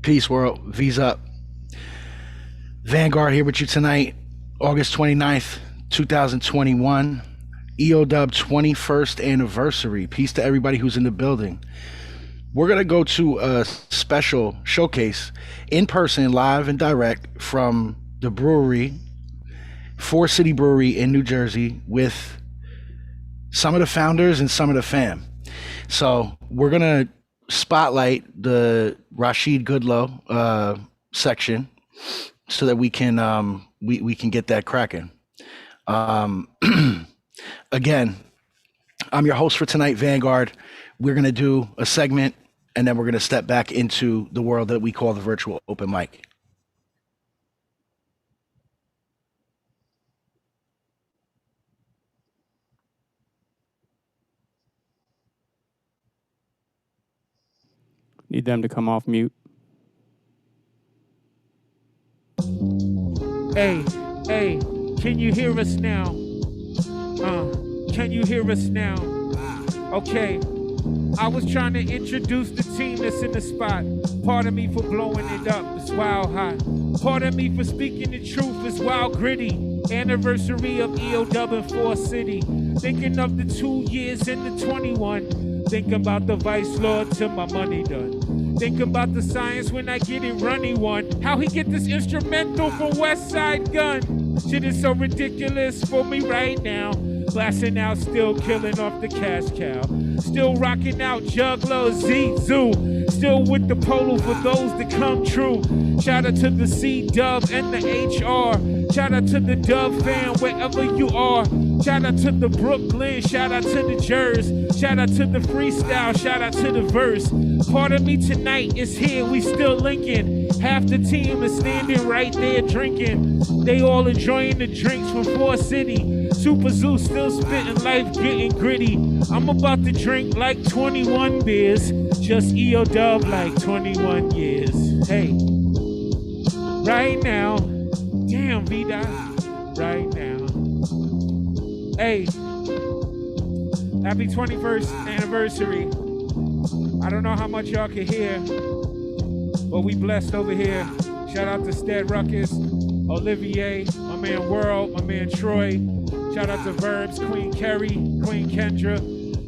Peace world, V's up. Vanguard here with you tonight, August 29th, 2021. EODUB 21st anniversary. Peace to everybody who's in the building. We're going to go to a special showcase in person, live and direct from the brewery, Four City Brewery in New Jersey, with some of the founders and some of the fam. So we're going to spotlight the Rashid Goodlow section so that we can we can get that cracking. Again, I'm your host for tonight, Vanguard. We're going to do a segment and then we're going to step back into the world that we call the virtual open mic. Need them to come off mute. Hey, can you hear us now? Can you hear us now? Okay, I was trying to introduce the team that's in the spot. Pardon me for blowing it up, it's wild hot. Pardon me for speaking the truth, it's wild gritty. Anniversary of EOW in 4 City. Thinking of the 2 years and the 21. Think about the vice lord till my money done. Think about the science when I get it runny one. How he get this instrumental from West Side Gun. Shit is so ridiculous for me right now. Blasting out, still killing off the cash cow. Still rocking out Juggler Z Zoo. Still with the polo for those that come true. Shout out to the C-Dub and the HR. Shout out to the Dub fam wherever you are. Shout out to the Brooklyn, shout out to the Jers. Shout out to the freestyle, shout out to the verse. Part of me tonight is here, we still linking. Half the team is standing right there drinking. They all enjoying the drinks from 4 City. Super Zoo still spitting life, getting gritty. I'm about to drink like 21 beers. Just EODUB like 21 years. Hey, right now, damn V-Dot, right now. Hey, happy 21st anniversary. I don't know how much y'all can hear, but we blessed over here. Shout out to Stead Ruckus, Olivier, my man World, my man Troy. Shout out to Verbs, Queen Kerry, Queen Kendra.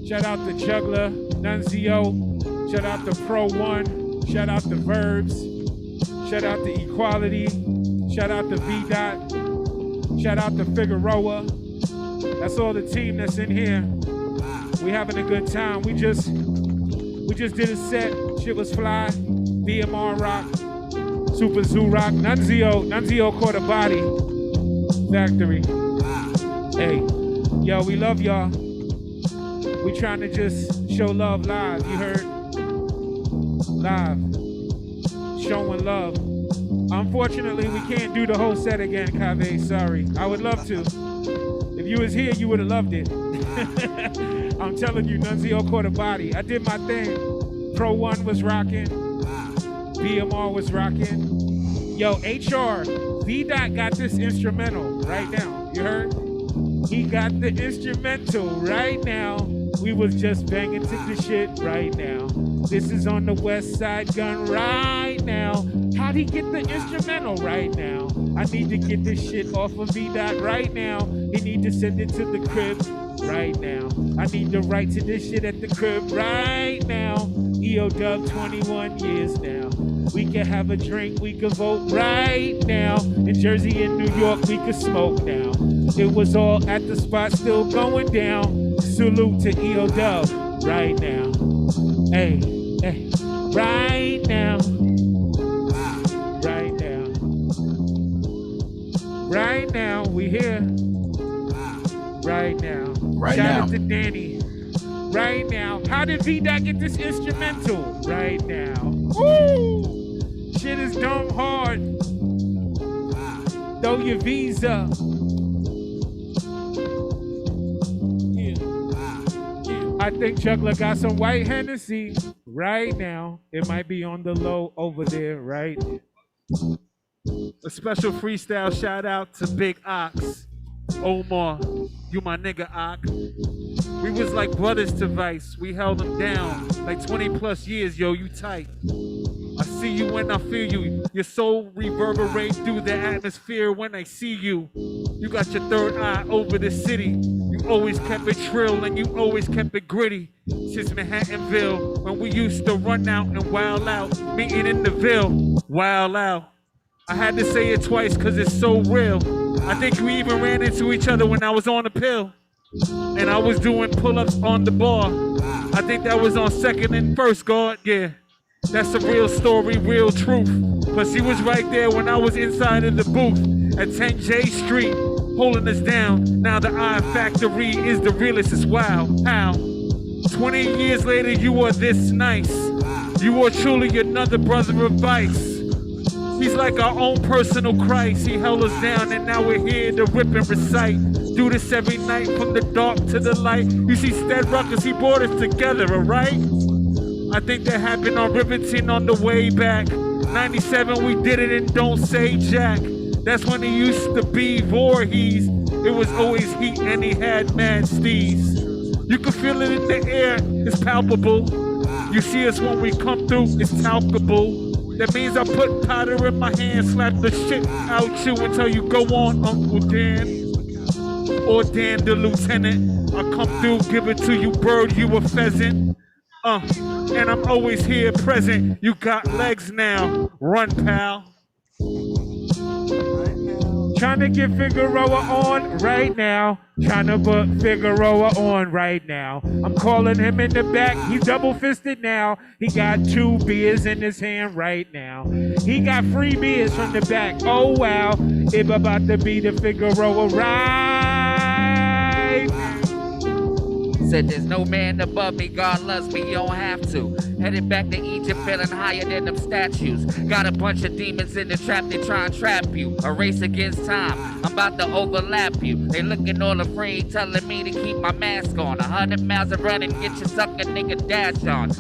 Shout out to Juggler, Nunzio. Shout out to Pro One. Shout out to Verbs. Shout out to Equality. Shout out to V-Dot. Shout out to Figueroa. That's all the team that's in here. We having a good time. We just did a set. Shit was fly. BMR rock. Super Zoo rock. Nunzio caught a body. Factory. Hey, yo, we love y'all. We trying to just show love live. You heard? Live. Showing love. Unfortunately, we can't do the whole set again, Kave. Sorry. I would love to. If you was here, you would have loved it. I'm telling you, Nunzio caught a body. I did my thing. Pro One was rocking. BMR was rocking. Yo, HR, V-Dot got this instrumental right now. You heard? He got the instrumental right now. We was just banging to the shit right now. This is on the West Side Gun right now. How'd he get the instrumental right now? I need to get this shit off of V-Dot right now. He need to send it to the crib right now. I need to write to this shit at the crib right now. EODUB 21 years now. We can have a drink, we can vote right now. In Jersey and New York, we can smoke now. It was all at the spot, still going down. Salute to EODUB right now. Hey, right now. Right now. Right now, we here. Right now. Right Shout now. out to Danny. Right now. How did V-Dot get this instrumental? Right now. Woo! Shit is dumb hard. Throw your visa. I think Juggler got some white Hennessy right now. It might be on the low over there, right? A special freestyle shout out to Big Ox. Omar, you my nigga, Ock. We was like brothers to Vice. We held them down like 20 plus years, yo, you tight. I see you when I feel you. Your soul reverberates through the atmosphere when I see you. You got your third eye over the city. You always kept it trill and you always kept it gritty. Since Manhattanville, when we used to run out and wild out, meeting in the Ville, wild out. I had to say it twice cause it's so real. I think we even ran into each other when I was on the pill. And I was doing pull-ups on the bar. I think that was on second and first guard, yeah. That's a real story, real truth. Plus he was right there when I was inside of the booth at 10J Street, holding us down. Now the I Factory is the realest, it's wild. How? 20 years later you are this nice. You are truly another brother of vice. He's like our own personal Christ. He held us down and now we're here to rip and recite. Do this every night from the dark to the light. You see Stead Ruckus, he brought us together, alright? I think that happened on Rivington on the way back. 97 we did it and Don't Say Jack. That's when he used to be Voorhees. It was always heat and he had mad steez. You can feel it in the air, it's palpable. You see us when we come through, it's palpable. That means I put powder in my hand, slap the shit out you until you go on, Uncle Dan. Or Dan the Lieutenant. I come through, give it to you, bird, you a pheasant. And I'm always here present. You got legs now, run pal. Trying to get Figueroa on right now. Trying to put Figueroa on right now. I'm calling him in the back. He's double-fisted now. He got 2 beers in his hand right now. He got free beers from the back. Oh, wow. It about to be the Figueroa right now. Said there's no man above me, God loves me, you don't have to. Headed back to Egypt, feeling higher than them statues. Got a bunch of demons in the trap, they try and trap you. A race against time, I'm about to overlap you. They looking all afraid, telling me to keep my mask on. 100 miles of running, get your sucker nigga dash on.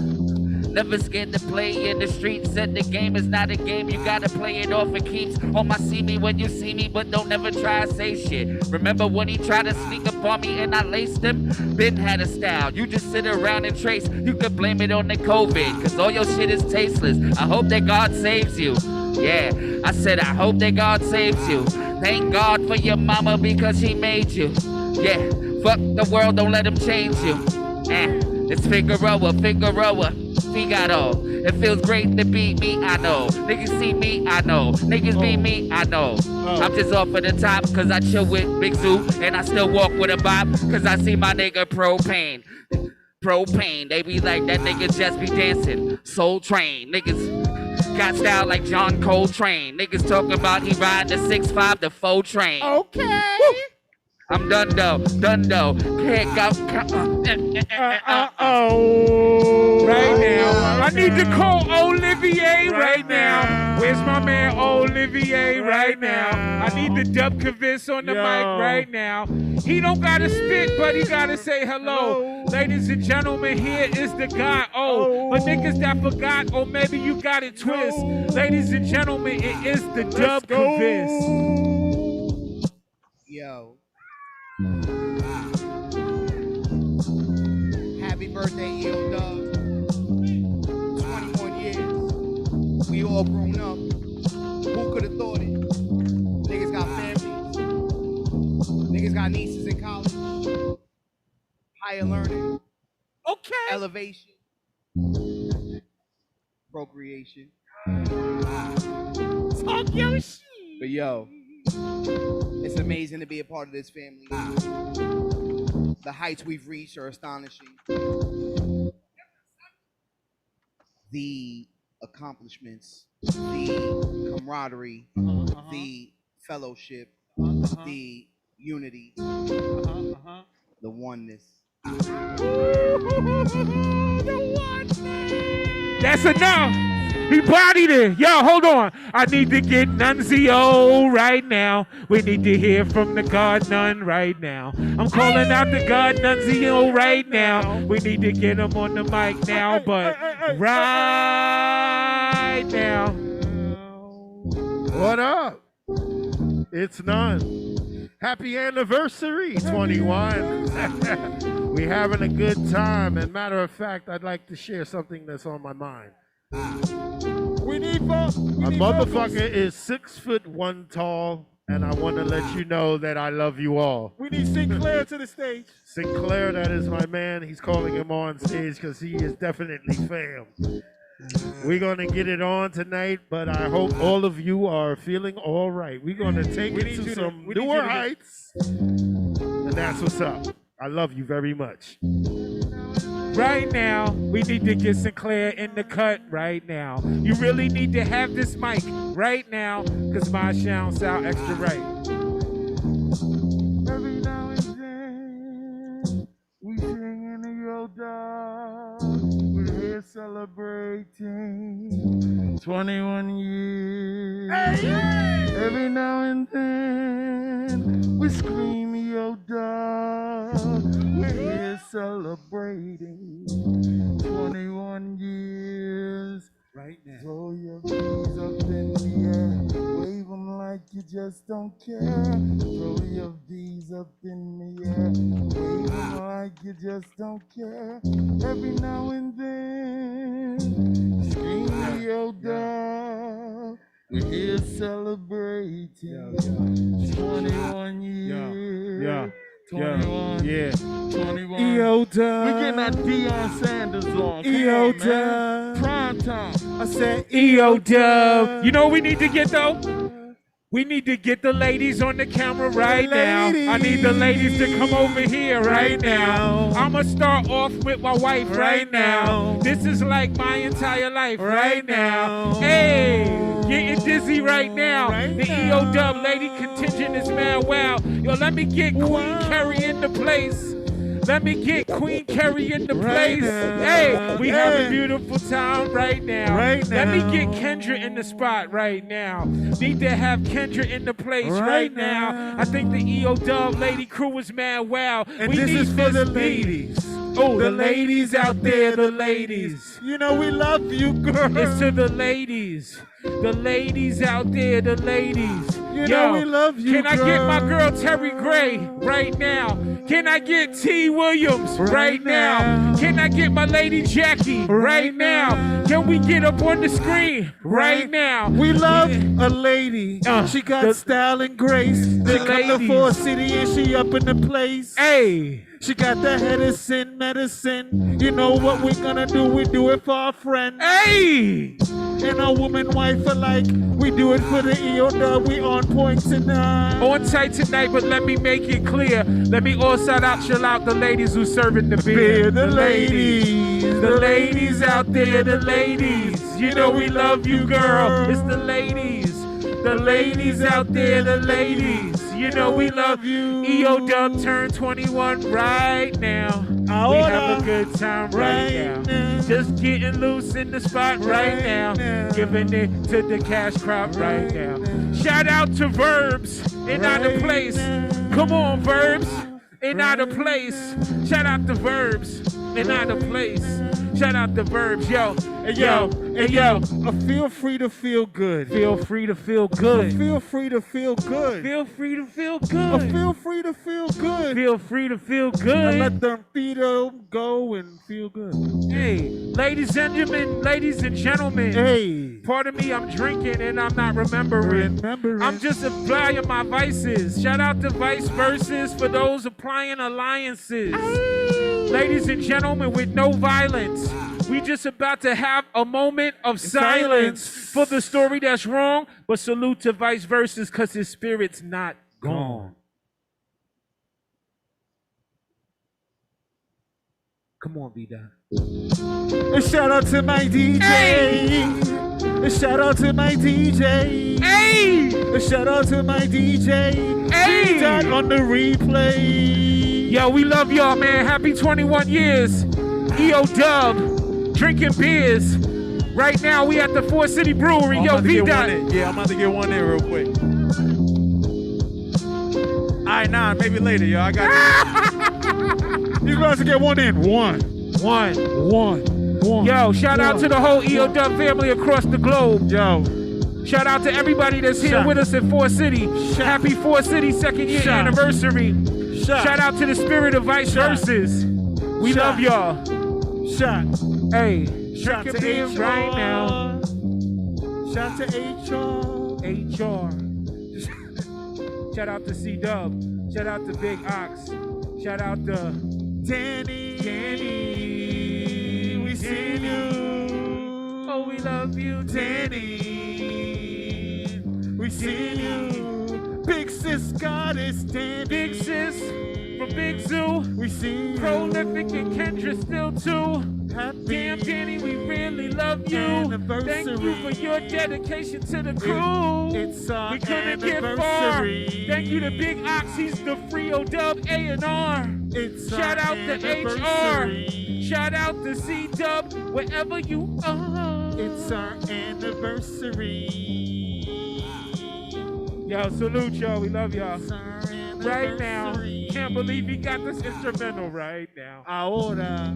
Never scared to play in the streets. Said the game is not a game, you gotta play it off and keeps. Oh my, see me when you see me, but don't ever try to say shit. Remember when he tried to sneak up on me and I laced him? Ben had a style, you just sit around and trace. You could blame it on the COVID, cause all your shit is tasteless. I hope that God saves you. Yeah, I said I hope that God saves you. Thank God for your mama because she made you. Yeah, fuck the world, don't let him change you. It's Figueroa, Figueroa, Figaro. It feels great to beat me, I know. Niggas see me, I know. Niggas be me, I know. I'm just off at the top cause I chill with Big Zoo. And I still walk with a bop cause I see my nigga Propane. Propane, they be like that nigga just be dancing. Soul Train, niggas got style like John Coltrane. Niggas talking about he riding the 6'5", the 4 train. Okay. Woo. I'm done though. Can't go. Right now, I need to call Olivier right now. Where's my man Olivier right now? I need the dub convince on the mic right now. He don't gotta spit, but he gotta say hello. Ladies and gentlemen, here is the guy. But niggas that forgot, or maybe you got it twist. Ladies and gentlemen, it is the dub convince. Yo. Happy birthday, EOW. 21 years. We all grown up. Who could have thought it? Niggas got families. Niggas got nieces in college. Higher learning. Okay. Elevation. Procreation. Talk your shit. But yo, it's amazing to be a part of this family. The heights we've reached are astonishing. The accomplishments, the camaraderie, the fellowship, the unity, the oneness. That's enough. He bodied it. Yo, hold on. I need to get Nunzio right now. We need to hear from the God Nun right now. I'm calling out the God Nunzio right now. We need to get him on the mic now, but right now. What up? It's Nun. Happy anniversary, 21. We having a good time. And matter of fact, I'd like to share something that's on my mind. We need A motherfucker is 6'1" tall, and I want to let you know that I love you all. We need Sinclair to the stage. Sinclair, that is my man. He's calling him on stage because he is definitely fam. We're going to get it on tonight, but I hope all of you are feeling all right. We're going to take it to some newer heights, and that's what's up. I love you very much. Right now, we need to get Sinclair in the cut right now. You really need to have this mic right now, because my sound extra right. Every now and then, we sing in the EODUB. We're here celebrating 21 years. Every now and then, we scream EODUB. We're here celebrating 21 years. Right now. Throw your keys up in the air, wave them like you just don't care. Throw your V's up in the air, wave them like you just don't care. Every now and then, scream EODUB. We're here celebrating 21 years. 21, 21. EODUB. We getting that Deion Sanders on. Come EODUB. on, man. Prime time. I said EODUB. You know what we need to get though? We need to get the ladies on the camera right now. I need the ladies to come over here right now. I'ma start off with my wife right now. This is like my entire life right now. Hey, getting dizzy right now. The EODUB lady contingent is mad wow. Yo, let me get Queen Carrie in the place. Let me get Queen Carrie in the place. Hey, we have a beautiful time right now. Let me get Kendra in the spot right now. Need to have Kendra in the place right now. I think the EODUB lady crew is mad wow. And this is for the ladies. Oh, the ladies out there, the ladies. You know we love you, girl. It's to the ladies. The ladies out there, the ladies. You know we love you, Can I get my girl Terry Gray right now? Can I get T. Williams right now? Can I get my lady Jackie right now? Can we get up on the screen right now? We love a lady. She got style and grace. They come to Fort City and she up in the place. Hey. She got the Edison medicine. You know what we gonna do? We do it for our friend. Hey! And our woman wife alike. We do it for the EODUB. We on point tonight. On tight tonight, but let me make it clear. Let me all shout out the ladies who serving the beer. The ladies. The ladies out there, the ladies. You know we love you, girl. It's the ladies. The ladies out there, the ladies. You know we love you. EODUB turned 21 right now. We have a good time right now. Just getting loose in the spot right now. Giving it to the cash crop right now. Shout out to Verbs in out of place. Come on, Verbs in out of place. Shout out to Verbs in out of place. Shout out to Verbs, yo. Hey, yo. Hey, yo. Feel free to feel good. Feel free to feel good. Feel free to feel good. Feel free to feel good. Feel free to feel good. Feel free to feel And good. let them feet go and feel good. Hey, ladies and gentlemen. Hey. Pardon me, I'm drinking and I'm not remembering. I'm just applying my vices. Shout out to Vice Verses for those applying alliances. Ladies and gentlemen, with no violence. We just about to have a moment of silence for the story that's wrong, but salute to Vice Verses because his spirit's not gone. Come on, B-Dot. A shout out to my DJ. Hey! A shout out to my DJ. Hey! A shout out to my DJ. Hey! B-Dot on the replay. Yo, we love y'all, man. Happy 21 years. EODUB. Drinking beers. Right now, we at the Fort City Brewery. Yo, V-Dot. Yeah, I'm about to get one in real quick. All right, nah, maybe later, yo. I got You guys to get one in. One. Yo, shout out to the whole EODUB family across the globe. Yo. Shout out to everybody that's here with us in Fort City. Happy Fort City second year anniversary. Shout out to the spirit of Vice Verses. We love y'all. Shot. Hey, Shot drinking to beers H right now. Shout to HR. HR. Shout out to C-Dub. Shout out to Big Ox. Shout out to Danny. Danny. We see you. Oh, we love you, Danny. We see you. Big sis goddess Danny. Big sis from Big Zoo. We see you. Prolific and Kendra still too. Happy Damn, Danny, we really love you. anniversary. Thank you for your dedication to the crew. It's our We couldn't get far. anniversary. Thank you to Big Ox. He's the EODUB A&R. It's Shout our out to HR. anniversary. Shout out to C-Dub, wherever you are. It's our anniversary. Yo, salute y'all. We love y'all. It's our Right now. anniversary. Can't believe he got this instrumental right now. Ahora.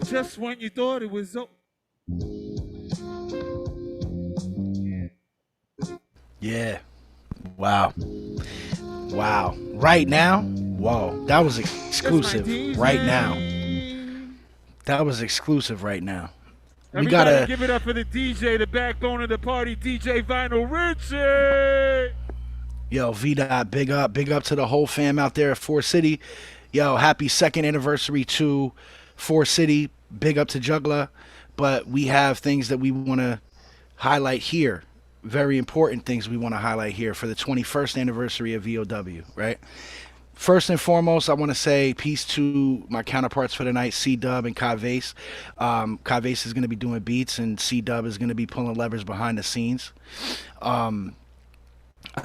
Just when you thought it was over. Yeah. Wow. Wow. Right now? Whoa. That was exclusive. Right now. That was exclusive right now. We Everybody gotta give it up for the DJ, the backbone of the party, DJ Vinyl Richie. Yo, VDOT, big up to the whole fam out there at Four City. Yo, happy second anniversary to Four City. Big up to Juggler. But we have things that we want to highlight here. Very important things we want to highlight here for the 21st anniversary of EOW, right? First and foremost, I want to say peace to my counterparts for the night, C-Dub and Kai Vase. Kai Vase is going to be doing beats, and C-Dub is going to be pulling levers behind the scenes. I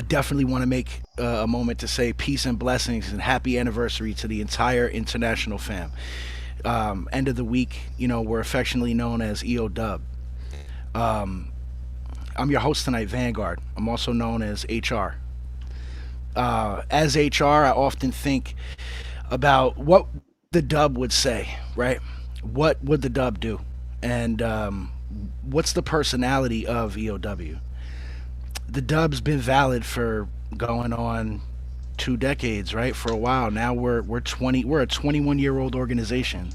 definitely want to make a moment to say peace and blessings and happy anniversary to the entire international fam. End of the week, you know, we're affectionately known as EODUB. I'm your host tonight, Vanguard. I'm also known as HR. As HR, I often think about what the dub would say, right? What would the dub do? And what's the personality of EOW? The dub's been valid for going on 2 decades, right? For a while now. We're a 21-year-old organization.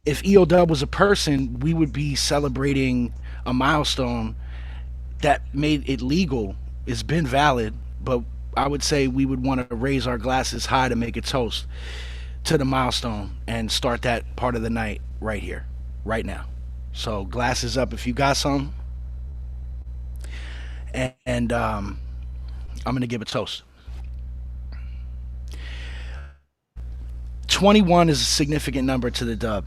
If EOW was a person, we would be celebrating a milestone that made it legal. It's been valid, but I would say we would want to raise our glasses high to make a toast to the milestone and start that part of the night right here, right now. So glasses up if you got some. And I'm going to give a toast. 21 is a significant number to the dub.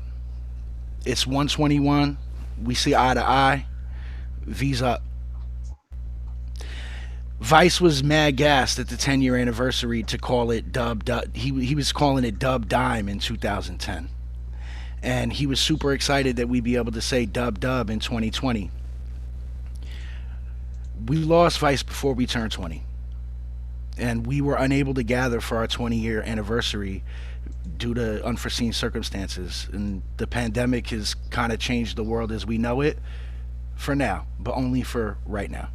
It's 121. We see eye to eye. V's up. Vice was mad gassed at the 10-year anniversary to call it dub. He was calling it Dub Dime in 2010. And he was super excited that we'd be able to say dub in 2020. We lost Vice before we turned 20. And we were unable to gather for our 20-year anniversary due to unforeseen circumstances. And the pandemic has kind of changed the world as we know it for now, but only for right now.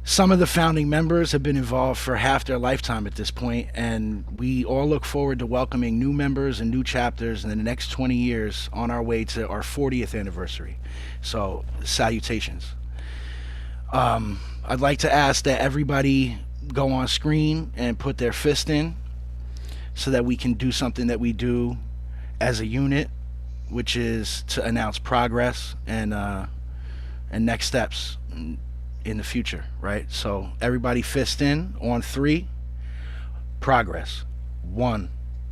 Some of the founding members have been involved for half their lifetime at this point, and we all look forward to welcoming new members and new chapters in the next 20 years on our way to our 40th anniversary. So, salutations. I'd like to ask that everybody go on screen and put their fist in so that we can do something that we do as a unit, which is to announce progress and next steps in the future, right? So everybody fist in on 3. Progress. 1,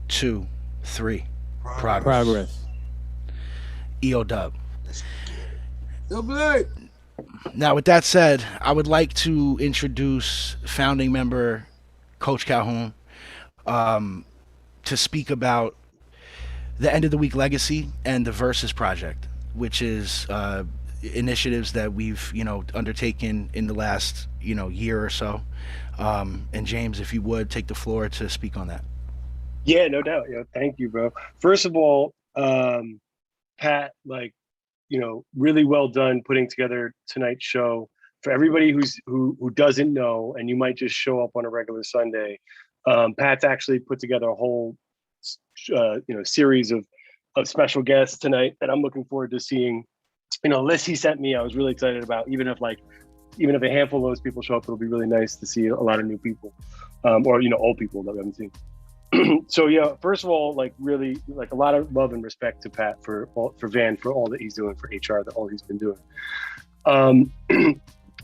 2, 3. Progress. EODUB. Now, with that said, I would like to introduce founding member Coach Calhoun to speak about the End of the Week Legacy and the Versus Project, which is initiatives that we've, undertaken in the last, year or so. And James, if you would take the floor to speak on that. Yeah, no doubt. Thank you, bro. First of all, Pat, really well done putting together tonight's show. For everybody who doesn't know, and you might just show up on a regular Sunday, Pat's actually put together a whole, series of special guests tonight that I'm looking forward to seeing. You know, list he sent me, I was really excited about. Even if a handful of those people show up, it'll be really nice to see a lot of new people, or old people that we haven't seen. So yeah, first of all, like really, like a lot of love and respect to Pat for Van for all that he's doing for HR, all he's been doing.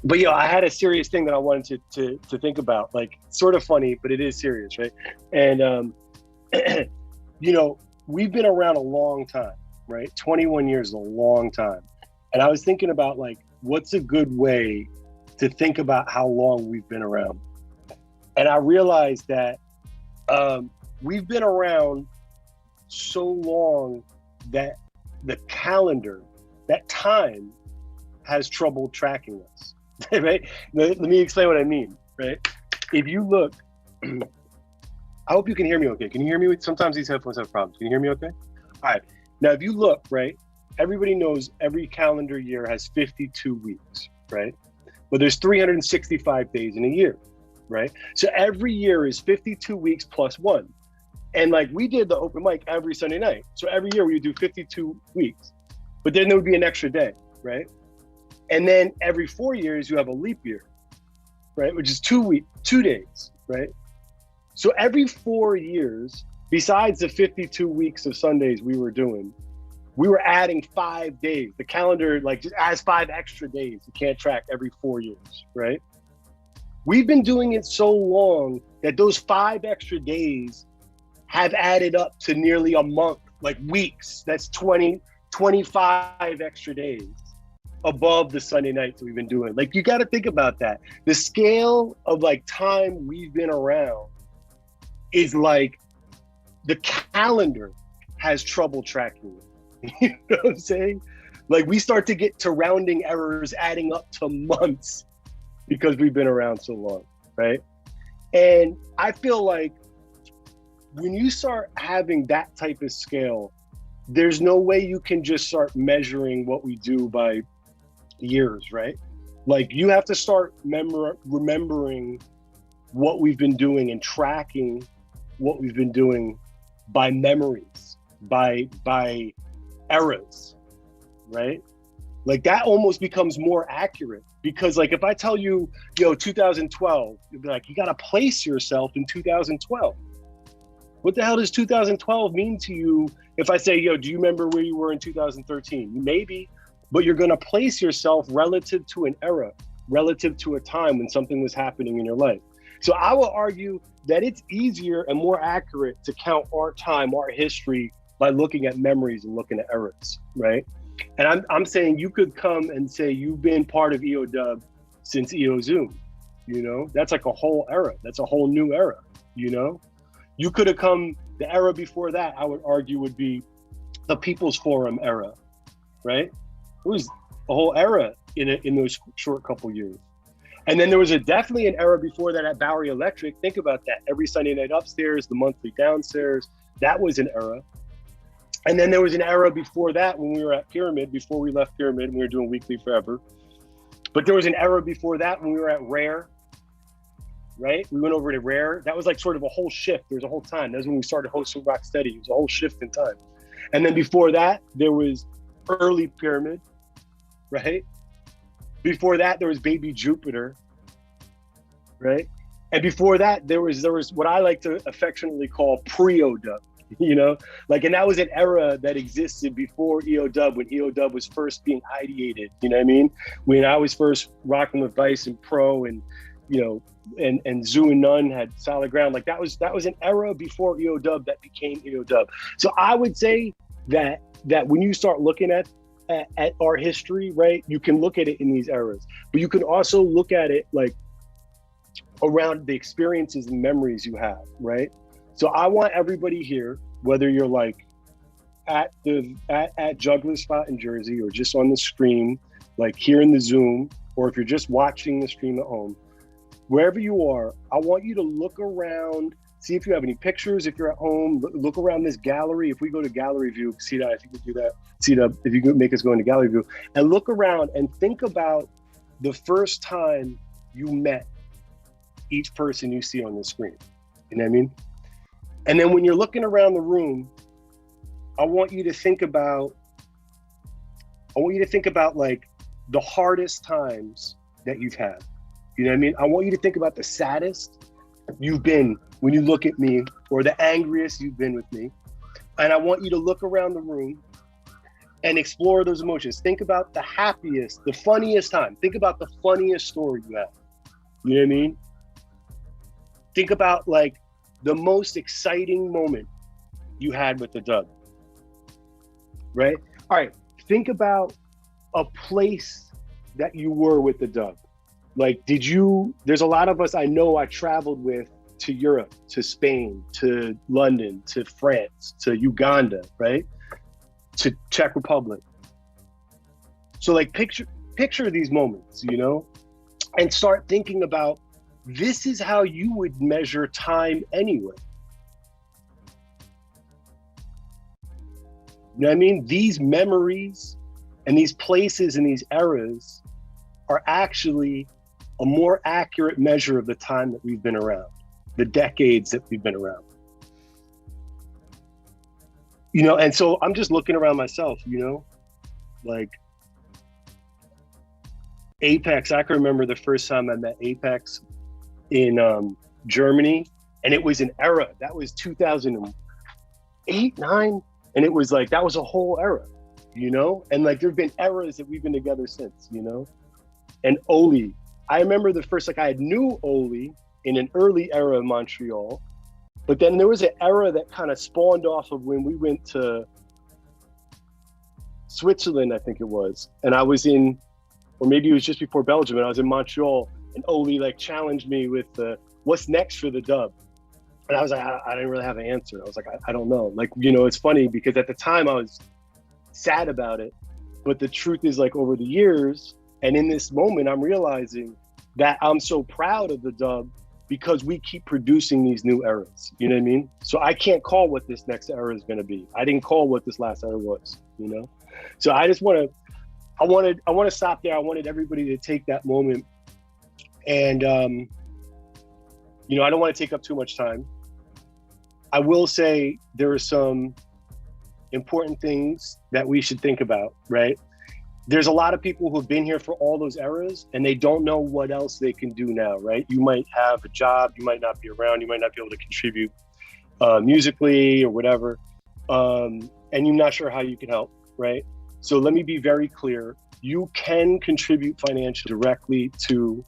But yeah, I had a serious thing that I wanted to think about, like sort of funny, but it is serious, right? And we've been around a long time, right? 21 years is a long time. And I was thinking about like, what's a good way to think about how long we've been around? And I realized that we've been around so long that the calendar, that time, has trouble tracking us, right? Let me explain what I mean, right? If you look, I hope you can hear me okay. Can you hear me? Sometimes these headphones have problems. Can you hear me okay? All right. Now, if you look, right, everybody knows every calendar year has 52 weeks, right? But there's 365 days in a year, right? So every year is 52 weeks plus one. And like we did the open mic every Sunday night. So every year we would do 52 weeks, but then there would be an extra day, right? And then every 4 years you have a leap year, right? Which is 2 days, right? So every 4 years, besides the 52 weeks of Sundays we were doing, we were adding 5 days. The calendar like just adds 5 extra days. You can't track every 4 years, right? We've been doing it so long that those 5 extra days have added up to nearly a month, like weeks. That's 25 extra days above the Sunday nights we've been doing. Like, you got to think about that. The scale of like time we've been around is like the calendar has trouble tracking it. You know what I'm saying? Like, we start to get to rounding errors adding up to months because we've been around so long, right? And I feel like when you start having that type of scale, there's no way you can just start measuring what we do by years, right? Like, you have to start remembering what we've been doing and tracking what we've been doing by memories, by eras, right? Like, that almost becomes more accurate, because like if I tell you, 2012, you'll be like, you got to place yourself in 2012. What the hell does 2012 mean to you? If I say, do you remember where you were in 2013? Maybe, but you're going to place yourself relative to an era, relative to a time when something was happening in your life. So I will argue that it's easier and more accurate to count our time, our history, by looking at memories and looking at eras, right? And I'm saying you could come and say you've been part of EODUB since EOZoom, That's like a whole era. That's a whole new era, You could have come, the era before that, I would argue, would be the People's Forum era, right? It was a whole era in those short couple years. And then there was definitely an era before that at Bowery Electric. Think about that. Every Sunday night upstairs, the monthly downstairs, that was an era. And then there was an era before that when we were at Pyramid, before we left Pyramid, and we were doing Weekly Forever. But there was an era before that when we were at Rare, right? We went over to Rare. That was like sort of a whole shift. There was a whole time. That was when we started hosting Rocksteady. It was a whole shift in time. And then before that, there was early Pyramid, right? Before that, there was Baby Jupiter, right? And before that, there was what I like to affectionately call pre-EODUB, and that was an era that existed before EODUB, when EODUB was first being ideated, you know what I mean? When I was first rocking with Vice and Pro, and and Zoo and None had Solid Ground, like that was an era before EODUB that became EODUB. So I would say that when you start looking at our history, right, you can look at it in these eras, but you can also look at it like around the experiences and memories you have, right? So I want everybody here, whether you're like at Juggler's Spot in Jersey, or just on the stream, like here in the Zoom, or if you're just watching the stream at home, wherever you are, I want you to look around, see if you have any pictures. If you're at home, look around this gallery. If we go to gallery view, see that, if you could do that, if you could make us go into gallery view, and look around and think about the first time you met each person you see on the screen. You know what I mean? And then when you're looking around the room, I want you to think about like the hardest times that you've had. You know what I mean? I want you to think about the saddest you've been when you look at me, or the angriest you've been with me. And I want you to look around the room and explore those emotions. Think about the happiest, the funniest time. Think about the funniest story you have. You know what I mean? Think about like the most exciting moment you had with the dub, right? All right, think about a place that you were with the dub. Like, there's a lot of us I know I traveled with to Europe, to Spain, to London, to France, to Uganda, right? To Czech Republic. So like picture these moments, you know, and start thinking about, this is how you would measure time anyway. You know what I mean? These memories and these places and these eras are actually a more accurate measure of the time that we've been around, the decades that we've been around. You know, and so I'm just looking around myself, you know, like Apex. I can remember the first time I met Apex in Germany, and it was an era that was 2008, 9, and it was like, that was a whole era, you know, and like there've been eras that we've been together since, you know. And Oli, I remember the first, like I knew Oli in an early era of Montreal, but then there was an era that kind of spawned off of when we went to Switzerland, I think it was, and I was in, or maybe it was just before Belgium, and I was in Montreal, and Oli like challenged me with what's next for the dub. And I was like, I didn't really have an answer. I was like, I don't know. Like, you know, it's funny because at the time I was sad about it, but the truth is, like, over the years and in this moment, I'm realizing that I'm so proud of the dub because we keep producing these new eras. You know what I mean? So I can't call what this next era is going to be. I didn't call what this last era was, you know? So I just want to, I want to stop there. I wanted everybody to take that moment. And, you know, I don't want to take up too much time. I will say there are some important things that we should think about, right? There's a lot of people who have been here for all those eras and they don't know what else they can do now, right? You might have a job, you might not be around, you might not be able to contribute musically or whatever, and you're not sure how you can help, right? So let me be very clear. You can contribute financially directly to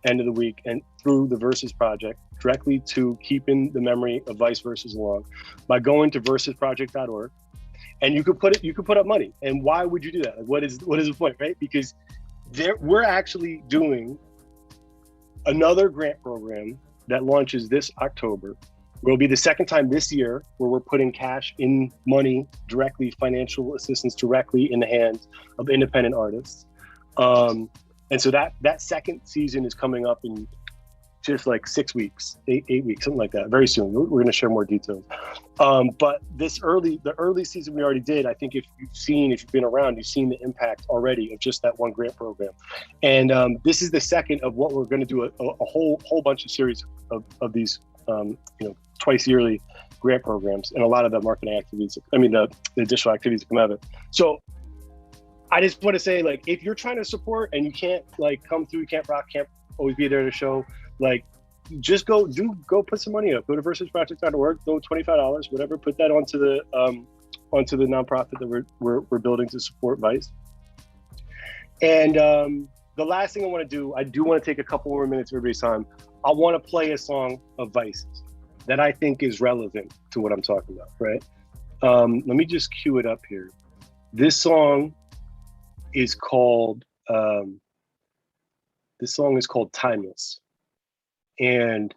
End of the Week and through the Versus Project, directly to keeping the memory of Vice Versus alive by going to versusproject.org. And you could put up money. And why would you do that? Like, what is the point, right? Because we're actually doing another grant program that launches this October. It'll be the second time this year where we're putting cash in money directly, financial assistance directly in the hands of independent artists. And so that second season is coming up in just like 6 weeks, eight weeks, something like that, very soon. We're going to share more details. But the early season we already did, I think if you've been around, you've seen the impact already of just that one grant program. And this is the second of what we're going to do a whole bunch of series of these, you know, twice yearly grant programs, and a lot of the marketing activities, the additional activities that come out of it. So I just want to say, like, if you're trying to support and you can't like come through, can't always be there to show, like, just go put some money up. Go to versusproject.org, throw $25, whatever, put that onto the nonprofit that we're building to support Vice. And the last thing I want to do, I do want to take a couple more minutes of everybody's time. I want to play a song of Vice's that I think is relevant to what I'm talking about, right? Let me just cue it up here. This song is called Timeless. And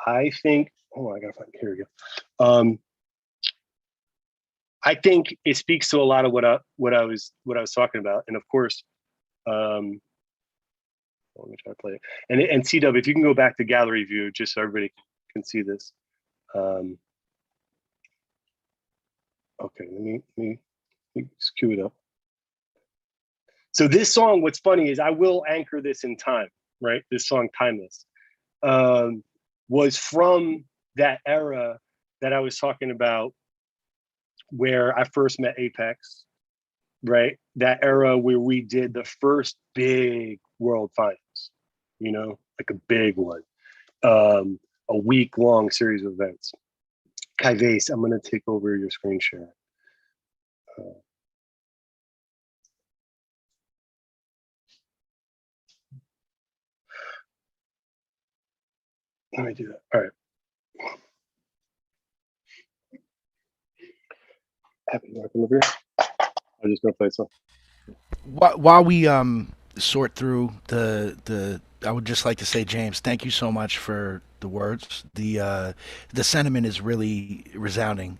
I think, I gotta find it. Here we go. I think it speaks to a lot of what I was talking about. And of course, let me try to play it. And CW, if you can go back to gallery view, just so everybody can see this. Okay, let me just cue it up. So this song, what's funny is I will anchor this in time, right? This song, Timeless, was from that era that I was talking about where I first met Apex, right? That era where we did the first big world finals, you know, like a big one, a week-long series of events. Kaives, I'm gonna take over your screen share. Let me do that. All right. Happy working over here. I'm just gonna play some. While we sort through the I would just like to say, James, thank you so much for the words. The sentiment is really resounding.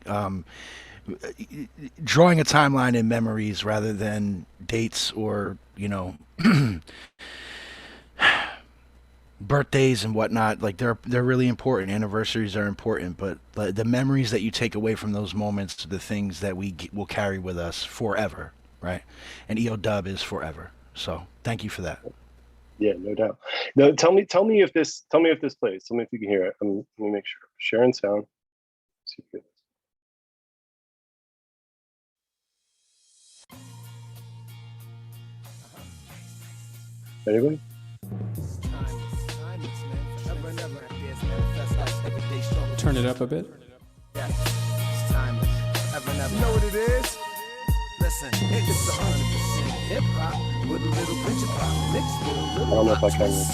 Drawing a timeline in memories rather than dates or, you know, birthdays and whatnot, like they're really important. Anniversaries are important, but the memories that you take away from those moments are the things that will carry with us forever, right? And EODUB is forever. So thank you for that. Yeah, no doubt. No, tell me if this plays. Tell me if you can hear it. Let me make sure. Sharing sound. See if you get this. Anybody? Turn it up a bit. You know what it is? Listen, it's 100% hip hop with a little bitch of pop mixed with a I little don't know if I rock can. twist.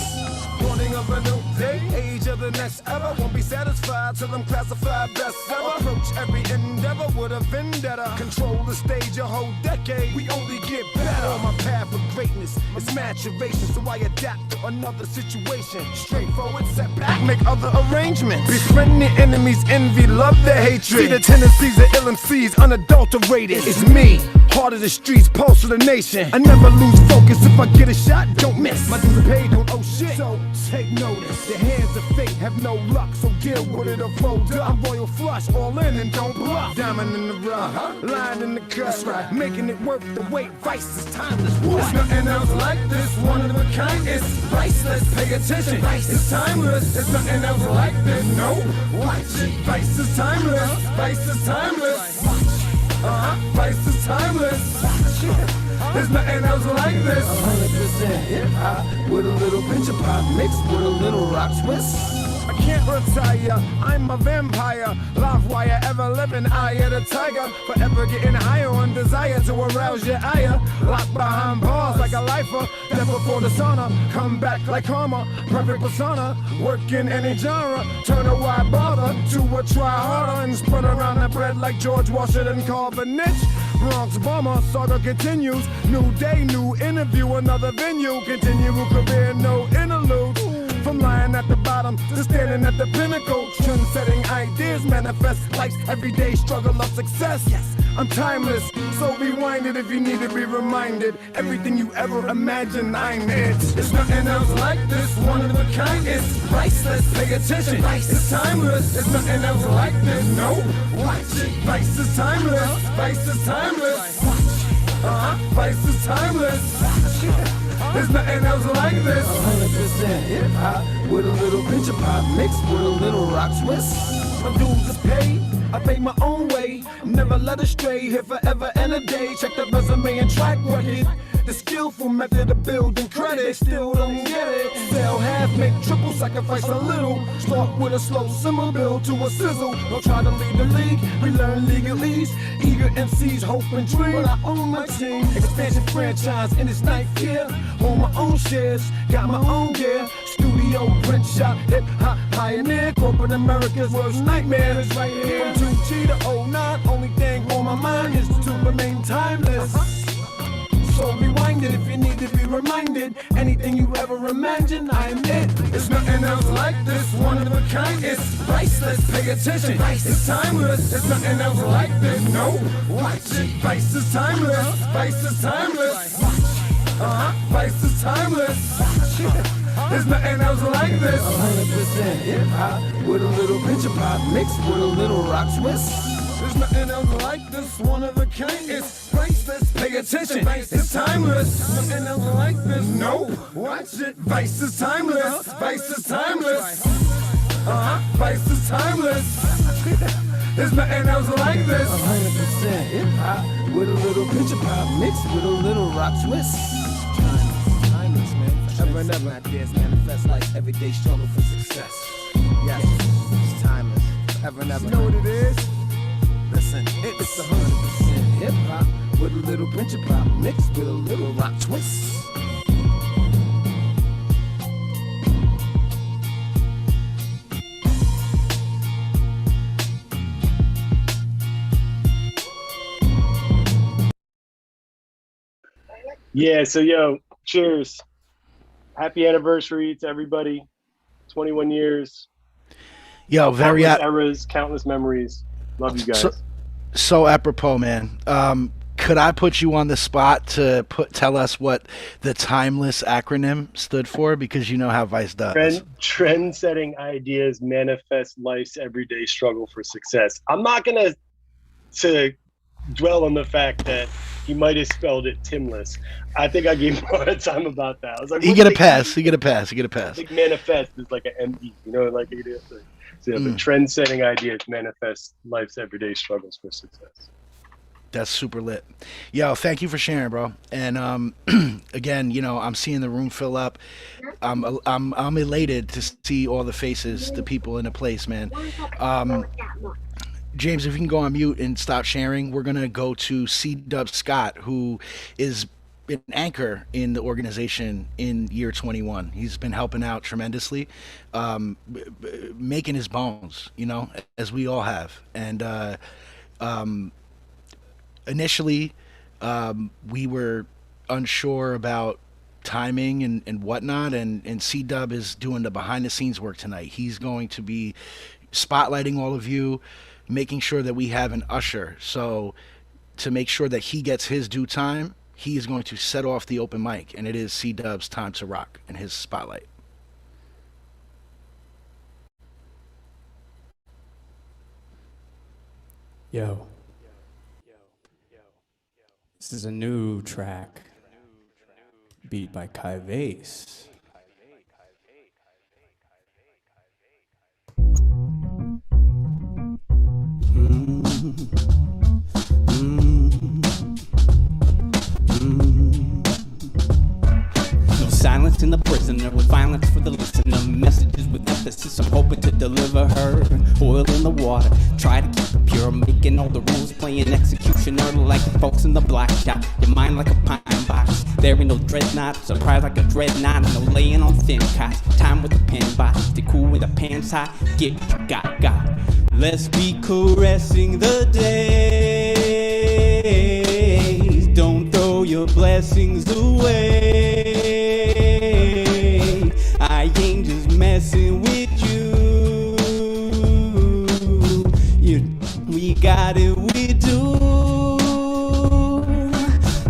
Morning of a new day, age of the next ever. Won't be satisfied till I'm classified bestseller. Approach every endeavor with a vendetta. Control the stage a whole decade. We only get better. On my path of greatness, it's maturation, so I adapt to another situation. Straightforward setback, make other arrangements. Befriend the enemies, envy, love the hatred. See the tendencies of ill MCs unadulterated. It's me, heart of the streets, pulse of the nation. I never lose focus. If I get a shot, don't miss. My dues are paid, don't owe shit. So take notice. The hands of fate have no luck, so deal with it or fold up. I'm royal flush, all in and don't bluff. Diamond in the rough, line in the cut, right. Making it worth the wait. Vice is timeless. There's nothing else like this. One of a kind. It's priceless. Pay attention. Vice is timeless. There's nothing else like this. No, watch it. Vice is timeless. Vice is timeless. Vice is timeless. There's nothing else like this. 100% hip hop with a little pinch of pop mixed with a little rock twist. I can't retire, I'm a vampire. Live wire, ever living, eye of the tiger. Forever getting higher on desire to arouse your ire. Locked behind bars like a lifer. Death before the sauna, come back like karma. Perfect persona, work in any genre. Turn a wide bother to a try harder. And spread around the bread like George Washington carved a niche. Bronx bomber, saga continues. New day, new interview, another venue. Continual career, no interlude. From lying at the bottom to standing at the pinnacle. Trend-setting ideas manifest life's everyday struggle of success. Yes, I'm timeless, so rewind it if you need to be reminded. Everything you ever imagined, I'm it. There's nothing else like this, one of a kind. It's priceless, pay attention. Vice is timeless, there's nothing else like this. No, watch it. Vice is timeless, vice is timeless. Vice is timeless. There's nothing else like this. 100% hip hop with a little pinch of pop mixed with a little rock twist. My dues is paid, I pay my own way. Never let it stray, here forever and a day. Check the resume and track record. The skillful method of building credit, still don't get it. Sell half, make triple, sacrifice a little. Start with a slow simmer, build to a sizzle. Don't try to lead the league, we learn legalese. Eager MCs, hope and dream, but I own my team. Expansion franchise in its ninth year. Own my own shares, got my own gear. Studio, print shop, hip hop pioneer. Corporate America's worst nightmare is right here. From 2G to 09, only thing on my mind is to remain timeless. So rewind it if you need to be reminded. Anything you ever imagined, I am it. There's nothing else like this, one of a kind. It's priceless, pay attention. Vice is timeless, there's nothing else like this. No, watch it. Vice is timeless, vice is timeless. Vice is timeless. There's nothing else like this. 100% hip hop with a little pinch of pop mixed with a little rock twist. There's nothing else like this, one of a kind. It's priceless, pay attention. Vice is timeless. Nothing else like this. No, watch it. Vice is timeless. Vice is timeless. Vice is timeless. There's nothing else like this. 100% hip hop with a little pinch of pop mixed with a little rock twist. Timeless, man. Forever and ever. Ideas manifest like everyday struggle for success. Yes, it's timeless. Forever and ever. You know what it is? Listen, it's 100% hip hop with a little pinch of pop mixed with a little rock twist. Yeah, so yo, cheers. Happy anniversary to everybody. 21 years. Yo, very countless eras, countless memories. Love you guys. So apropos, man. Could I put you on the spot to tell us what the Timeless acronym stood for? Because you know how Vice does. Trend-setting ideas manifest life's everyday struggle for success. I'm not gonna dwell on the fact that he might have spelled it Timless. I think I gave him a hard time about that. I was like, you get a pass. You get a pass. I think manifest is like an MD, you know, like it is. So yeah, the trend-setting ideas manifest life's everyday struggles for success. That's super lit. Yo, thank you for sharing, bro. And again, you know, I'm seeing the room fill up. I'm elated to see all the faces, the people in the place, man. James, if you can go on mute and stop sharing, we're gonna go to C-Dub Scott, who is an anchor in the organization in year 21. He's been helping out tremendously, making his bones, you know, as we all have. And initially, we were unsure about timing and whatnot, and C-Dub is doing the behind-the-scenes work tonight. He's going to be spotlighting all of you, making sure that we have an usher. So to make sure that he gets his due time, he is going to set off the open mic, and it is C-Dub's time to rock and his spotlight. Yo. This is a new track, beat by Kai Vase. No silence in the prisoner, with violence for the listener. Messages with emphasis, I'm hoping to deliver her. Oil in the water, try to keep it pure. Making all the rules, playing executioner like the folks in the block shop. Your mind like a pine box. There ain't no dreadnought, surprise like a dreadnought. No laying on thin cots, time with the pen box. Stay cool with the pants high, get what you got. Let's be caressing the days. Don't throw your blessings away. I ain't just messing with you. We got it, we do.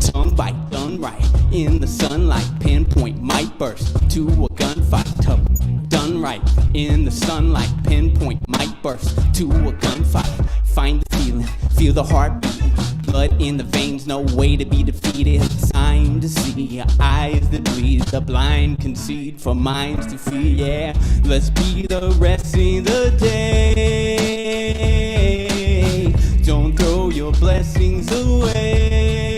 Tongue bite, done right. In the sunlight, pinpoint might burst to a gunfight. Done right. In the sunlight, pinpoint might burst to a gunfight. Find the feeling, feel the heartbeat. Blood in the veins, no way to be defeated. Time to see, eyes that bleed. The blind concede for minds to feed. Yeah, let's be the rest in the day. Don't throw your blessings away.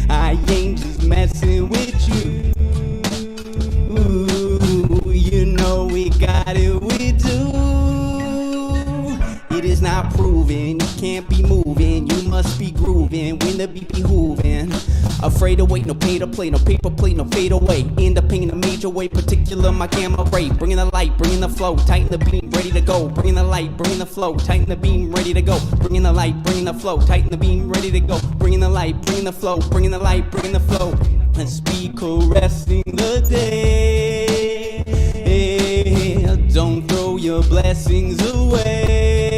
I ain't just messing with you. You know we got it, we do. It is not proven, you can't be moving. You must be grooving when the beat be hooving. Afraid to wait, no pay to play, no paper plate, no fade away. End up in a major way, particular my gamma ray. Bringing the light, bringing the flow, tighten the beam, ready to go. Bringing the light, bringing the flow, tighten the beam, ready to go. Bringing the light, bringing the flow, tighten the beam, ready to go. Bringing the light, bringing the flow, bringing the light, bringing the flow. Let's be caressing the day. Don't throw your blessings away.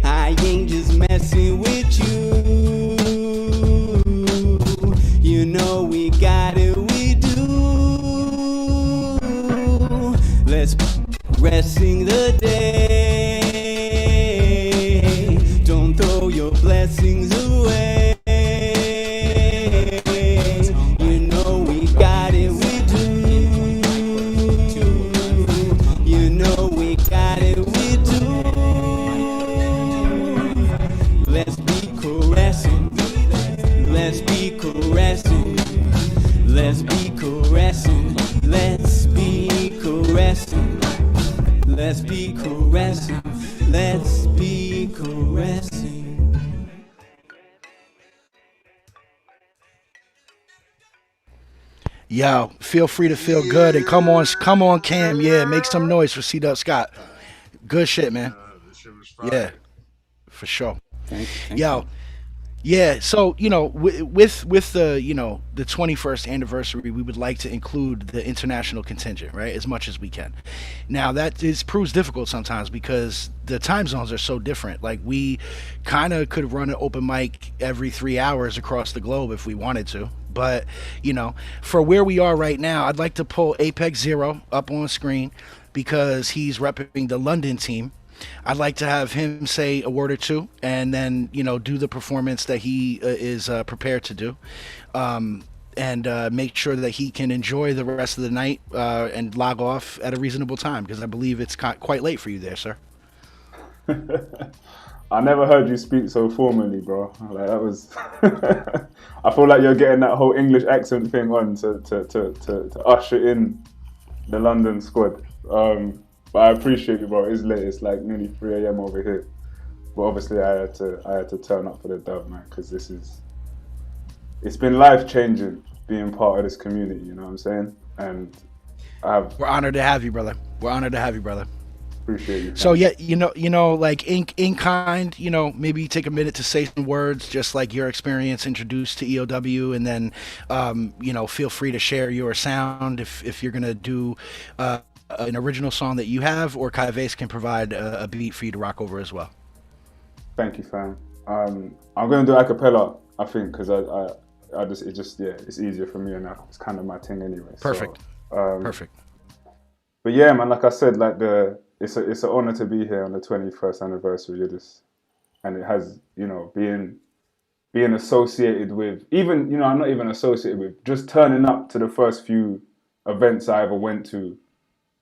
I ain't just messing with you. You know we got it, we do. Let's resting the day. Don't throw your blessings away. You know we got it, we do. You know we got Let's be caressing. Let's be caressing. Let's be caressing. Let's be caressing. Yo, feel free to feel good and come on, Cam. Yeah, make some noise for C. Scott. Good shit, man. Yeah, for sure. Yo, yeah. So with the the 21st anniversary, we would like to include the international contingent, right, as much as we can. Now proves difficult sometimes because the time zones are so different. Like we kind of could run an open mic every 3 hours across the globe if we wanted to. But for where we are right now, I'd like to pull Apex Zero up on screen because he's repping the London team. I'd like to have him say a word or two and then, do the performance that he is prepared to do. And make sure that he can enjoy the rest of the night and log off at a reasonable time because I believe it's quite late for you there, sir. I never heard you speak so formally, bro. Like that was. I feel like you're getting that whole English accent thing on to usher in the London squad. But I appreciate you, bro. It's late. It's like nearly 3 a.m. over here. But obviously, I had to turn up for the dub, man, because it's been life changing being part of this community. You know what I'm saying? And we're honored to have you, brother. We're honored to have you, brother. Appreciate you. So yeah, like in kind, maybe take a minute to say some words, just like your experience introduced to EOW, and then feel free to share your sound if you're gonna do an original song that you have, or Kai Vase can provide a beat for you to rock over as well. Thank you, fam. I'm gonna do a cappella, I think, because it's easier for me, and it's kind of my thing anyway. Perfect. So, Perfect. But yeah, man, like I said, like it's an honor to be here on the 21st anniversary of this, and it has being associated with, even I'm not even associated with, just turning up to the first few events I ever went to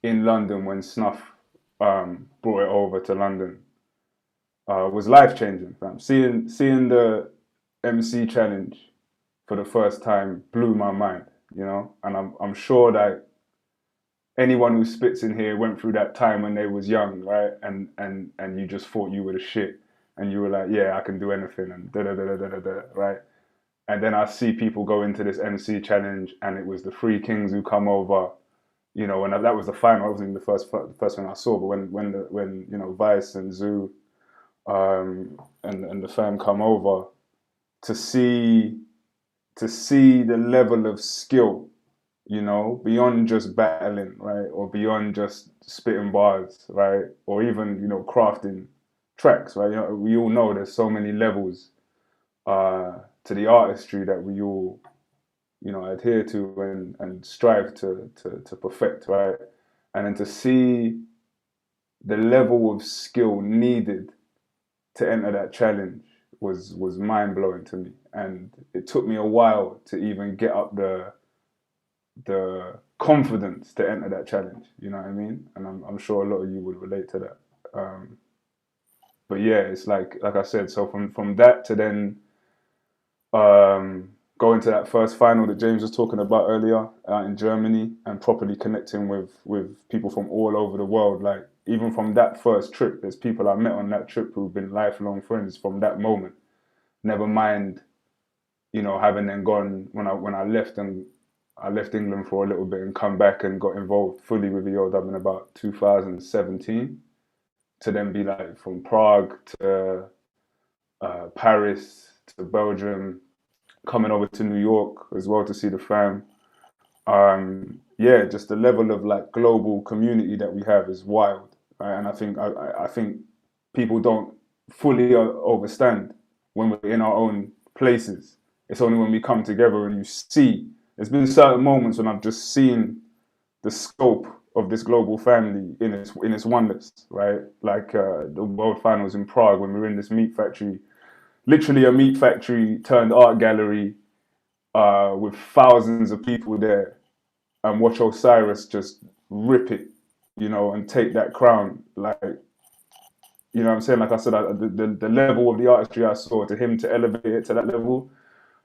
in London when Snuff brought it over to London was life changing, fam. Seeing the MC challenge for the first time blew my mind, and I'm sure that anyone who spits in here went through that time when they was young, right? And you just thought you were the shit, and you were like, yeah, I can do anything, and da da da da da da, right? And then I see people go into this MC challenge, and it was the Three Kings who come over, and that was the final. It wasn't even the first one I saw, but when Vice and Zoo, and the fam come over, to see the level of skill, beyond just battling, right? Or beyond just spitting bars, right? Or even, crafting tracks, right? We all know there's so many levels to the artistry that we all, adhere to and strive to perfect, right? And then to see the level of skill needed to enter that challenge was mind-blowing to me. And it took me a while to even get up the confidence to enter that challenge, you know what I mean? And I'm sure a lot of you would relate to that. But yeah, it's like I said, so from that to then going to that first final that James was talking about earlier in Germany, and properly connecting with people from all over the world. Like even from that first trip, there's people I met on that trip who've been lifelong friends from that moment. Never mind, having then gone when I left, and I left England for a little bit and come back and got involved fully with EOW in about 2017, to then be like from Prague to Paris to Belgium, coming over to New York as well to see the fam. Just the level of like global community that we have is wild, right? And I think people don't fully understand when we're in our own places. It's only when we come together and you see. There's been certain moments when I've just seen the scope of this global family in its oneness, right? Like the World Finals in Prague, when we were in this meat factory, literally a meat factory turned art gallery with thousands of people there, and watch Osiris just rip it, and take that crown. Like, what I'm saying? Like I said, the level of the artistry I saw, to him to elevate it to that level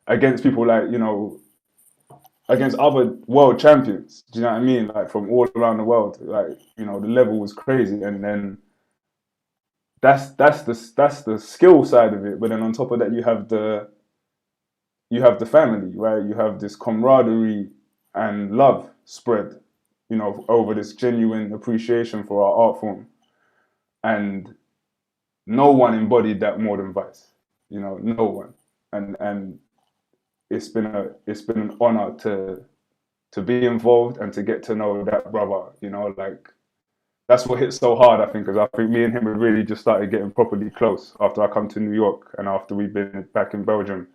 against people like, against other world champions. Do you know what I mean? Like from all around the world. Like, you know, the level was crazy. And then that's the skill side of it. But then on top of that, you have the family, right? You have this camaraderie and love spread, you know, over this genuine appreciation for our art form. And no one embodied that more than Vice. You know, no one. And it's been an honor to be involved and to get to know that brother. You know, like that's what hit so hard, I think, because I think me and him had really just started getting properly close after I come to New York and after we've been back in Belgium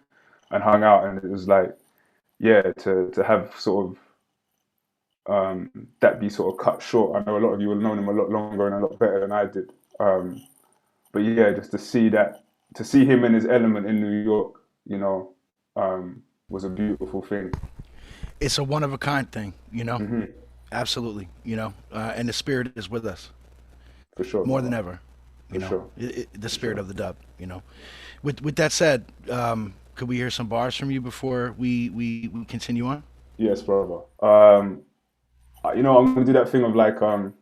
and hung out. And it was like, yeah, to have sort of that be sort of cut short. I know a lot of you have known him a lot longer and a lot better than I did. But yeah, just to see him in his element in New York, you know, was a beautiful thing. It's a one of a kind thing, you know. Mm-hmm. Absolutely, you know, and the spirit is with us For sure. more than ever. You For know, sure. the spirit of the dub. You know, with that said, could we hear some bars from you before we continue on? Yes, brother. You know, I'm gonna do that thing of like, I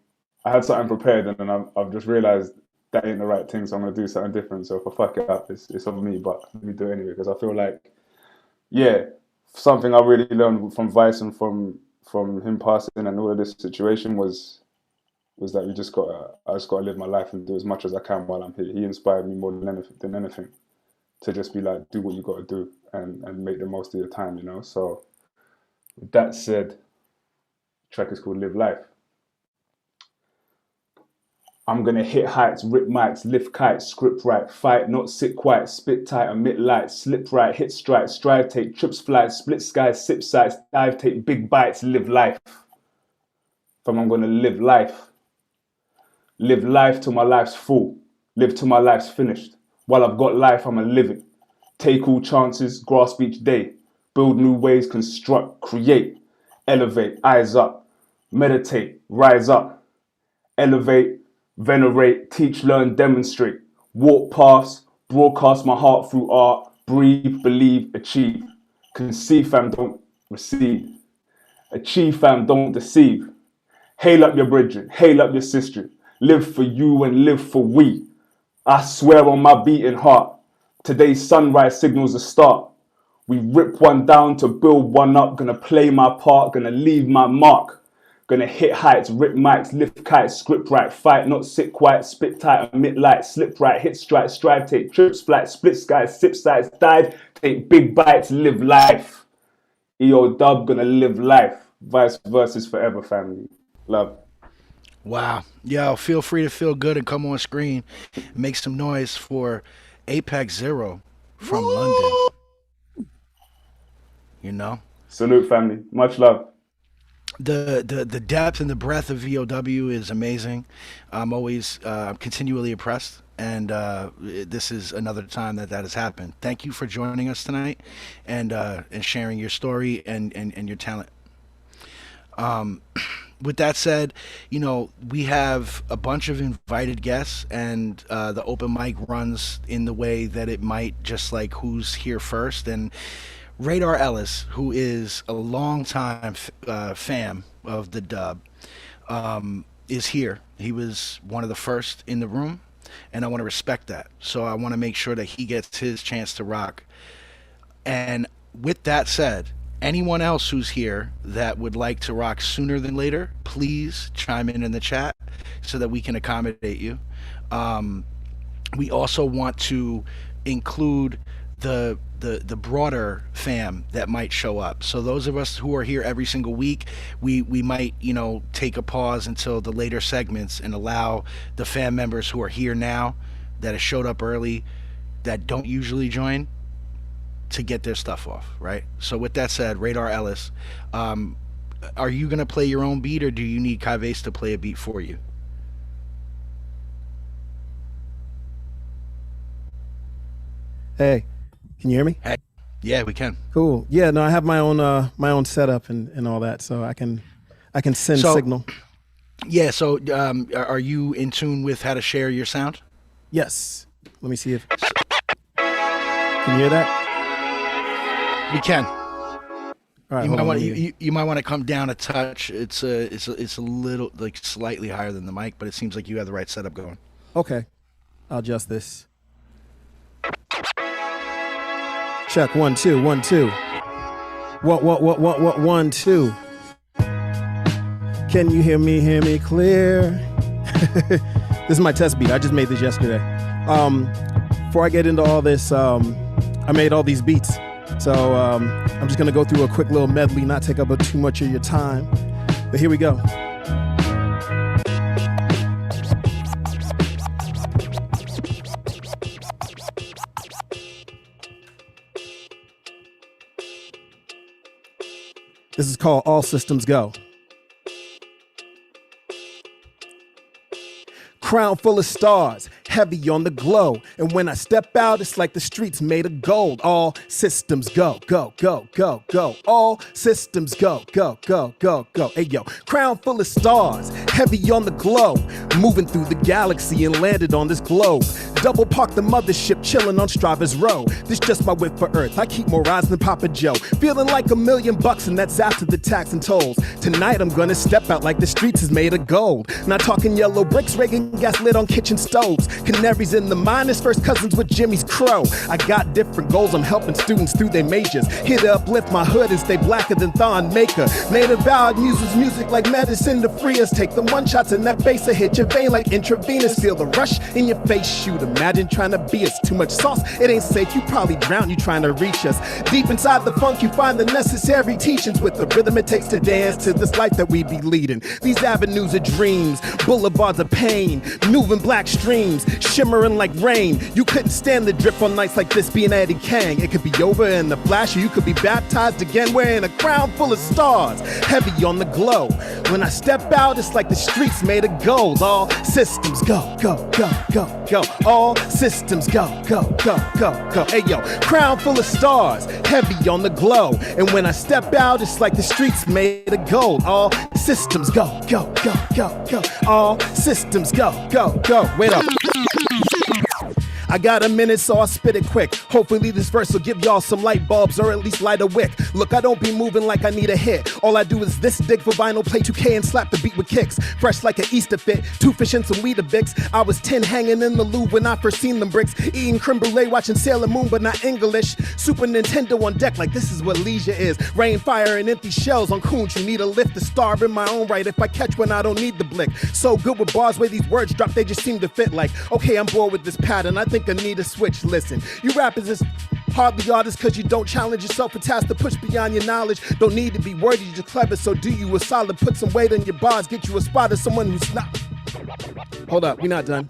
had something prepared and then I've just realized that ain't the right thing, so I'm gonna do something different. So if I fuck it up, it's on me, but let me do it anyway because I feel like, yeah, something I really learned from Vice and from him passing and all of this situation was that I just gotta live my life and do as much as I can while I'm here. He inspired me more than anything to just be like, do what you gotta do and make the most of your time, you know. So with that said, the track is called Live Life. I'm gonna hit heights, rip mics, lift kites, script right, fight, not sit quiet, spit tight, emit light, slip right, hit strike, strive, take trips, flight, split skies, sip sights, dive, take big bites, live life. Fam, I'm gonna live life. Live life till my life's full. Live till my life's finished. While I've got life, I'ma live it. Take all chances, grasp each day. Build new ways, construct, create. Elevate, eyes up. Meditate, rise up. Elevate, venerate, teach, learn, demonstrate. Walk paths, broadcast my heart through art. Breathe, believe, achieve. Conceive, fam, don't receive. Achieve, fam, don't deceive. Hail up your brethren, hail up your sister. Live for you and live for we. I swear on my beating heart, today's sunrise signals a start. We rip one down to build one up. Gonna play my part, gonna leave my mark. Gonna hit heights, rip mics, lift kites, script right, fight, not sit quiet, spit tight, emit light, slip right, hit strike, strive, take trips, flight, split skies, sip sides, dive, take big bites, live life. EODUB, gonna live life. Vice versus forever, family. Love. Wow. Yo, feel free to feel good and come on screen and make some noise for Apex Zero from London. You know? Salute, family. Much love. The depth and the breadth of EOW is amazing. I'm always continually impressed, and this is another time that has happened. Thank you for joining us tonight and sharing your story and your talent. With that said, you know, we have a bunch of invited guests, and the open mic runs in the way that it might, just like who's here first. And Radar Ellis, who is a longtime fam of the dub, is here. He was one of the first in the room, and I want to respect that. So I want to make sure that he gets his chance to rock. And with that said, anyone else who's here that would like to rock sooner than later, please chime in the chat so that we can accommodate you. We also want to include the broader fam that might show up. So those of us who are here every single week, we might, you know, take a pause until the later segments and allow the fam members who are here now that have showed up early, that don't usually join, to get their stuff off, right? So with that said, Radar Ellis, are you gonna play your own beat, or do you need Kavase to play a beat for you? Hey, can you hear me? Hey, yeah, we can. Cool. Yeah, no, I have my own setup and all that, so I can send signal. Yeah. So, are you in tune with how to share your sound? Yes. Let me see if. Can you hear that? We can. All right, You hold might on, want let me- you might want to come down a touch. It's a little like slightly higher than the mic, but it seems like you have the right setup going. Okay, I'll adjust this. Check 1 2 1 2. What 1 2. Can you hear me? Hear me clear? This is my test beat. I just made this yesterday. Before I get into all this, I made all these beats. So I'm just gonna go through a quick little medley, not take up too much of your time. But here we go. This is called All Systems Go. Crown full of stars, heavy on the glow. And when I step out, it's like the streets made of gold. All systems go, go, go, go, go. All systems go, go, go, go, go. Hey yo, crown full of stars, heavy on the glow. Moving through the galaxy and landed on this globe. Double parked the mothership, chilling on Strava's row. This just my whip for Earth. I keep more eyes than Papa Joe. Feeling like $1,000,000, and that's after the tax and tolls. Tonight I'm gonna step out like the streets is made of gold. Not talking yellow bricks, Reagan gas lit on kitchen stoves. Canaries in the miners, first cousins with Jimmy's Crow. I got different goals, I'm helping students through their majors. Here to uplift my hood and stay blacker than Thon Maker. Native vowed uses music like medicine to free us. Take the one shots and that bass will hit your vein like intravenous. Feel the rush in your face, shoot. Imagine trying to be us. Too much sauce, it ain't safe. You probably drown, you trying to reach us. Deep inside the funk, you find the necessary teachings with the rhythm it takes to dance to this life that we be leading. These avenues of dreams, boulevards of pain, moving black streams, shimmering like rain. You couldn't stand the drip on nights like this being Eddie Kang. It could be over in a flash, or you could be baptized again wearing a crown full of stars, heavy on the glow. When I step out, it's like the streets made of gold. All systems go, go, go, go, go. All systems go, go, go, go, go. Hey yo, crown full of stars, heavy on the glow. And when I step out, it's like the streets made of gold. All systems go, go, go, go, go. All systems go, go, go. Wait up. I got a minute, so I'll spit it quick. Hopefully this verse will give y'all some light bulbs or at least light a wick. Look, I don't be moving like I need a hit. All I do is this, dig for vinyl, play 2K and slap the beat with kicks. Fresh like an Easter fit, 2 fish and some Weetabix. I was 10 hanging in the Louvre when I first seen them bricks. Eating creme brulee, watching Sailor Moon, but not English. Super Nintendo on deck like this is what leisure is. Rain, fire, and empty shells on coons. You need a lift to starve in my own right. If I catch one, I don't need the blick. So good with bars where these words drop, they just seem to fit like, okay, I'm bored with this pattern. I think I need a switch. Listen, you rappers is hardly artists cause you don't challenge yourself. A task to push beyond your knowledge. Don't need to be wordy, you're just clever. So do you a solid, put some weight on your bars, get you a spot as someone who's not. Hold up, we're not done.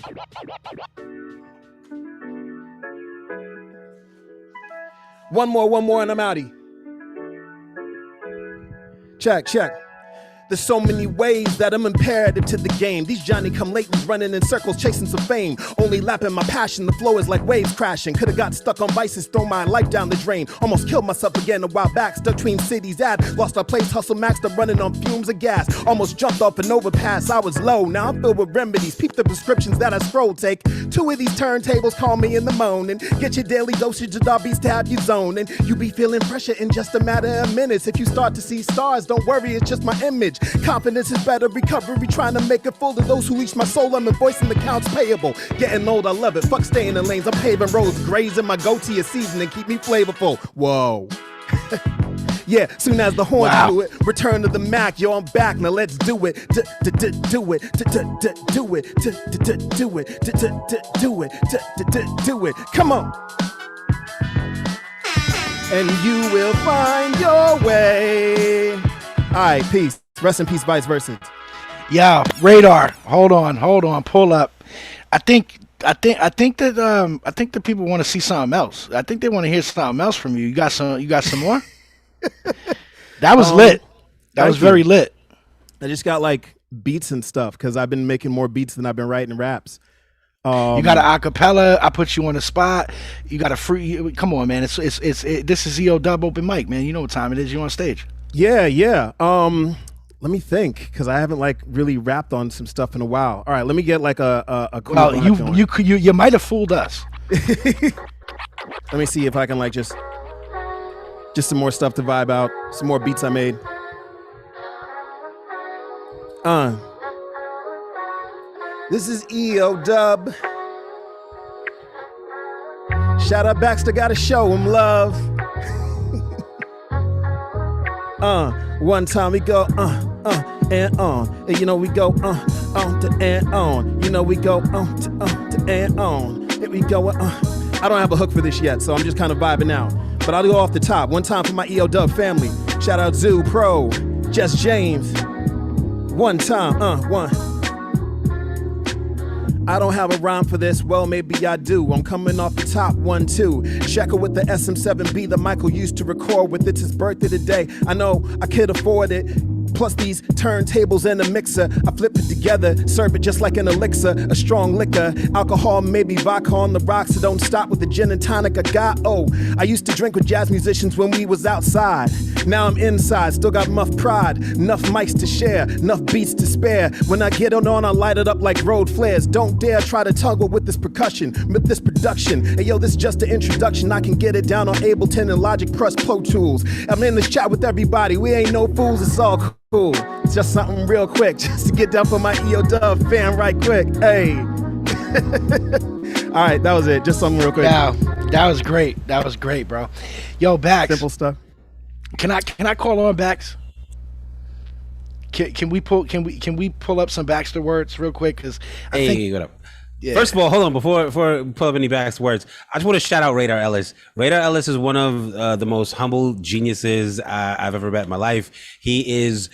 One more, and I'm outie. Check. There's so many ways that I'm imperative to the game. These Johnny-come-latelys running in circles chasing some fame. Only lapping my passion, the flow is like waves crashing. Could've got stuck on vices, thrown my life down the drain. Almost killed myself again a while back, stuck between cities lost our place, hustle maxed up running on fumes of gas. Almost jumped off an overpass, I was low, now I'm filled with remedies. Peep the prescriptions that I scroll, take 2 of these turntables, call me in the morning. Get your daily dosage of beats to have you zoning. You be feeling pressure in just a matter of minutes. If you start to see stars, don't worry, it's just my image. Confidence is better, recovery trying to make it full. To those who leech my soul, I'm invoicing the accounts payable. Getting old, I love it, fuck staying in lanes. I'm paving roads, grazing my goatee is seasoning, keep me flavorful. Whoa. Yeah, soon as the horns blew it, return to the Mac, yo, I'm back, now let's do it. Do it, do it, do it, come on. And you will find your way. All right, peace. Rest in peace, vice versa. Yeah, Radar. Hold on. Pull up. I think that the people want to see something else. I think they want to hear something else from you. You got some more? That was lit. That was very lit. I just got like beats and stuff because I've been making more beats than I've been writing raps. You got an acapella. I put you on the spot. You got a free. Come on, man. This is EODUB open mic, man. You know what time it is. You on stage. Yeah. Let me think, because I haven't like really rapped on some stuff in a while. All right, let me get like a cool. Well, you might have fooled us. Let me see if I can like just. Just some more stuff to vibe out. Some more beats I made. This is EODUB. Shout out Baxter, gotta show him love. One time we go, and on. And you know we go, on to and on. You know we go, to and on. Here we go, I don't have a hook for this yet, so I'm just kind of vibing out. But I'll go off the top. One time for my EODUB family. Shout out Zoo, Pro, Just James. One time, one. I don't have a rhyme for this, well maybe I do. I'm coming off the top 1, 2. Shecker with the SM7B that Michael used to record with. It's his birthday today. I know I could afford it. Plus these turntables and a mixer. I flip it together, serve it just like an elixir. A strong liquor, alcohol, maybe vodka on the rocks. So don't stop with the gin and tonic I got. Oh, I used to drink with jazz musicians when we was outside. Now I'm inside, still got muff pride. Enough mics to share, enough beats to spare. When I get on, I light it up like road flares. Don't dare try to toggle with this percussion, with this production. Hey yo, this is just an introduction. I can get it down on Ableton and Logic Plus Pro Tools. I'm in this chat with everybody. We ain't no fools, it's all cool. It's just something real quick, just to get down for my EODUB fan right quick. Hey. All right, that was it. Just something real quick. Wow, that was great. That was great, bro. Yo, Bax. Simple stuff. Can I call on Bax? Can we pull up some Baxter words real quick? Because hey, what up? Yeah. First of all, hold on before we pull up any Baxter words. I just want to shout out Radar Ellis. Radar Ellis is one of the most humble geniuses I've ever met in my life. He is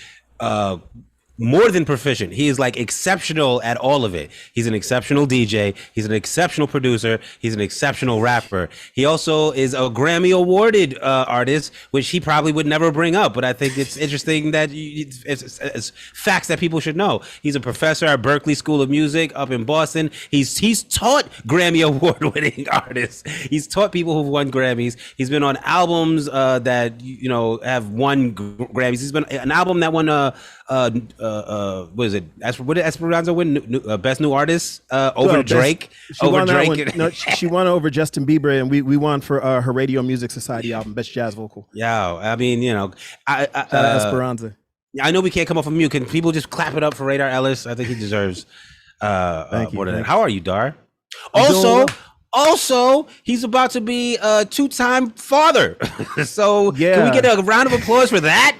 more than proficient. He is like exceptional at all of it. He's an exceptional DJ. He's an exceptional producer. He's an exceptional rapper. He also is a Grammy awarded artist, which he probably would never bring up. But I think it's interesting that it's facts that people should know. He's a professor at Berklee School of Music up in Boston. He's taught Grammy award winning artists. He's taught people who've won Grammys. He's been on albums that have won Grammys. He's been an album that won what is it? What did Esperanza win? Best New Artist over Drake. Over Drake. No, she won over Justin Bieber, and we won for her Radio Music Society album, Best Jazz Vocal. Yeah, I mean, Shout out Esperanza. I know we can't come off of mute. Can people just clap it up for Radar Ellis? I think he deserves more than that. How are you, Dar? Also, he's about to be a 2-time father. So yeah. Can we get a round of applause for that?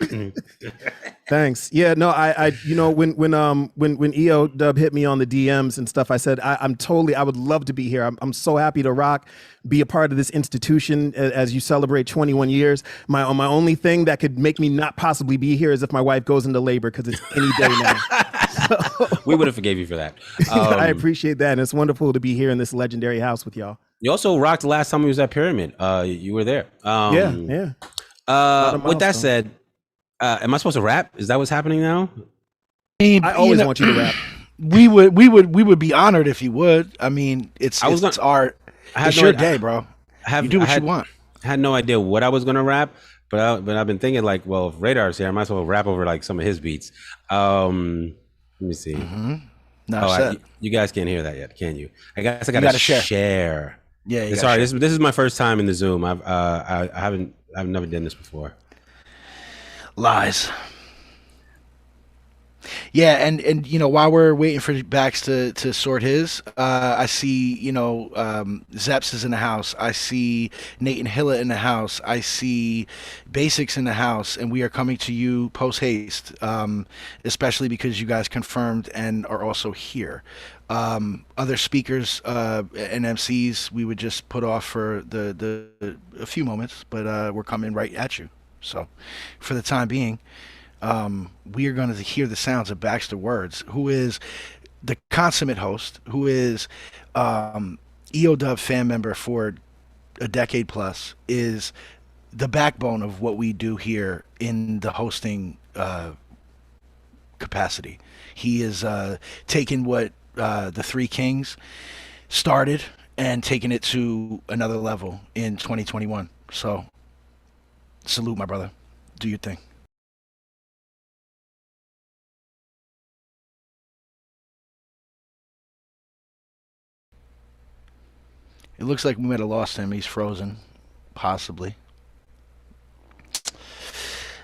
Thanks. Yeah, no, I when EODUB hit me on the DMs and stuff, I said I would love to be here. I'm so happy to rock, be a part of this institution as you celebrate 21 years. My only thing that could make me not possibly be here is if my wife goes into labor, because it's any day now. So, we would have forgave you for that. I appreciate that, and it's wonderful to be here in this legendary house with y'all. You also rocked the last time he was at Pyramid. You were there. Yeah. With that said, am I supposed to rap? Is that what's happening now? I always want you to rap. We would be honored if you would. I mean, it's art. It's your day, bro. You do what you want. I had no idea what I was gonna rap, but I've been thinking like, well, if Radar's here, I might as well rap over like some of his beats. Let me see. You guys can't hear that yet, can you? I guess I gotta share. Yeah. Sorry, this is my first time in the Zoom. I've never done this before. Lies. Yeah, and while we're waiting for Bax to sort his, I see Zeps is in the house. I see Nate and Hilla in the house. I see Basics in the house, and we are coming to you post haste, especially because you guys confirmed and are also here. Other speakers and MCs we would just put off for a few moments, but we're coming right at you. So, for the time being, we are going to hear the sounds of Baxter Words, who is the consummate host, who is EODUB fan member for a decade plus, is the backbone of what we do here in the hosting capacity. He is taking what the Three Kings started and taking it to another level in 2021. So, salute, my brother. Do your thing. It looks like we might have lost him. He's frozen, possibly.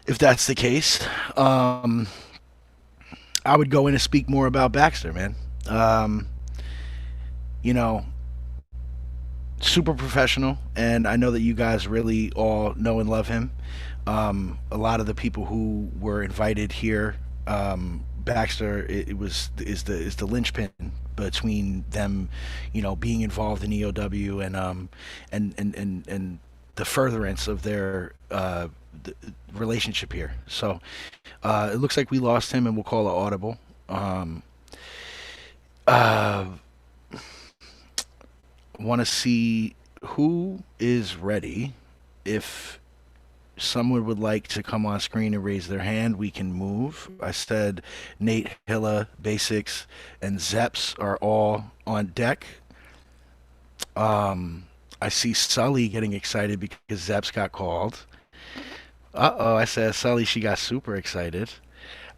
if that's the case, I would go in and speak more about Baxter, man. Um, you know, super professional, and I know that you guys really all know and love him. A lot of the people who were invited here, Baxter, it was is the linchpin between them, being involved in EOW and the furtherance of their relationship here. So it looks like we lost him, and we'll call it audible. Uh, Want to see who is ready. If someone would like to come on screen and raise their hand, we can move. I said Nate, Hilla, Basics, and Zeps are all on deck. I see Sully getting excited because Zeps got called. I said Sully, she got super excited.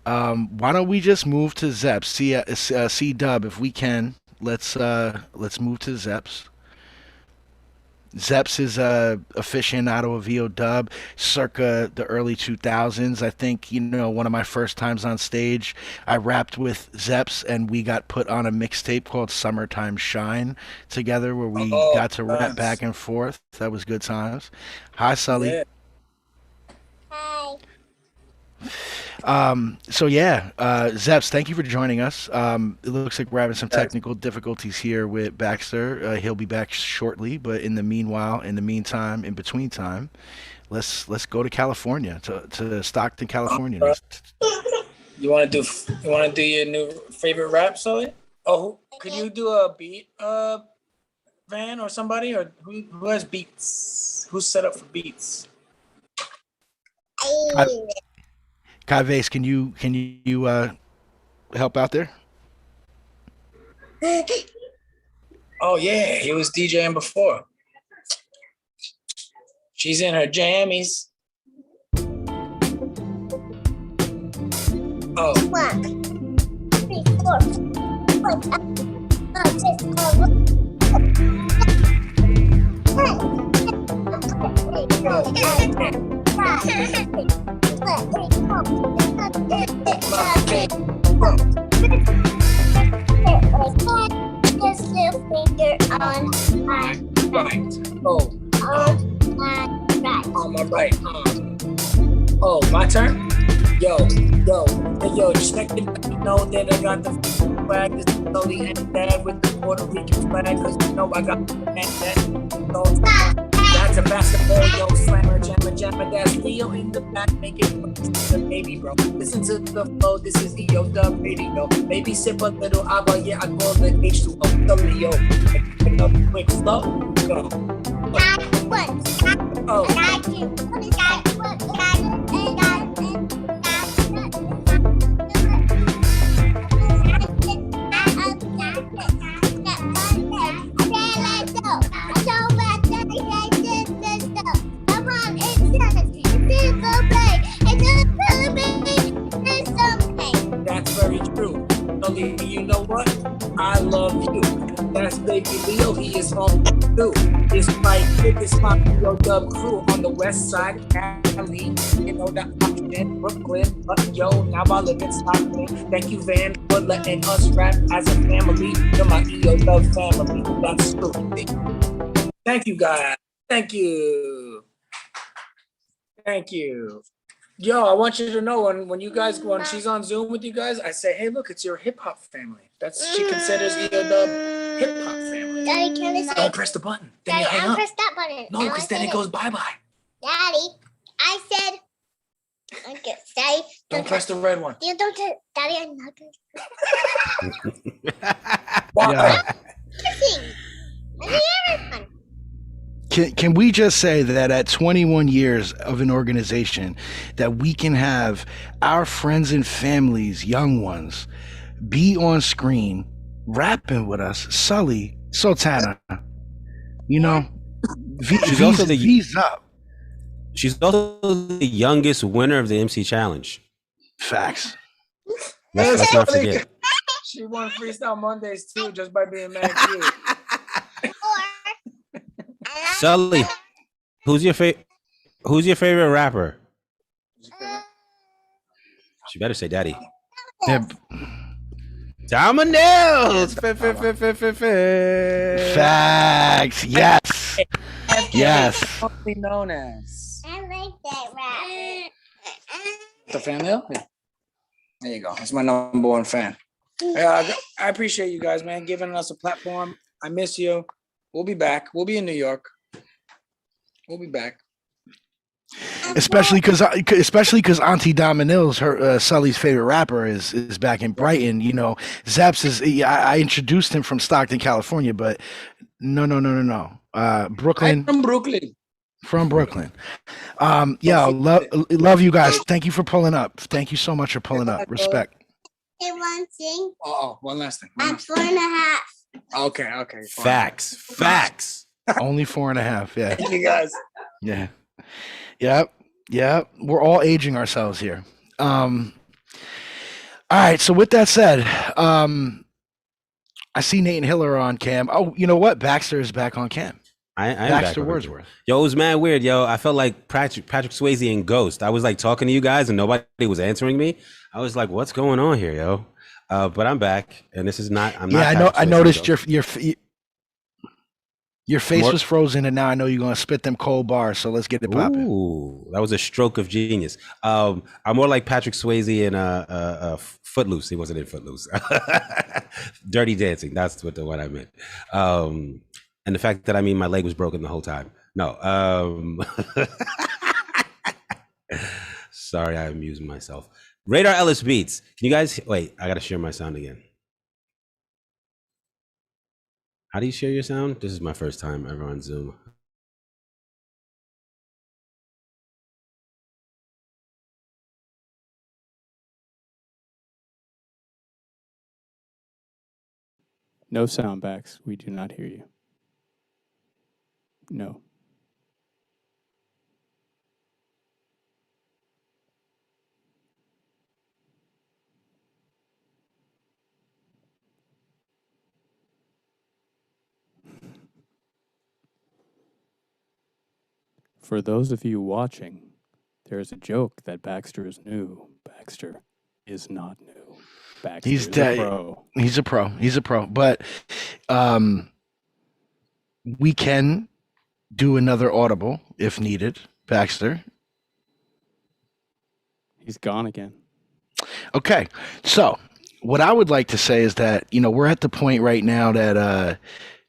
Why don't we just move to Zeps? C Dub, if we can. Let's move to Zeps. Zeps is a aficionado of EODUB circa the early 2000s. I think, one of my first times on stage, I rapped with Zeps and we got put on a mixtape called Summertime Shine together where we got to rap back and forth. That was good times. Hi, Sully. Yeah. Zeps, thank you for joining us. It looks like we're having some technical difficulties here with Baxter. He'll be back shortly, but in the meantime, in between time, let's go to California, to Stockton, California. You want to do your new favorite rap, Sully? Oh, could you do a beat, Van or somebody, or who has beats? Who's set up for beats? Kai Vase, can you help out there? Oh yeah, he was DJing before. She's in her jammies. Oh. 1, 2, 3, 4, 5, 6, 7, 8, 9, 10. On my right. Oh, my turn? Yo, just make it know that I got the flag. This is slowly and dad with the Puerto Rican flag. Cause I got that. That's a basketball, yo, slammer, jammer, that's Leo in the back, make it the baby, bro. Listen to the flow, this is EOW radio. Maybe sip a little aba, yeah, I call it H2O, the Leo. Pick up quick flow, go. That's very true. You know what? I love you. That's baby Leo, he is home too. Despite this my EOW crew on the west side, Cali, the option, Brooklyn, but yo, now I live in Stockton. Thank you, Van, for letting us rap as a family. You're my EOW family. That's true. Thank you, guys. Thank you. Yo, I want you to know when she's on Zoom with you guys, I say, hey, look, it's your hip hop family. She considers EOW hip hop family. Daddy, can I say? Don't press the button. Then Daddy, you hang don't up. press that button. No, because then it goes bye-bye. Daddy, I said, okay, Daddy. Don't press the red one. You don't tell, Daddy, I'm not going to. Why? Kissing. I need everyone. Can we just say that at 21 years of an organization, that we can have our friends and families, young ones, be on screen rapping with us? Sully, Sultana, she's also the youngest winner of the MC Challenge. Facts. Let's not forget. She won Freestyle Mondays too, just by being mad cute. Sully, who's your favorite rapper? She better say daddy. Yep. Dominoes. Facts. Yes. Yes. Commonly known as. I like that rap. The fan mail? Yeah. There you go. That's my number one fan. Yeah, I appreciate you guys, man, giving us a platform. I miss you. We'll be back. We'll be in New York. We'll be back. Especially because Auntie Dominoes, her Sully's favorite rapper, is back in Brighton. You know, Zaps is. I introduced him from Stockton, California, but no. Brooklyn. I'm from Brooklyn. From Brooklyn. Yeah, love you guys. Thank you for pulling up. Thank you so much for pulling up. Respect. Hey, one thing. Oh, one last thing. I'm 4.5. Okay. Fine. Facts. Only 4.5. Yeah. Thank you guys. Yeah. Yep. We're all aging ourselves here. All right. So with that said, I see Nate and Hiller are on cam. Oh, you know what? Baxter is back on cam. I am Baxter back. Wordsworth. Yo, it was mad weird. Yo, I felt like Patrick Swayze and Ghost. I was like talking to you guys and nobody was answering me. I was like, what's going on here, yo? But I'm back, and this is not. I'm not. Yeah, I know. I noticed Ghost. your face was frozen, and now I know you're gonna spit them cold bars. So let's get it popping. Ooh, that was a stroke of genius. I'm more like Patrick Swayze in Footloose. He wasn't in Footloose. Dirty Dancing. That's what the one I meant. And the fact that my leg was broken the whole time. No. Sorry, I amused myself. Radar Ellis Beats. Can you guys wait? I gotta share my sound again. How do you share your sound? This is my first time ever on Zoom. No sound backs. We do not hear you. No. For those of you watching, there is a joke that Baxter is new. Baxter is not new. Baxter He's is dead. a pro. He's a pro. But we can do another audible if needed. Baxter. He's gone again. Okay. So what I would like to say is that, we're at the point right now that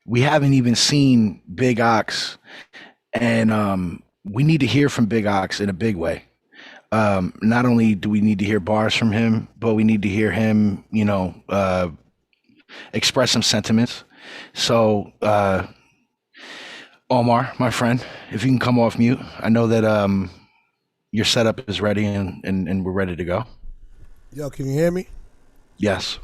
we haven't even seen Big Ox, and we need to hear from Big Ox in a big way. Not only do we need to hear bars from him, but we need to hear him, express some sentiments. So, Omar, my friend, if you can come off mute, I know that your setup is ready and we're ready to go. Yo, can you hear me? Yes.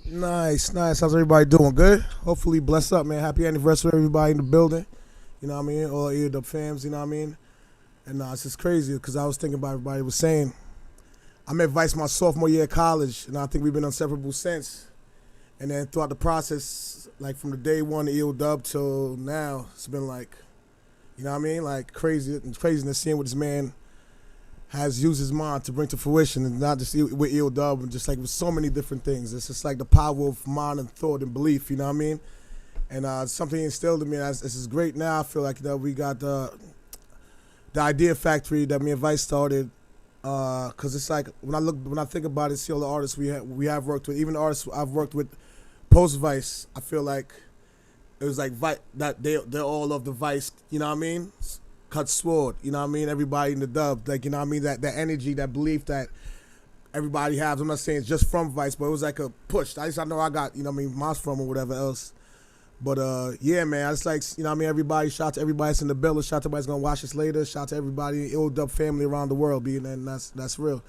Nice. How's everybody doing? Good? Hopefully blessed up, man. Happy anniversary, everybody in the building. You know what I mean? All EODUB fams, you know what I mean? And it's just crazy because I was thinking about everybody was saying. I met Vice my sophomore year of college, and I think we've been inseparable since. And then throughout the process, like from the day one of EODUB till now, it's been like, you know what I mean? Like craziness seeing what this man has used his mind to bring to fruition, and not just with EODUB, and just like with so many different things. It's just like the power of mind and thought and belief, you know what I mean? And something instilled in me. This is great now. I feel like we got the Idea Factory that me and Vice started, because it's like when I think about it, see all the artists we have worked with, even the artists I've worked with post Vice. I feel like it was like that they're all of the Vice, you know what I mean? Cut sword, you know what I mean? Everybody in the dub, like, you know what I mean? That energy, that belief that everybody has. I'm not saying it's just from Vice, but it was like a push. I know I got, you know what I mean, Moss from or whatever else. But yeah, man, I just like, you know what I mean, everybody, shout out to everybody that's in the building, shout out to everybody's gonna watch this later, shout out to everybody in the EODUB family around the world, and that's real.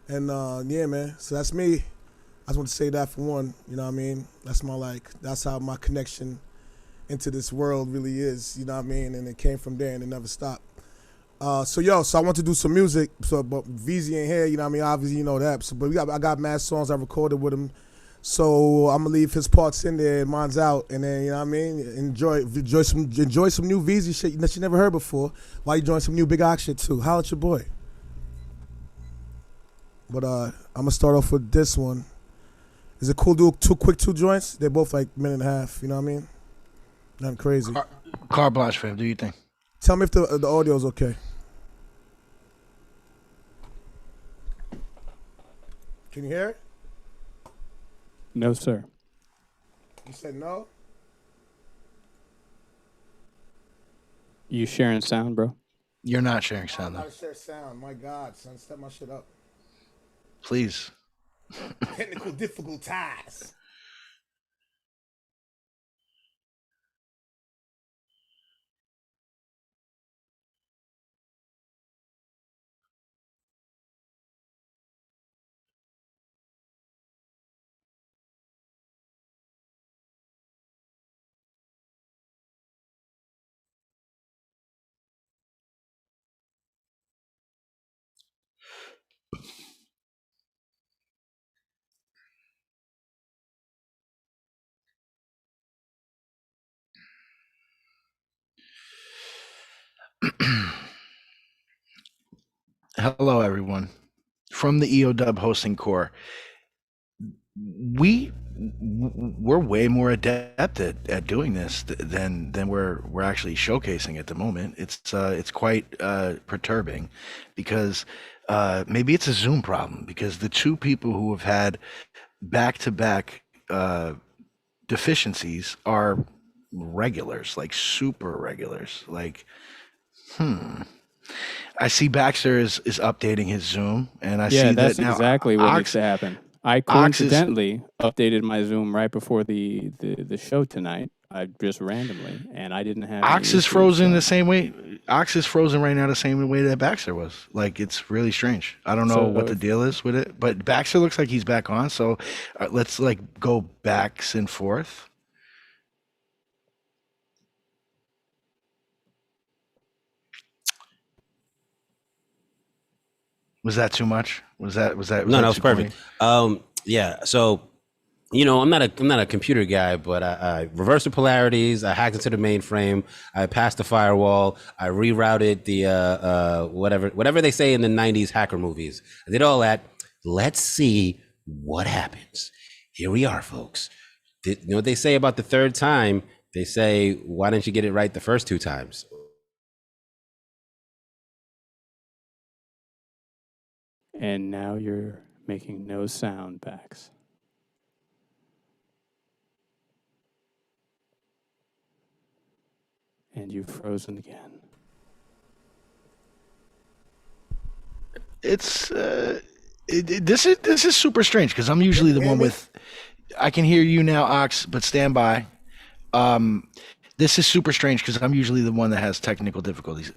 And yeah, man, so that's me. I just want to say that for one, you know what I mean? That's how my connection into this world really is, you know what I mean? And it came from there and it never stopped. So I want to do some music, but VZ ain't here, you know what I mean? Obviously, you know that. But I got mad songs I recorded with him. So I'm gonna leave his parts in there and mine's out, and then, you know what I mean, enjoy some new VZ shit that you never heard before, while you join some new Big Ox shit too. Holla at your boy. But I'm gonna start off with this one. Is it cool to do two joints? They're both like minute and a half. You know what I mean? Nothing crazy. Carte blanche, fam. Do you think? Tell me if the audio is okay. Can you hear it? No, sir. You said no? You sharing sound, bro? You're not sharing sound, I'm though. not share sound. My God, son, step my shit up. Please. Technical difficulties. Hello, everyone. From the EODUB hosting core, we're way more adept at doing this than we're actually showcasing at the moment. It's quite perturbing because maybe it's a Zoom problem, because the two people who have had back-to-back deficiencies are regulars, like super regulars. Like, I see Baxter is updating his Zoom, and I see that that's now. exactly what needs to happen. I coincidentally updated my Zoom right before the show tonight. I just randomly, and I didn't have. Ox is frozen the same way. Ox is frozen right now the same way that Baxter was. Like, it's really strange. I don't know what the deal is with it, but Baxter looks like he's back on. So let's like go backs and forth. Was that too much? Was that No, that was perfect. Yeah. So, you know, I'm not a computer guy, but I reversed the polarities. I hacked into the mainframe. I passed the firewall. I rerouted the whatever they say in the 90s hacker movies. I did all that. Let's see what happens. Here we are, folks. You know what they say about the third time? They say, why didn't you get it right the first two times? And now you're making no sound, Bax. And you've frozen again. It's this is super strange, because I'm usually the one with. I can hear you now, Ox, but stand by. This is super strange because I'm usually the one that has technical difficulties.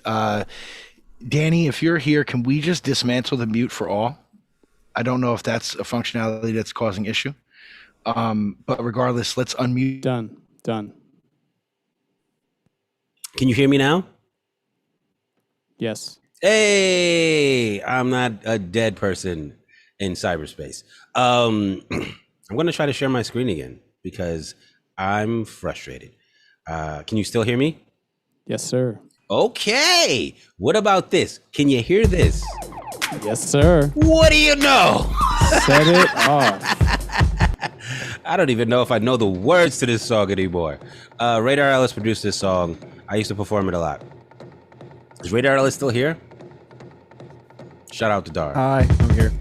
Danny, if you're here, can we just dismantle the mute for all? I don't know if that's a functionality that's causing issue. But regardless, let's unmute. Done. Can you hear me now? Yes. Hey, I'm not a dead person in cyberspace. I'm going to try to share my screen again because I'm frustrated. Can you still hear me? Yes, sir. Okay. What about this? Can you hear this? Yes, sir. What do you know? Set it off. I don't even know if I know the words to this song anymore. Radar Ellis produced this song. I used to perform it a lot. Is Radar Ellis still here? Shout out to Dar. Hi, I'm here.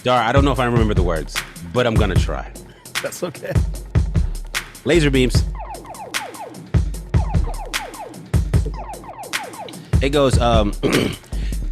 Dar, I don't know if I remember the words, but I'm gonna try. That's okay. Laser beams. It goes,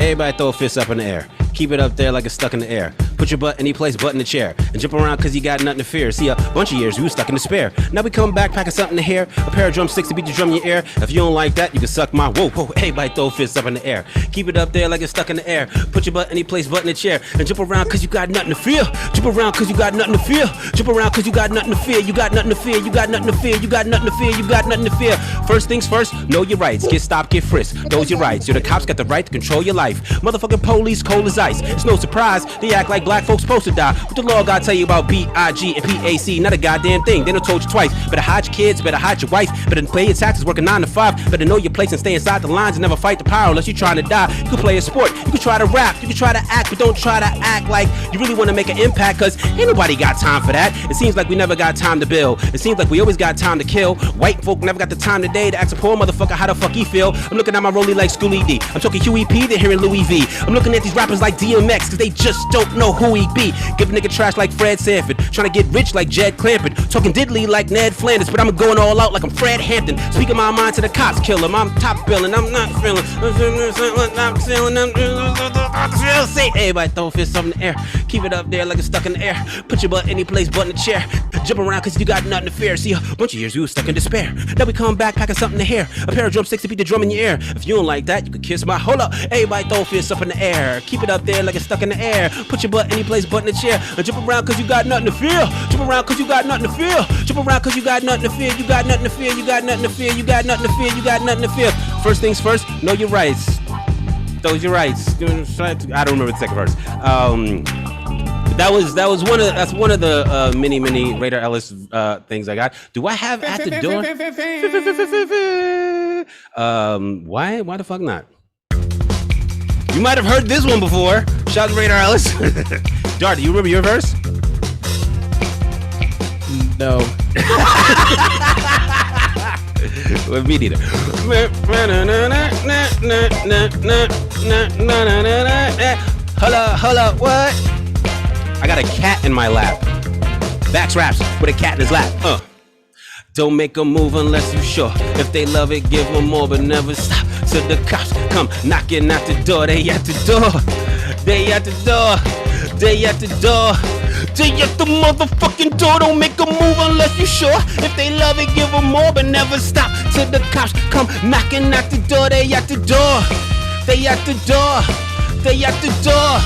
everybody throw a fist up in the air. Keep it up there like it's stuck in the air. Put your butt any place but in the chair. And jump around cause you got nothing to fear. See, a bunch of years you was stuck in despair. Now we come back packing something to hear. A pair of drumsticks to beat the drum in your ear. If you don't like that, you can suck my whoa. Everybody throw a fist up in the air. Keep it up there like it's stuck in the air. Put your butt any place but in the chair. And jump around cause you got nothing to fear. Jump around cause you got nothing to fear. Jump around cause you got nothing to fear. You got nothing to fear. You got nothing to fear. You got nothing to fear. You got nothing to fear. First things first, know your rights. Get stopped, get frisked. Those your rights. You're the cops got the right to control your life. Motherfucking police cold as ice. It's no surprise they act like black folks supposed to die. What the law gotta tell you about B.I.G. and P.A.C.? Not a goddamn thing. They done told you twice. Better hide your kids, better hide your wife, better pay your taxes, working 9 to 5. Better know your place and stay inside the lines and never fight the power unless you're trying to die. You can play a sport, you can try to rap, you can try to act, but don't try to act like you really want to make an impact, cause ain't nobody got time for that. It seems like we never got time to build. It seems like we always got time to kill. White folk never got the time today to ask a poor motherfucker how the fuck he feel. I'm looking at my rollie like Schoolie D. I'm talking QEP, they're hearing Louis V. I'm looking at these rappers like DMX, cause they just don't know who he be. Give a nigga trash like Fred Sanford, trying to get rich like Jed Clampett, talking diddly like Ned Flanders, but I'm going all out like I'm Fred Hampton. Speaking my mind to the cops, kill him. I'm top billing, I'm not feeling. I'm feeling. Say, everybody throw fist up in the air. Keep it up there like it's stuck in the air. Put your butt any place but in the chair. Jump around cause you got nothing to fear. See, a bunch of years we was stuck in despair. Now we come back packing something to hear. A pair of drumsticks to beat the drum in your ear. If you don't like that, you can kiss my hold up. Everybody throw fists up in the air. Keep it up there like it's stuck in the air. Put your butt any place but in the chair. And jump around cause you got nothing to fear. Jump around cause you got nothing to fear. Jump around cause you got nothing to fear. You got nothing to fear. You got nothing to fear. You got nothing to fear. You got nothing to fear. First things first, know your rights. Those your rights. I don't remember the second verse. That's one of the many Radar Ellis things I got. Do I have at the door? Why the fuck not? You might have heard this one before. Shout out to Radar Ellis. Dart, do you remember your verse? No. Well, me neither. Holla, what? I got a cat in my lap. Vax raps with a cat in his lap. Don't make a move unless you sure. If they love it, give them more, but never stop. So the cops come knocking at the door. They at the door. They at the door. They at the door. They at the motherfucking door. Don't make a move unless you sure. If they love it, give them more, but never stop. Till the cops come knocking at the door. They at the door. They at the door. They at the door.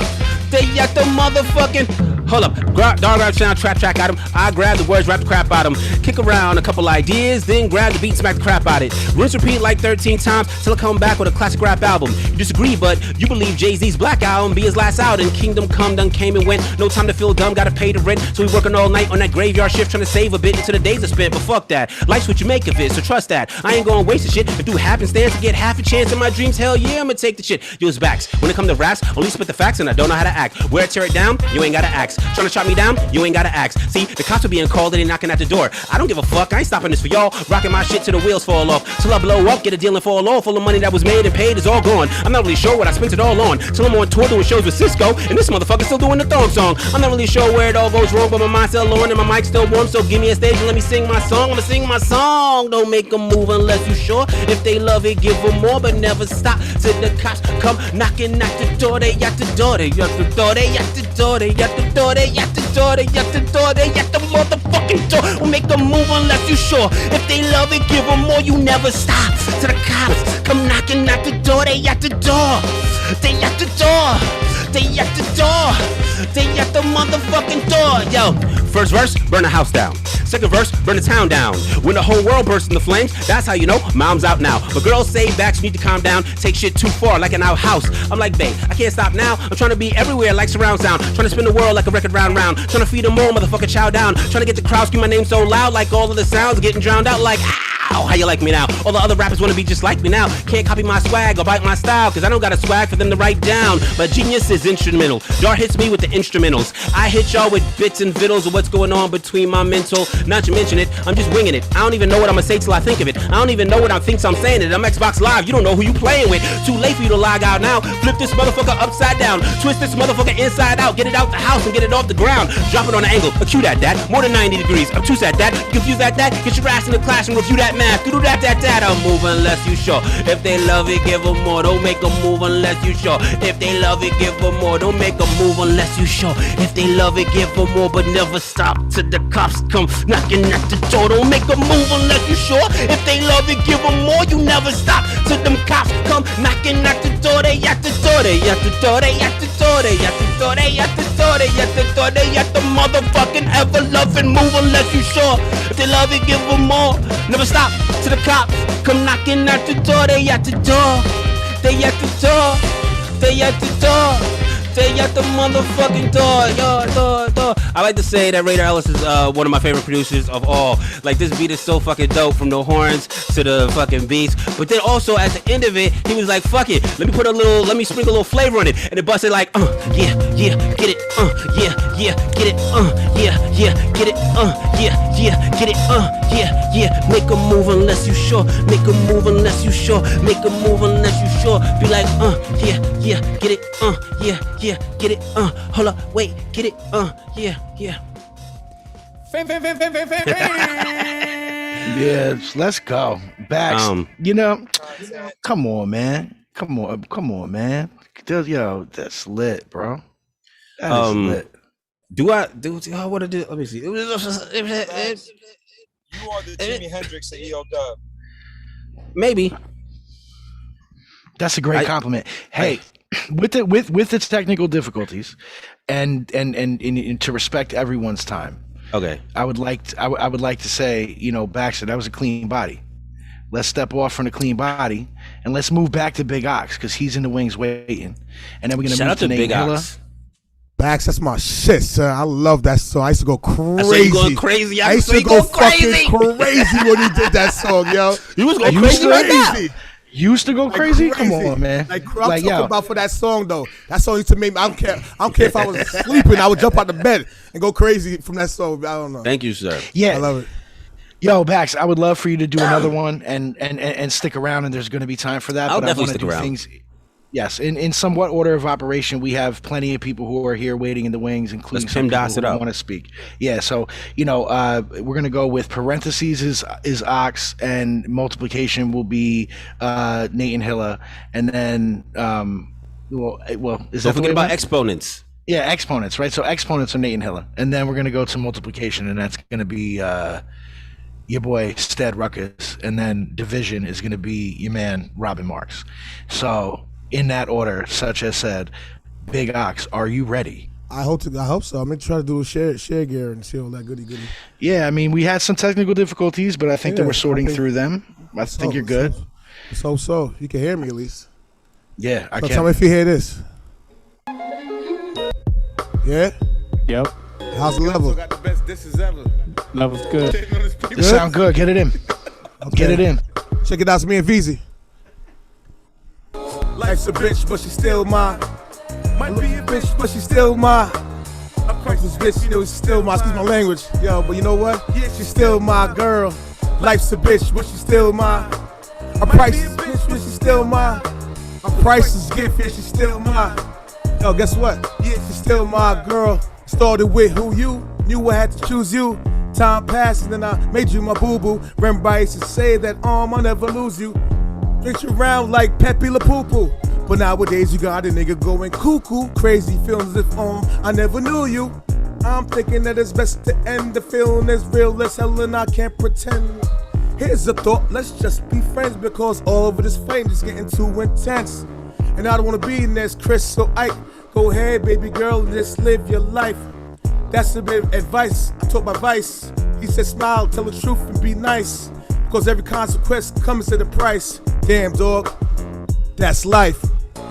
They at the motherfucking. Hold up, dog rap sound, trap track at him. I grab the words, rap the crap out him. Kick around a couple ideas, then grab the beat, smack the crap out it. Rinse repeat like 13 times till I come back with a classic rap album. You disagree, but you believe Jay-Z's Black Album be his last out. And Kingdom Come done came and went. No time to feel dumb, gotta pay the rent. So we working all night on that graveyard shift, trying to save a bit until the days are spent. But fuck that, life's what you make of it, so trust that. I ain't gonna waste the shit. If do happenstance to get half a chance in my dreams, hell yeah, I'ma take the shit. Use backs. When it come to raps, only spit the facts and I don't know how to act. Where I tear it down, you ain't gotta ask. Trying to chop me down, you ain't gotta ask. See, the cops are being called and they knocking at the door. I don't give a fuck, I ain't stopping this for y'all. Rocking my shit till the wheels fall off. Till I blow up, get a deal and fall off. All the money that was made and paid is all gone. I'm not really sure what I spent it all on. Till I'm on tour doing shows with Cisco, and this motherfucker still doing the thong song. I'm not really sure where it all goes wrong, but my mind's still on and my mic's still warm. So give me a stage and let me sing my song. I'ma sing my song. Don't make a move unless you sure. If they love it, give them more, but never stop. Till the cops come knocking at the door. They at the door. They at the door. They at the door. They at the door. They at the door. They at the door. They at the motherfucking door. Don't make a move unless you sure. If they love it, give them more. You never stop. Till the cops come knocking at the door. They at the door. They at the door. They at the door. They at the motherfucking door. Yo, first verse, burn the house down. Second verse, burn the town down. When the whole world bursts into flames, that's how you know mom's out now. But girls say backs need to calm down. Take shit too far like an outhouse. I'm like, babe, I can't stop now. I'm trying to be everywhere like surround sound. Trying to spin the world like a record round. Trying to feed them more, motherfucker, chow down. Trying to get the crowd scream my name so loud like all of the sounds getting drowned out like, ow, how you like me now? All the other rappers wanna be just like me now. Can't copy my swag or bite my style, cause I don't got a swag for them to write down. But genius is instrumental. Dart hits me with the instrumentals. I hit y'all with bits and vittles of what's going on between my mental. Not to mention it, I'm just winging it. I don't even know what I'ma say till I think of it. I don't even know what I think, so I'm saying it. I'm Xbox Live, you don't know who you playing with. Too late for you to log out now. Flip this motherfucker upside down. Twist this motherfucker inside out. Get it out the house and get it off the ground. Drop it on an angle, acute at that. More than 90 degrees, obtuse at that. Confused at that, get your ass in the classroom, review that math. Do that. I'm moving unless you sure. If they love it, give them more. Don't make a move unless you sure. If they love it, give them more. Don't make a move unless you sure. If they love it, give them more, but never stop till the cops come knocking at the door. Don't make a move unless you sure. If they love it, give them more. You never stop till them cops come knocking at the door. They at the door. They at the door. They at the door. They at the door. They at the door. They at the door. They at the motherfucking ever loving move unless you sure. If they love it, give them more. Never stop till the cops come knocking at the door. They at the door. They at the door. They at the door. Stay at the motherfucking door. I like to say that Raider Ellis is one of my favorite producers of all. Like, this beat is so fucking dope, from the horns to the fucking beats. But then also at the end of it, he was like, fuck it, let me sprinkle a little flavor on it. And it busted like, yeah, get it, yeah, get it, yeah, get it, yeah, get it, yeah. Make a move unless you sure, make a move unless you sure, make a move unless you sure. Be like, yeah, get it, yeah, get it, hold up, wait, get it, yeah. Yes, let's go. Bax, you know, come on, man. Come on, man. Yo, that's lit, bro. That is lit. Do I want to do? Let me see. You are the Jimi Hendrix of EOW. Maybe. That's a great compliment. Hey, with its technical difficulties, and to respect everyone's time. Okay. I would like to say, you know, Baxter, that was a clean body. Let's step off from the clean body and let's move back to Big Ox because he's in the wings waiting. And then we're gonna move to Nate Hilla. Bax, that's my shit, son. I love that song. I used to go crazy. I you going crazy. I used to go fucking crazy when you did that song, yo. You was going crazy right now. Used to go crazy? Come on, man. I'm talking about for that song though. That song used to make me. I don't care if I was sleeping. I would jump out of bed and go crazy from that song. I don't know. Thank you, sir. Yeah, I love it. Yo, Bax, I would love for you to do another one and stick around. And there's going to be time for that. I'll but definitely I stick do around. things. Yes, in somewhat order of operation, we have plenty of people who are here waiting in the wings, including Let's some Tim Doss people it who up. want to speak. Yeah, so we're gonna go with parentheses is Ox, and multiplication will be Nate and Hilla, and then well, is Don't that the forget way it about went? exponents. Yeah, exponents, right? So exponents are Nate and Hilla, and then we're gonna go to multiplication, and that's gonna be your boy Stead Ruckus, and then division is gonna be your man Robin Marks. So in that order, such as said, Big Ox, are you ready? I hope so. I'm gonna try to do a share gear and see all that goody. Yeah, I mean, we had some technical difficulties, but I think that we're sorting through them. I think you're good. So you can hear me at least. Yeah, I So can. tell me if you hear this. Yeah. Yep. How's the level? Got the best disses ever. Level's good. It sound good. Get it in. Get it in. Check it out. It's me and VZ. Life's a bitch, but she's still mine. Might be a bitch, but she's still mine. This bitch, you know, she's still mine. Excuse my language. Yo, but you know what? She's still my girl. Life's a bitch, but she's still mine. Her price is bitch, but she's still mine. Her price is gift, yeah, she's still mine. Yo, guess what? Yeah, she's still my girl. Started with who you, knew I had to choose you. Time passed and then I made you my boo-boo. Remember I used to say that I'll never lose you. Drink you around like Pepe Le Poo Poo. But nowadays you got a nigga going cuckoo. Crazy feelings as if I never knew you. I'm thinking that it's best to end the feeling as real as hell and I can't pretend. Here's a thought, let's just be friends because all over this flame is getting too intense. And I don't wanna be in this Chris, so Ike, go ahead baby girl and just live your life. That's a bit of advice, I taught my vice. He said smile, tell the truth and be nice. Because every consequence comes at a price. Damn dog, that's life.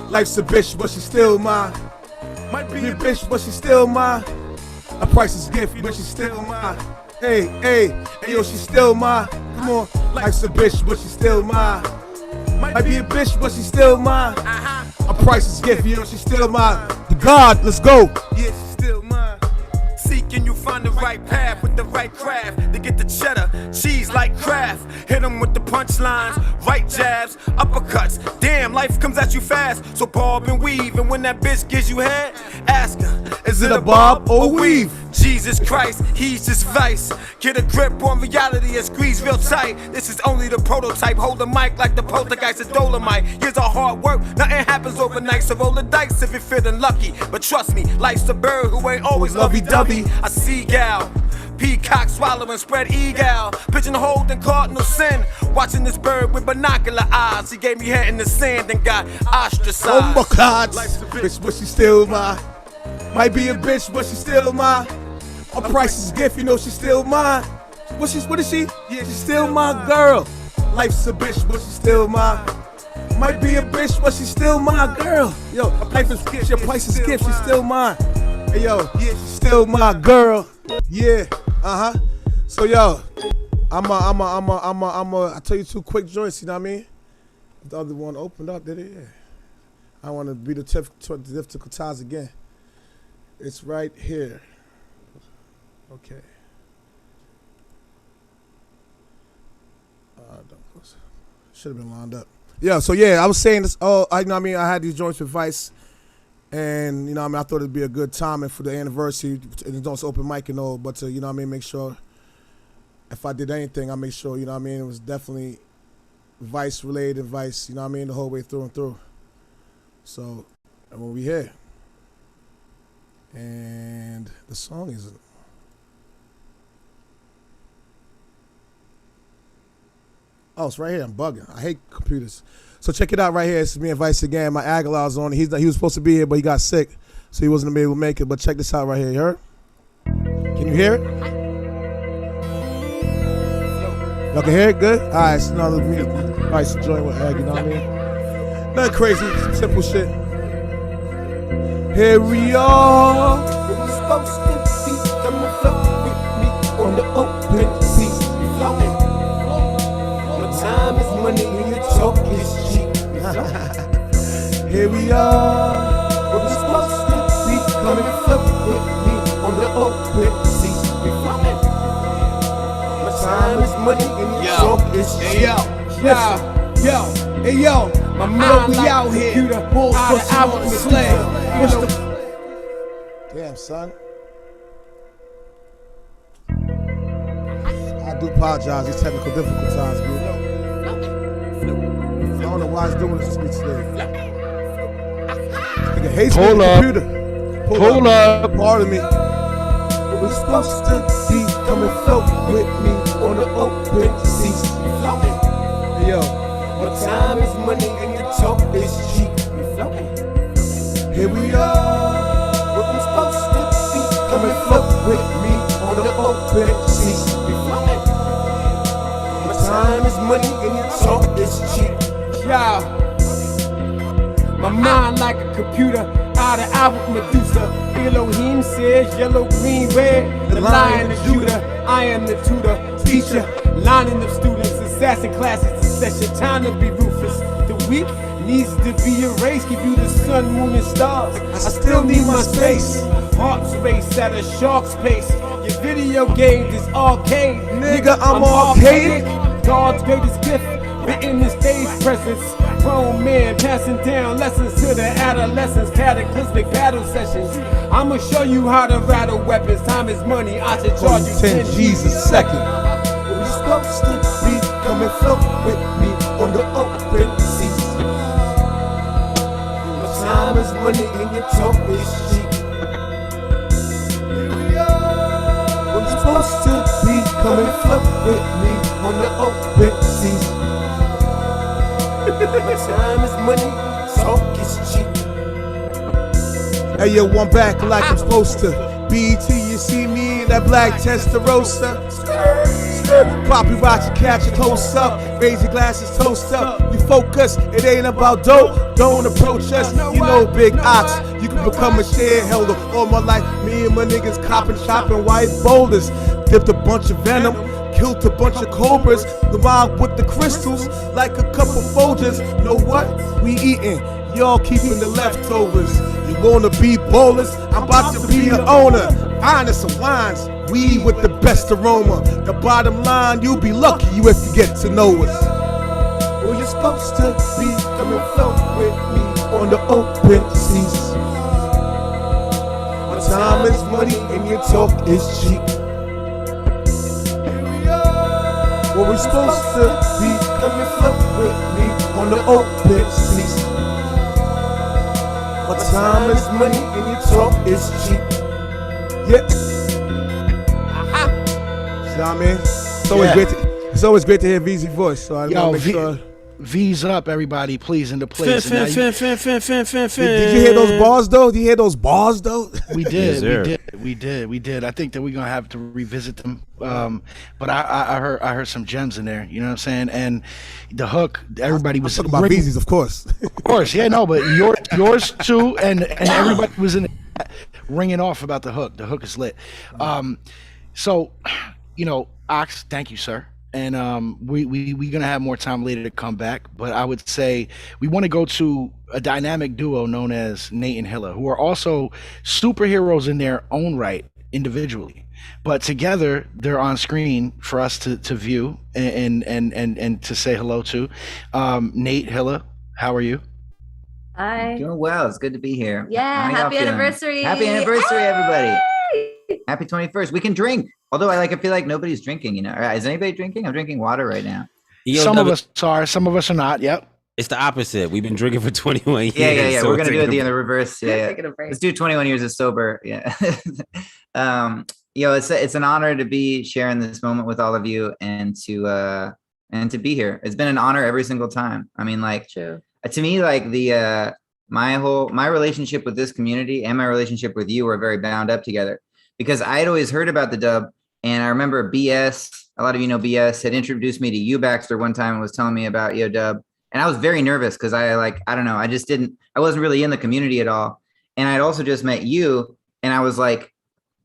Life's a bitch, but she's still mine. Might be a bitch, but she's still mine. A price is gift, but she's still mine. Hey, yo, she's still mine. Come on, life's a bitch, but she's still mine. Might be a bitch, but she's still mine. A price is gift, yo, she's still mine. The God, let's go. Yeah, she's still mine. Seeking you find the right path with the right craft to get the cheddar, cheese like Kraft. Hit them with the punchlines, right jabs, uppercuts. Damn, life comes at you fast, so bob and weave. And when that bitch gives you head, ask her, is it a bob or weave? Jesus Christ, he's just vice. Get a grip on reality and squeeze real tight. This is only the prototype. Hold the mic like the poltergeist of Dolomite. Here's our hard work, nothing happens overnight. So roll the dice if you're feeling lucky. But trust me, life's a bird who ain't always lovey-dovey. A seagull, peacock swallowing spread eagle. Pigeonholed in cardinal sin. Watching this bird with binocular eyes. He gave me head in the sand and got ostracized. Oh my God, life's a bitch, but she's still mine. Might be a bitch, but she's still mine. A price is gift, you know she's still mine. What is she? Yeah, she's still my girl. Life's a bitch, but she's still mine. Might be a bitch, but she's still my girl. Yo, her price is gift, your price is gift, she's still mine. Hey yo, she's still my girl. Yeah, So yo, I tell you 2 quick joints. You know what I mean? The other one opened up, did it? Yeah. I want to be the difficult times again. It's right here. Okay. Should have been lined up. Yeah, so yeah, I was saying this. You know what I mean? I had these joints with Vice, and you know what I mean? I thought it'd be a good timing for the anniversary, and it's also open mic and all, but to, you know what I mean, make sure if I did anything, I make sure, you know what I mean, it was definitely Vice related, Vice, you know what I mean, the whole way through and through. So, and when we here, and the song is. Oh, it's right here. I'm bugging. I hate computers. So check it out right here. This is me and Vice again. My Aguilar's on. He was supposed to be here, but he got sick, so he wasn't able to make it. But check this out right here. You heard? Can you hear it? Y'all can hear it? Good? All right. So now me and Vice join with Ag. You know what I mean? Nothing crazy. Some simple shit. Here we are. We're supposed to be coming up with me on the open sea. Time is money and your talk is cheap. Here we are. We're supposed to be coming up with me on the open sea. My time is money and your talk is cheap. Hey yo, my mind we out here. Bulls push out on the slave. Damn son. I do apologize. These technical difficult times, dude. I don't know why he's doing this to me today. Nigga hates me on the computer. Hold up. Pardon me. We're supposed to be coming float with me on the open seas. Hey yo, my time is money and your talk is cheap. Here we are. We're supposed to be coming float with me on the open seas. My time is money and your talk is cheap. My mind like a computer, out of Albert Medusa. Elohim says yellow, green, red, the lion of Judah. I am the tutor, teacher, lining of students, assassin classes in session. Time to be ruthless. The weak needs to be erased. Give you the sun, moon, and stars. I still need my space. Heart space at a shark's pace. Your video games is arcade. Nigga, I'm arcade. God's greatest gift. In the stage presence, grown men passing down lessons to the adolescents, cataclysmic battle sessions. I'ma show you how to rattle weapons. Time is money, I should charge you 10 G's a second. We're supposed to be coming float with me on the open seas. My time is money and your talk is cheap. Here we are. We're supposed to be coming float with me on the open seas. My time is money, talk is cheap. Hey yo, one back like I'm supposed to. BT, you see me in that black Testarossa. Poppy watch you catch it close up. Raise your glasses, toast up. You focus, it ain't about dope. Don't approach us, you know big ox. You can become a shareholder. All my life, me and my niggas copping, chopping white boulders. Dipped a bunch of venom. Killed a bunch of cobras, the mob with the crystals, like a couple Folgers. Know what? We eating, y'all keeping the leftovers. You wanna be bowlers? I'm about to be an owner. Honest of wines, weed with the best aroma. The bottom line, you'll be lucky if you get to know us. Well, you're supposed to be coming float with me on the open seas. My time is money and your talk is cheap. Well, we're supposed to be coming float with me on the open seas. My time is money and your talk is cheap. Yeah. See what I mean? It's always great to hear VZ's voice. So I gotta make sure. V's up, everybody, please, into place. Did you hear those bars though? Did you hear those bars though? We did. We did. I think that we're gonna have to revisit them. But I heard some gems in there. You know what I'm saying? And the hook, everybody was talking about Beezy's, of course. Of course, yeah, no, but yours too, and everybody was in ringing off about the hook. The hook is lit. So, you know, Ox, thank you, sir. And we gonna have more time later to come back, but I would say we want to go to a dynamic duo known as Nate and Hilla, who are also superheroes in their own right individually, but together they're on screen for us to view and to say hello to. Nate, Hilla, how are you? Hi. Doing well. It's good to be here. Yeah, How y'all happy feeling? anniversary. Happy anniversary, everybody. Yay! Happy 21st. We can drink. Although I feel like nobody's drinking, you know. Is anybody drinking? I'm drinking water right now. Some of us are, some of us are not. Yep. It's the opposite. We've been drinking for 21 years. Yeah. So We're gonna do it taking in the reverse. Yeah. Let's do 21 years of sober. Yeah. It's an honor to be sharing this moment with all of you and to be here. It's been an honor every single time. I mean, to me, my relationship with this community and my relationship with you are very bound up together, because I had always heard about the dub. And I remember BS, a lot of you know BS, had introduced me to you, Baxter, one time and was telling me about EODUB. And I was very nervous because I wasn't really in the community at all. And I'd also just met you, and I was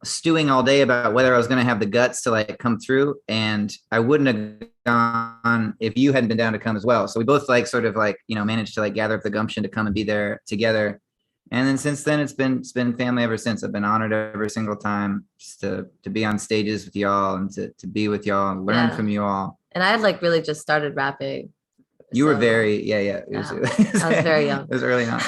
stewing all day about whether I was going to have the guts to come through. And I wouldn't have gone if you hadn't been down to come as well. So we both managed to gather up the gumption to come and be there together. And then since then, it's been family ever since. I've been honored every single time just to be on stages with y'all and to be with y'all and learn from you all. And I had really just started rapping. You were very, I was very young. It was early on.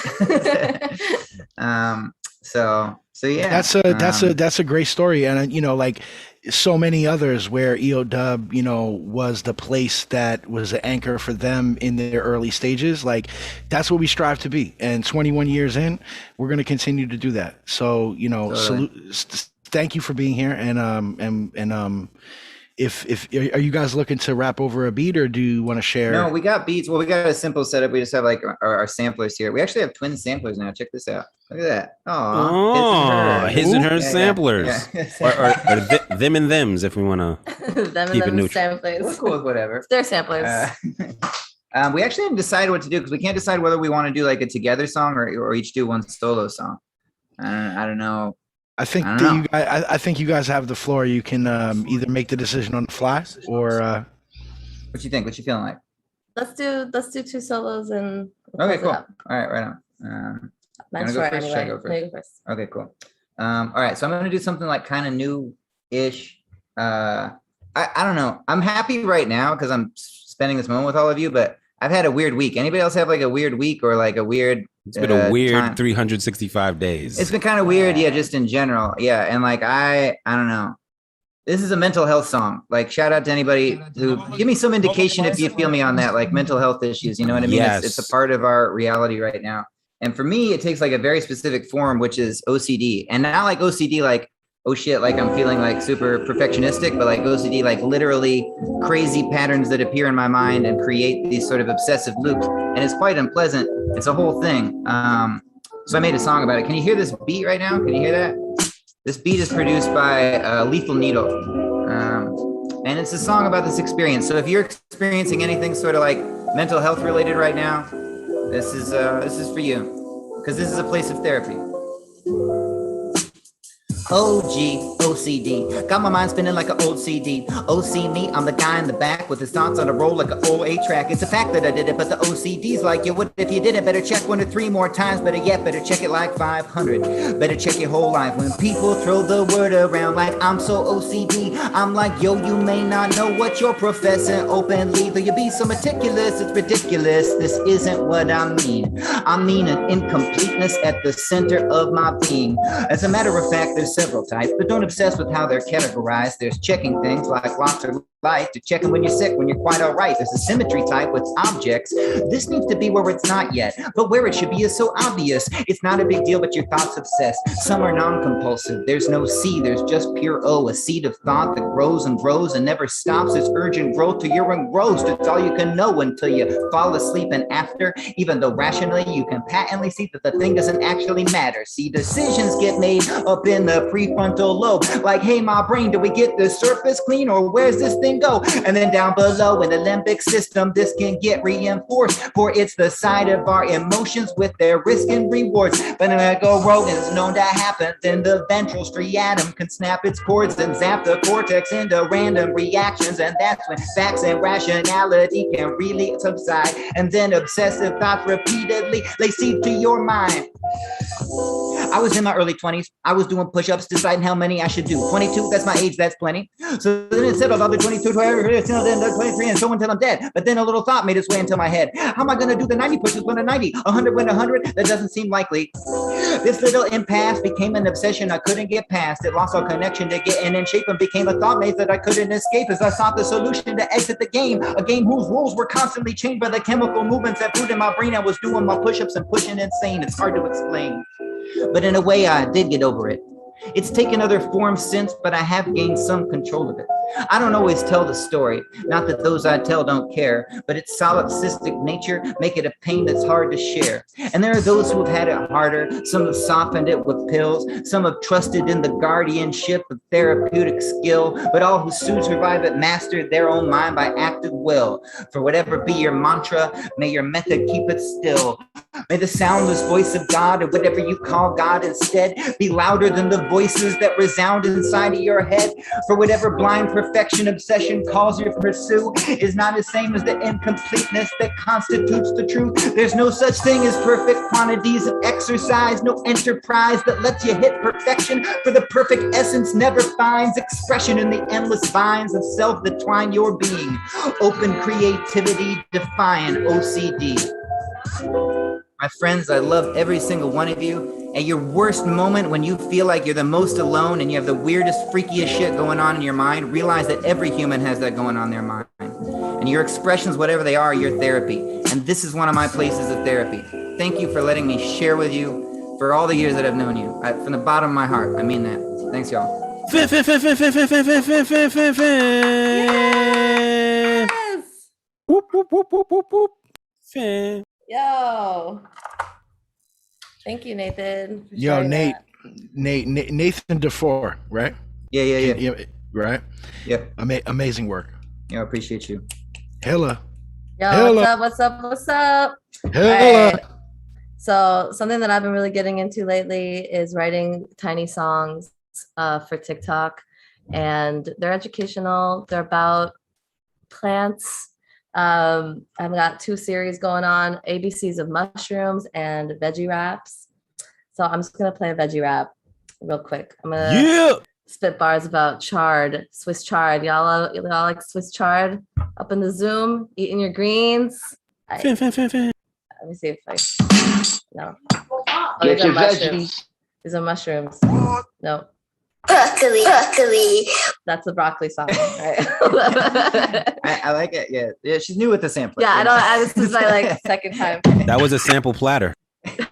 So yeah. That's a great story. And so many others where EODUB, was the place that was an anchor for them in their early stages. That's what we strive to be. And 21 years in, we're going to continue to do that. So, thank you for being here. And if are you guys looking to rap over a beat, or do you want to share? No, we got beats. Well, we got a simple setup. We just have our samplers here. We actually have twin samplers now. Check this out. Look at that. Oh, his and her samplers. Yeah. Or them and thems, if we want to keep it neutral. Samplers. We're cool with whatever. They're samplers. We actually haven't decided what to do, because we can't decide whether we want to do a together song or each do one solo song. I don't know. I think you guys have the floor. You can either make the decision on the fly or. What you think? What you feeling like? Let's do two solos and. Okay, cool. All right, right on. Mine's short anyway. Go first. Okay, cool. All right, so I'm gonna do something kind of new-ish. I don't know. I'm happy right now because I'm spending this moment with all of you, but I've had a weird week. Anybody else have a weird week or a weird? It's been a weird time? 365 days. It's been kind of weird, yeah, just in general, yeah. And I don't know. This is a mental health song. Shout out to anybody who give me some indication if you feel me on that, mental health issues. You know what I mean? Yes. It's a part of our reality right now. And for me, it takes a very specific form, which is OCD. And not OCD, oh shit, I'm feeling super perfectionistic, but OCD, literally crazy patterns that appear in my mind and create these sort of obsessive loops. And it's quite unpleasant. It's a whole thing. So I made a song about it. Can you hear this beat right now? Can you hear that? This beat is produced by Lethal Needle. And it's a song about this experience. So if you're experiencing anything sort of mental health related right now, this is for you, because this is a place of therapy. OG, OCD, got my mind spinning like an old CD. OC me, I'm the guy in the back with his thoughts on a roll like an old 8-track. It's a fact that I did it, but the OCD's you would if you didn't. Better check 1 to 3 more times, better yet, better check it 500. Better check your whole life. When people throw the word around I'm so OCD, I'm yo, you may not know what you're professing openly, though you be so meticulous, it's ridiculous. This isn't what I mean. I mean an incompleteness at the center of my being. As a matter of fact, there's several types, but don't obsess with how they're categorized. There's checking things like locks or light to check in when you're sick, when you're quite all right. There's a symmetry type with objects. This needs to be where it's not yet, but where it should be is so obvious. It's not a big deal, but your thoughts obsess. Some are non-compulsive. There's no C, there's just pure O, a seed of thought that grows and grows and never stops its urgent growth till you're engrossed. It's all you can know until you fall asleep, and after, even though rationally you can patently see that the thing doesn't actually matter. See, decisions get made up in the prefrontal lobe, like, hey, my brain, do we get the surface clean, or where's this thing go? And then down below in the limbic system, this can get reinforced, for it's the side of our emotions with their risk and rewards. But an ego rogue is known to happen, then the ventral striatum can snap its cords and zap the cortex into random reactions, and that's when facts and rationality can really subside, and then obsessive thoughts repeatedly lay seed to your mind. I was in my early 20s. I was doing push-ups, deciding how many I should do. 22, that's my age, that's plenty. So then it settled, I'll do 22, 23, and so until I'm dead. But then a little thought made its way into my head. How am I going to do the 90 pushes when I'm 90? 100 when 100? That doesn't seem likely. This little impasse became an obsession I couldn't get past. It lost all connection to getting in shape and became a thought maze that I couldn't escape as I sought the solution to exit the game. A game whose rules were constantly changed by the chemical movements that flew in my brain. I was doing my push-ups and pushing insane. It's hard to explain. But in a way, I did get over it. It's taken other forms since, but I have gained some control of it. I don't always tell the story, not that those I tell don't care, but its solipsistic nature make it a pain that's hard to share. And there are those who have had it harder. Some have softened it with pills. Some have trusted in the guardianship of therapeutic skill, but all who soon survive it mastered their own mind by active will. For whatever be your mantra, may your method keep it still. May the soundless voice of God, or whatever you call God instead, be louder than the voices that resound inside of your head. For whatever blind perfection obsession calls you to pursue is not the same as the incompleteness that constitutes the truth. There's no such thing as perfect quantities of exercise, no enterprise that lets you hit perfection, for the perfect essence never finds expression in the endless vines of self that twine your being. Open creativity, defying OCD. My friends, I love every single one of you. At your worst moment, when you feel like you're the most alone and you have the weirdest, freakiest shit going on in your mind, realize that every human has that going on in their mind. And your expressions, whatever they are your therapy. And this is one of my places of therapy. Thank you for letting me share with you for all the years that I've known you. From the bottom of my heart, I mean that. Thanks, y'all. Yes! Whoop, whoop, whoop, whoop, whoop, whoop. Fan. Yo. Thank you, Nathan. Yo, Nathan DeFore, right? Yeah. Right? Yeah. Amazing work. Yeah, I appreciate you. Hella. Yo, Hella. what's up? Hella. Right. So something that I've been really getting into lately is writing tiny songs for TikTok, and they're educational. They're about plants. I've got 2 series going on, ABCs of mushrooms and veggie raps. So I'm just gonna play a veggie rap real quick. I'm gonna spit bars about chard, Swiss chard. Y'all like Swiss chard up in the Zoom, eating your greens. Let me see if I no. Oh, Get your mushrooms. veggies. These are mushrooms. No. Broccoli. That's the broccoli song, right? I like it. Yeah. She's new with the sampler. Yeah, this is my second time. That was a sample platter. Okay.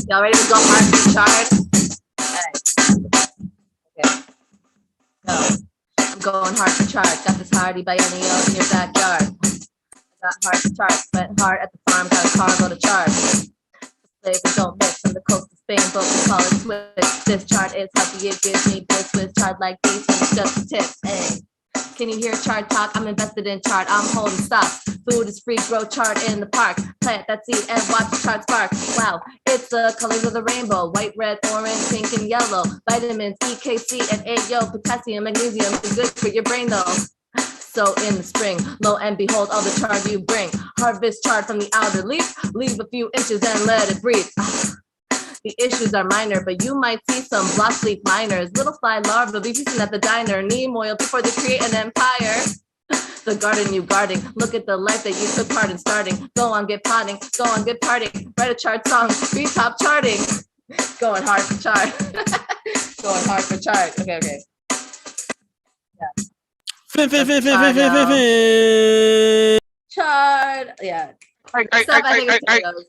Y'all ready to go hard for chard? All right. Okay. So I'm going hard for chard. Got this hardy biennial in your backyard. Got hard for chard. Went hard at the farm. Got a cargo to chard. Flavors don't mix from the coast of Spain, but we call it Swiss. This chard is healthy. It gives me bliss with chard like these. It's just the tips. Hey. Can you hear chard talk? I'm invested in chard. I'm holding stock. Food is free, grow chard in the park. Plant that seed and watch the chard spark. Wow, it's the colors of the rainbow. White, red, orange, pink, and yellow. Vitamins, E, K, C, and A, potassium, magnesium is good for your brain though. So in the spring, lo and behold, all the chard you bring. Harvest chard from the outer leaf. Leave a few inches and let it breathe. The issues are minor, but you might see some block leaf miners. Little fly larvae be feasting at the diner. Neem oil before they create an empire. The garden you guarding. Look at the life that you took part in starting. Go on, get potting. Go on, get partying. Write a chart song. Be top charting. Going hard for chart. Going hard for chart. Okay. Chard. Yeah. Stuff I think is potatoes.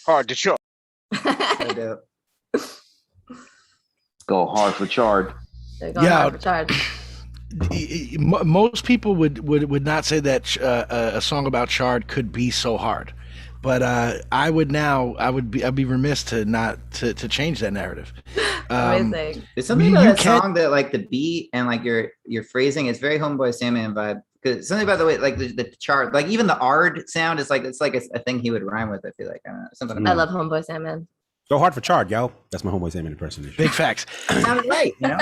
Hard to chart. Go hard for Chard. They're going hard for Chard. Most people would not say that a song about Chard could be so hard, but I'd be remiss to not to change that narrative. Amazing. There's something about that song that like the beat and like your phrasing is very Homeboy Sandman vibe. Because something about the way like the chart, like even the ard sound is like it's like a thing he would rime with. I feel like I don't know something. About I love Homeboy Sandman. Go hard for Chard, yo. That's my Homeboy Sandman impersonation. Big facts. Sounded right, you know.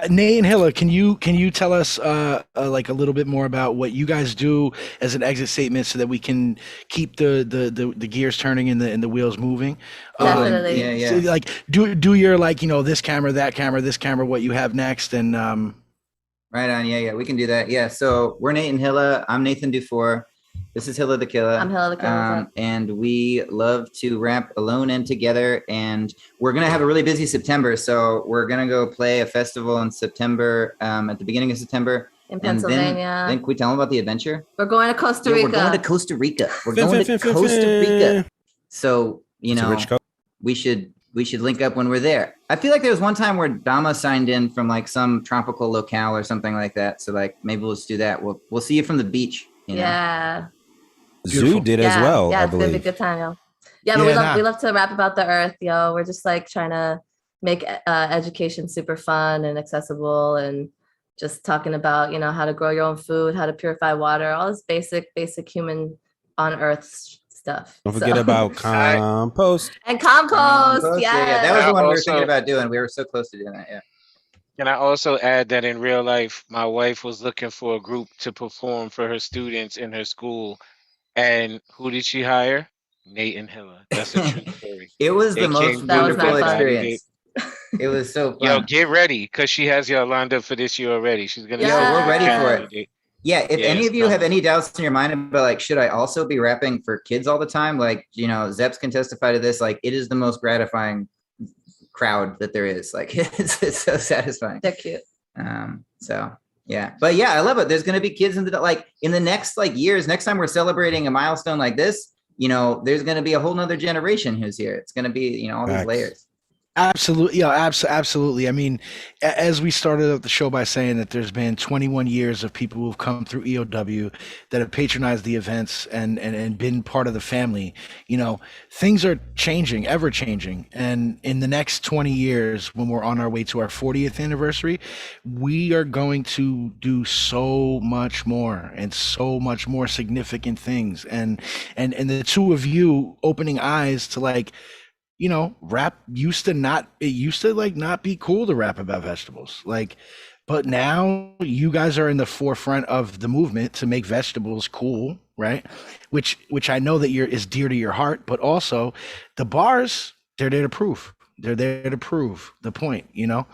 Nate and Hilla, can you tell us like a little bit more about what you guys do as an exit statement so that we can keep the gears turning and the wheels moving? Definitely. So like do your like this camera, that camera, this camera, what you have next, and Right on, yeah, we can do that. Yeah, so we're Nate and Hilla. I'm Nathan Dufour. This is Hilla the Killa. I'm Hilla the Killa. And we love to rap alone and together. And we're gonna have a really busy September. So we're gonna go play a festival in September, at the beginning of September. In Pennsylvania. Then can we tell them about the adventure? We're going to Costa Rica. We're going to Costa Rica. We're going to Costa Rica. So, we should link up when we're there. I feel like there was one time where Dama signed in from like some tropical locale or something like that. So like maybe we'll just do that. We'll see you from the beach. You know? Yeah. Zoo did as well, Yeah, I it's gonna be believe. a good time, yo. Yeah, but we love to rap about the earth, yo. We're just like trying to make education super fun and accessible, and just talking about how to grow your own food, how to purify water, all this basic human on earth stuff. Don't forget about compost. And compost. Yeah, that was the one we were Also- thinking about doing. We were so close to doing that. Yeah. Can I also add that in real life, my wife was looking for a group to perform for her students in her school, and who did she hire? Nate and Hilla. That's a true story. It was They the most came wonderful through. experience. It was so fun. Yo, get ready, cause she has y'all lined up for this year already. She's gonna. We're ready for it. Yeah, if any it's of you have any doubts in your mind about like, should I also be rapping for kids all the time? Like, Zeps can testify to this. Like, it is the most gratifying crowd that there is. Like, it's so satisfying. They're cute. So yeah, but yeah, I love it. There's gonna be kids in the next like years. Next time we're celebrating a milestone like this, there's gonna be a whole nother generation who's here. It's gonna be all these layers. Absolutely. Yeah, absolutely. I mean, as we started out the show by saying that there's been 21 years of people who've come through EOW that have patronized the events and been part of the family, things are changing, ever changing. And in the next 20 years, when we're on our way to our 40th anniversary, we are going to do so much more and so much more significant things. And the two of you opening eyes to rap used to not be cool to rap about vegetables. But now you guys are in the forefront of the movement to make vegetables cool, right? Which I know that is dear to your heart, but also the bars, they're there to prove. They're there to prove the point, Totally.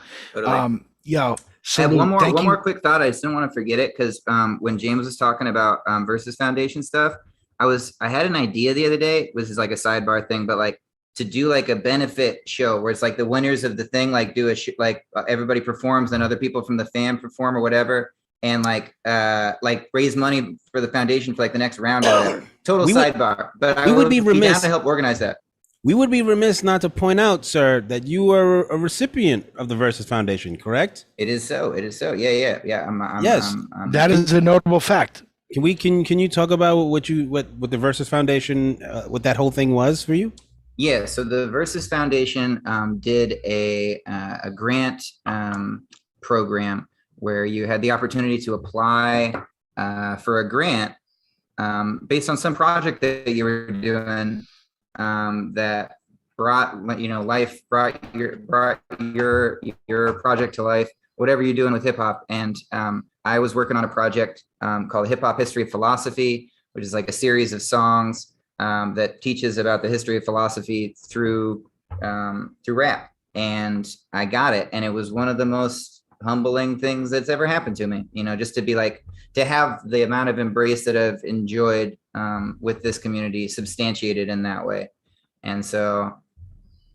So I have one more quick thought. I just didn't want to forget it because when James was talking about Versus Foundation stuff, I had an idea the other day. This is like a sidebar thing, but to do like a benefit show where it's like the winners of the thing, like do everybody performs, then other people from the fam perform or whatever, and raise money for the foundation for the next round or whatever. Total sidebar. But I would be remiss down to help organize that. We would be remiss not to point out, sir, that you are a recipient of the Versus Foundation, correct? It is so. Yeah. Yes, that is a notable fact. Can you talk about what the Versus Foundation, what that whole thing was for you? Yeah, so the Versus Foundation did a grant program where you had the opportunity to apply for a grant based on some project that you were doing that brought your project to life, whatever you're doing with hip hop. And I was working on a project called Hip Hop History of Philosophy, which is like a series of songs that teaches about the history of philosophy through rap. And I got it. And it was one of the most humbling things that's ever happened to me, just to be to have the amount of embrace that I've enjoyed with this community substantiated in that way. And so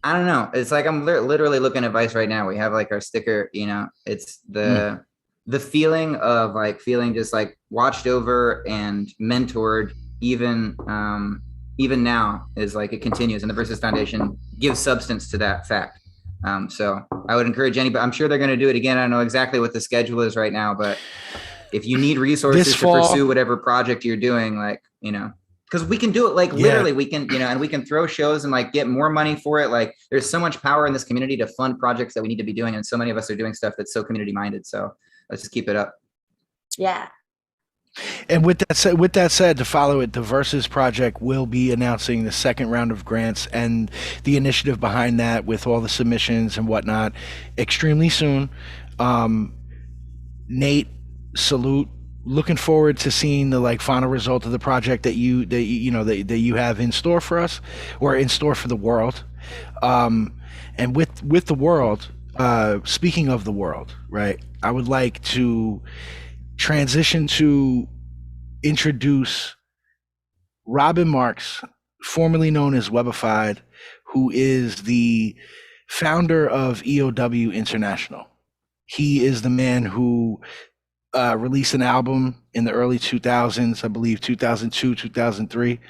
I don't know. It's like I'm literally looking at Vice right now. We have like our sticker, you know, it's the feeling of like feeling just like watched over and mentored even even now is like it continues, and the Versus Foundation gives substance to that fact. So I would encourage anybody. I'm sure they're going to do it again. I don't know exactly what the schedule is right now, but if you need resources to pursue whatever project you're doing, like, you know, because we can do it, like literally we can, you know, and we can throw shows and like get more money for it. Like there's so much power in this community to fund projects that we need to be doing. And so many of us are doing stuff that's so community minded. So let's just keep it up. Yeah. And with that said, to follow it, the Versus Project will be announcing the second round of grants and the initiative behind that with all the submissions and whatnot extremely soon. Nate, salute. Looking forward to seeing the like final result of the project that you have in store for us, or in store for the world. And with the world, speaking of the world, right? I would like to transition to introduce Robin Marks, formerly known as Webified, who is the founder of EOW International. He is the man who released an album in the early 2000s, I believe 2002, 2003.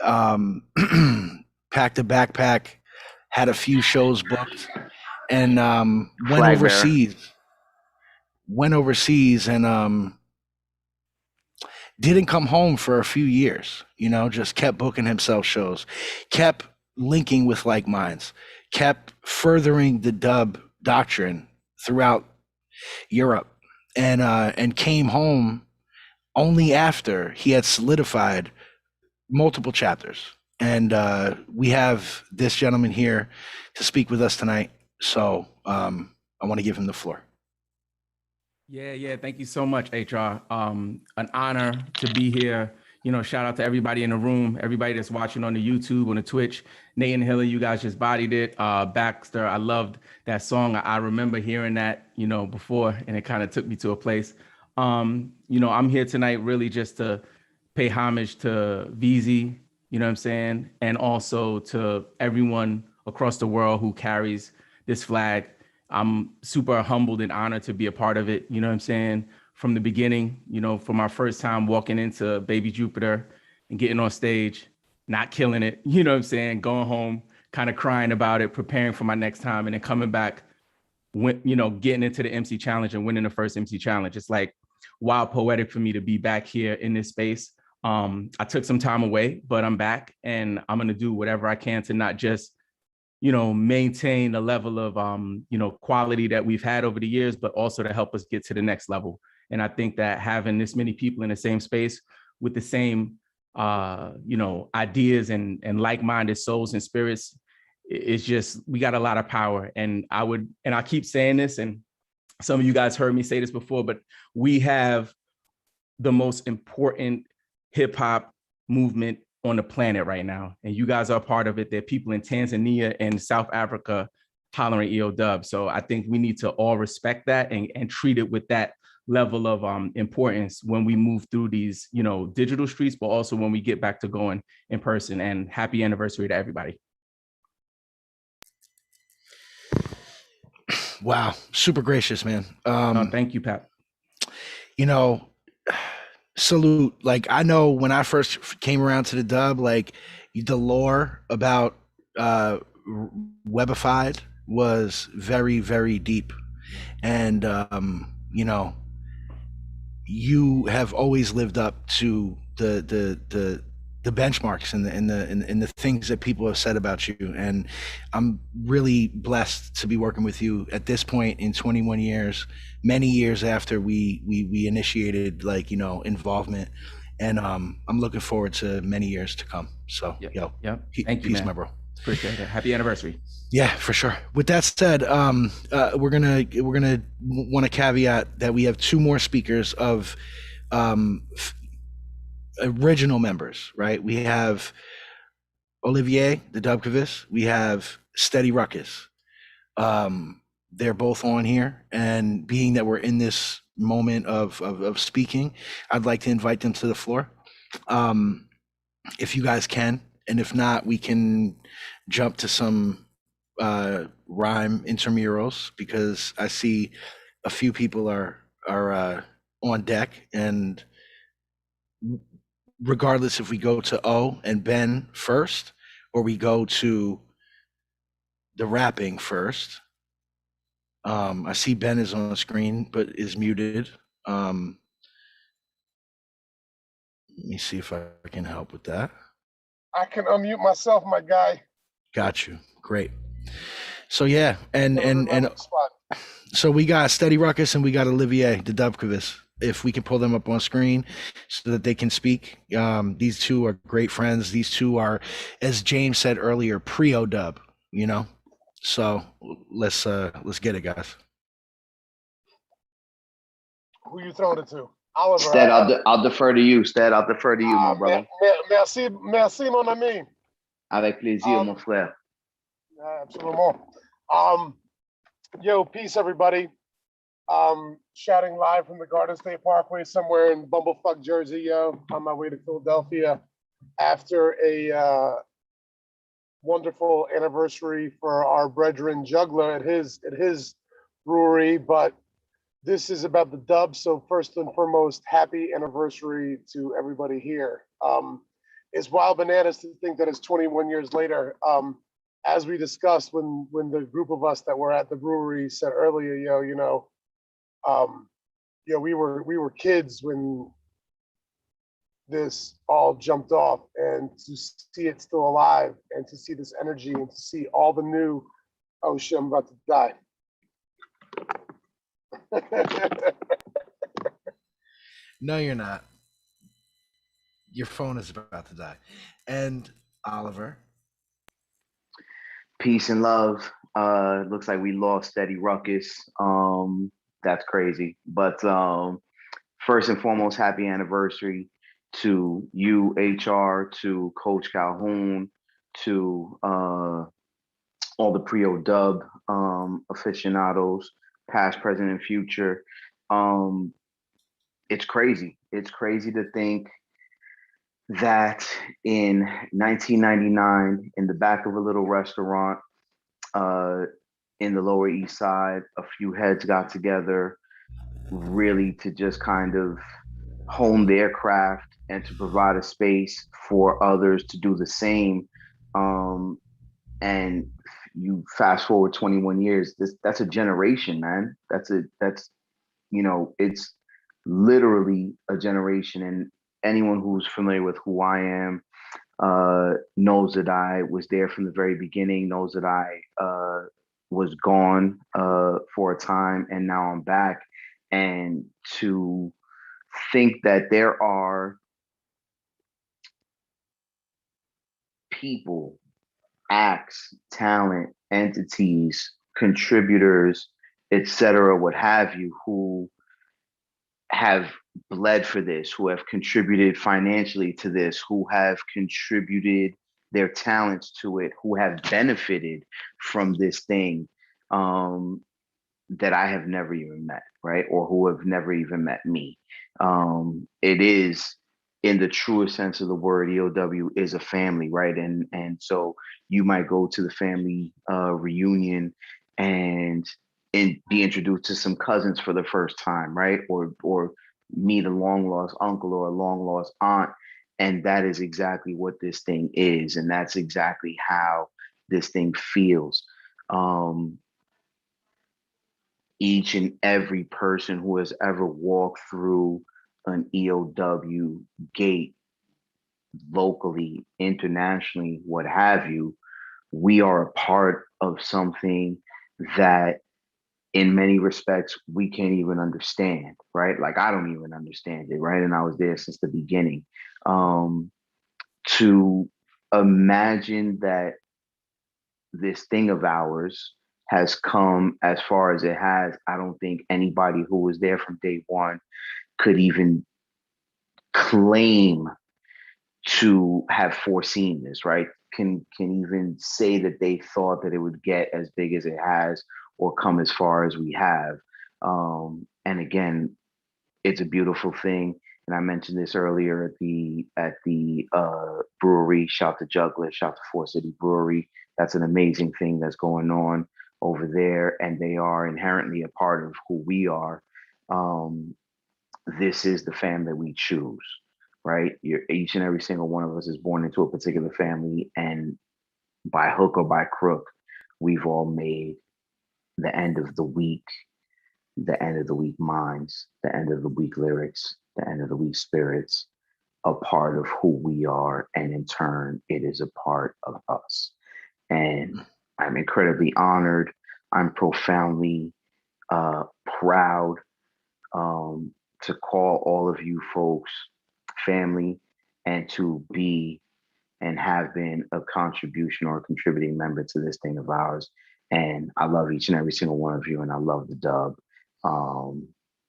Packed a backpack, had a few shows booked, and went overseas and didn't come home for a few years, you know, just kept booking himself shows, kept linking with like minds, kept furthering the dub doctrine throughout Europe, and came home only after he had solidified multiple chapters. And we have this gentleman here to speak with us tonight. So I want to give him the floor. Yeah. Thank you so much, HR. An honor to be here. You know, shout out to everybody in the room, everybody that's watching on the YouTube, on the Twitch. Nate and Hiller, you guys just bodied it. Baxter, I loved that song. I remember hearing that, you know, before, and it kind of took me to a place. You know, I'm here tonight really just to pay homage to VZ, you know what I'm saying? And also to everyone across the world who carries this flag. I'm super humbled and honored to be a part of it. You know what I'm saying? From the beginning, you know, from our first time walking into Baby Jupiter and getting on stage, not killing it, you know what I'm saying? Going home, kind of crying about it, preparing for my next time, and then coming back, you know, getting into the MC challenge and winning the first MC challenge. It's like wild poetic for me to be back here in this space. I took some time away, but I'm back, and I'm going to do whatever I can to not just, you know, maintain the level of, you know, quality that we've had over the years, but also to help us get to the next level. And I think that having this many people in the same space with the same, you know, ideas and like-minded souls and spirits, it's just, we got a lot of power. And I keep saying this, and some of you guys heard me say this before, but we have the most important hip hop movement on the planet right now. And you guys are a part of it. There are people in Tanzania and South Africa hollering EODUB. So I think we need to all respect that and treat it with that level of importance when we move through these, you know, digital streets, but also when we get back to going in person. And happy anniversary to everybody. Wow. Super gracious, man. Thank you, Pat. You know, salute. Like, I know when I first came around to the dub, like the lore about Webified was very, very deep. And, you know, you have always lived up to the benchmarks and the things that people have said about you. And I'm really blessed to be working with you at this point in 21 years, many years after we initiated, like, you know, involvement. And I'm looking forward to many years to come. So, yo, Thank you, peace, man. my bro. Appreciate it. Happy anniversary. Yeah, for sure. With that said, we're gonna want to caveat that we have two more speakers of original members, right? We have Olivier, the Dubkavist. We have Steady Ruckus. They're both on here, and being that we're in this moment of speaking, I'd like to invite them to the floor, if you guys can, and if not, we can jump to some rhyme intramurals because I see a few people are on deck, and regardless if we go to O and Ben first or we go to the rapping first. I see Ben is on the screen but is muted. Let me see if I can help with that. I can unmute myself, my guy. Got you. Great. So yeah, and so we got Steady Ruckus and we got Olivier the Dubkivist. If we can pull them up on screen so that they can speak. These two are great friends. These two are, as James said earlier, pre-EODUB, you know? So let's get it, guys. Who you throwing it to? Oliver. Stead, I'll defer to you. Stead, I'll defer to you, my brother. Merci, mon ami. Avec plaisir, mon frère. Absolument. Yo, peace, everybody. Shouting live from the Garden State Parkway somewhere in bumblefuck Jersey, yo, on my way to Philadelphia after a wonderful anniversary for our brethren Juggler at his brewery. But this is about the dub, so first and foremost, happy anniversary to everybody here. It's wild bananas to think that it's 21 years later. As we discussed when the group of us that were at the brewery said earlier, we were kids when this all jumped off, and to see it still alive and to see this energy and to see all the new, oh shit, I'm about to die. No, you're not. Your phone is about to die. And Oliver. Peace and love. Looks like we lost Steady Ruckus. That's crazy. But first and foremost, happy anniversary to you, HR, to Coach Calhoun, to all the pre-EODUB aficionados, past, present, and future. It's crazy. It's crazy to think that in 1999, in the back of a little restaurant in the Lower East Side, a few heads got together really to just kind of hone their craft and to provide a space for others to do the same. And you fast forward 21 years, that's a generation, man. That's it's literally a generation. And anyone who's familiar with who I am knows that I was there from the very beginning, knows that I was gone for a time and now I'm back. And to think that there are people, acts, talent, entities, contributors, etc., what have you, who have bled for this, who have contributed financially to this, who have contributed their talents to it, who have benefited from this thing that I have never even met, right? Or who have never even met me. It is, in the truest sense of the word, EOW is a family, right? And so you might go to the family reunion and be introduced to some cousins for the first time, right? Or meet a long lost uncle or a long lost aunt. And that is exactly what this thing is. And that's exactly how this thing feels. Each and every person who has ever walked through an EOW gate, locally, internationally, what have you, we are a part of something that in many respects we can't even understand, right? Like I don't even understand it, right? And I was there since the beginning. To imagine that this thing of ours has come as far as it has, I don't think anybody who was there from day one could even claim to have foreseen this, right? Can even say that they thought that it would get as big as it has or come as far as we have. And again, it's a beautiful thing. And I mentioned this earlier at the brewery. Shout to Juggler, shout to Four City Brewery. That's an amazing thing that's going on over there, and they are inherently a part of who we are. Um, this is the family we choose, right? Each and every single one of us is born into a particular family, and by hook or by crook, we've all made the end of the week, the end of the week minds, the end of the week lyrics, the end of the week spirits, a part of who we are, and in turn, it is a part of us. And I'm incredibly honored. I'm profoundly proud to call all of you folks family and to be and have been a contribution or a contributing member to this thing of ours. And I love each and every single one of you, and I love the dub.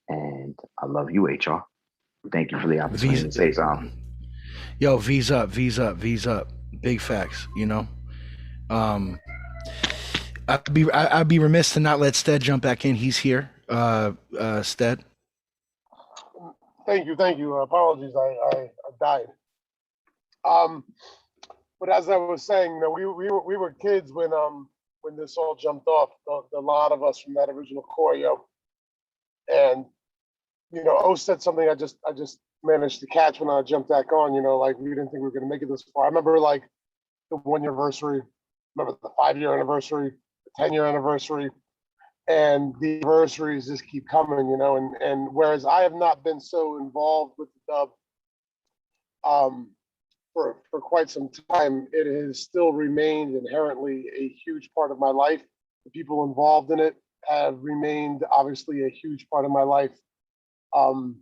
And I love you, HR. Thank you for the opportunity to say something. Yo, V's up, V's up, V's up. Big facts, you know. I'd be remiss to not let Stead jump back in. He's here. Stead. Thank you. Apologies, I died. But as I was saying, we were kids when this all jumped off. A lot of us from that original choreo, and O said something I just managed to catch when I jumped back on. Like we didn't think we were going to make it this far. I remember like the 1 year anniversary, remember the 5 year anniversary, the 10 year anniversary, and the anniversaries just keep coming. And whereas I have not been so involved with the dub for quite some time, it has still remained inherently a huge part of my life. The people involved in it have remained obviously a huge part of my life. And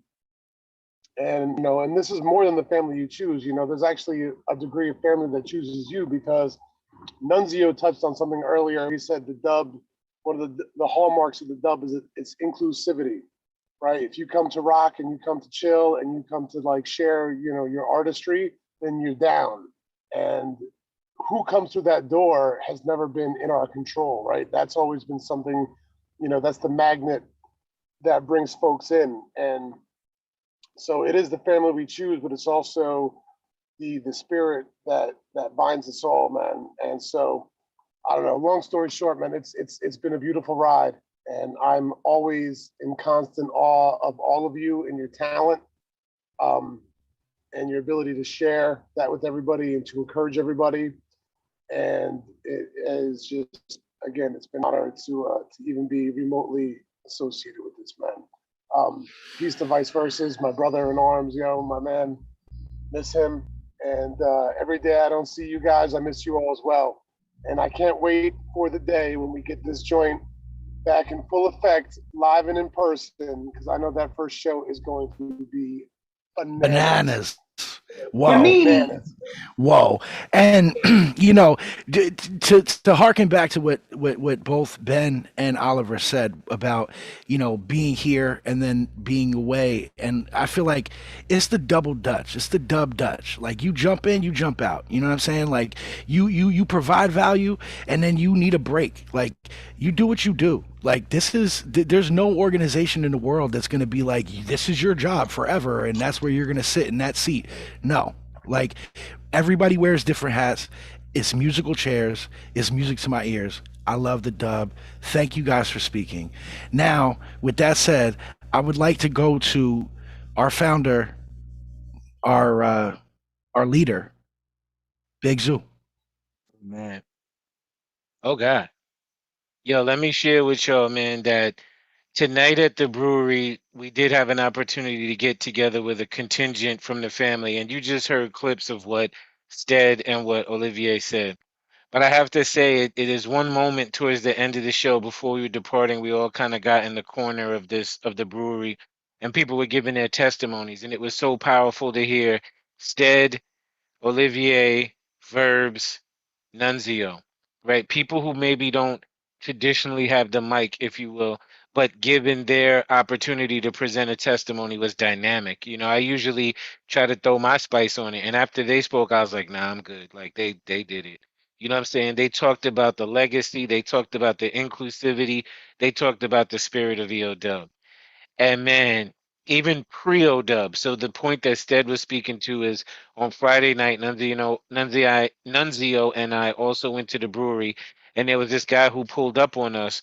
this is more than the family you choose. There's actually a degree of family that chooses you, because Nunzio touched on something earlier. He said the dub, one of the hallmarks of the dub is its inclusivity, right? If you come to rock and you come to chill and you come to like share, your artistry, then you're down. And who comes through that door has never been in our control, right? That's always been something, that's the magnet that brings folks in. And so it is the family we choose, but it's also the spirit that binds us all, man. And so I don't know, long story short, man, it's been a beautiful ride. And I'm always in constant awe of all of you and your talent. And your ability to share that with everybody and to encourage everybody. And it is just, again, it's been an honor to even be remotely associated with this man. Peace to Vice Versa's, my brother in arms, my man, miss him. And every day I don't see you guys, I miss you all as well. And I can't wait for the day when we get this joint back in full effect, live and in person, because I know that first show is going to be Bananas. Whoa. Whoa. And to harken back to what both Ben and Oliver said about being here and then being away, and I feel like it's the double Dutch, it's the dub Dutch. Like you jump in, you jump out, you know what I'm saying? Like you provide value and then you need a break. Like you do what you do. Like there's no organization in the world that's going to be like, this is your job forever and that's where you're going to sit in that seat. No, like everybody wears different hats. It's musical chairs. It's music to my ears. I love the dub. Thank you guys for speaking. Now, with that said, I would like to go to our founder, our leader, Big Zoo. Man. Oh God. Yo, let me share with y'all, man, that tonight at the brewery, we did have an opportunity to get together with a contingent from the family, and you just heard clips of what Stead and what Olivier said. But I have to say, it is one moment towards the end of the show before we were departing, we all kind of got in the corner of the brewery, and people were giving their testimonies, and it was so powerful to hear Stead, Olivier, Verbs, Nunzio, right? People who maybe don't traditionally have the mic, if you will, but given their opportunity to present a testimony was dynamic. I usually try to throw my spice on it. And after they spoke, I was like, nah, I'm good. Like they did it. You know what I'm saying? They talked about the legacy, they talked about the inclusivity, they talked about the spirit of EOW. And man, even pre-EODUB. So the point that Stead was speaking to is on Friday night, Nunzio and I also went to the brewery, and there was this guy who pulled up on us,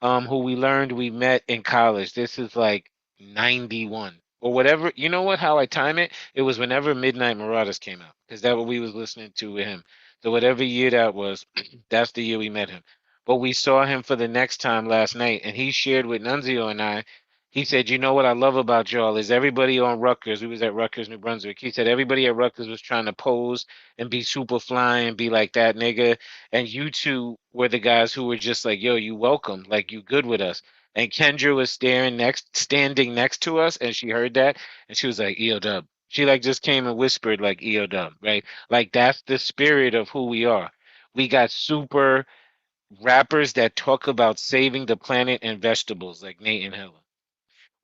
who we learned we met in college. This is like 91 or whatever. You know what? How I time it? It was whenever Midnight Marauders came out, because that's what we was listening to with him. So whatever year that was, that's the year we met him. But we saw him for the next time last night, and he shared with Nunzio and I. He said, you know what I love about y'all is everybody on Rutgers. We was at Rutgers, New Brunswick. He said everybody at Rutgers was trying to pose and be super fly and be like that nigga. And you two were the guys who were just like, yo, you welcome, like you good with us. And Kendra was standing next to us, and she heard that, and she was like, EODUB. She like just came and whispered like EODUB, right? Like that's the spirit of who we are. We got super rappers that talk about saving the planet and vegetables, like Nate and Hella.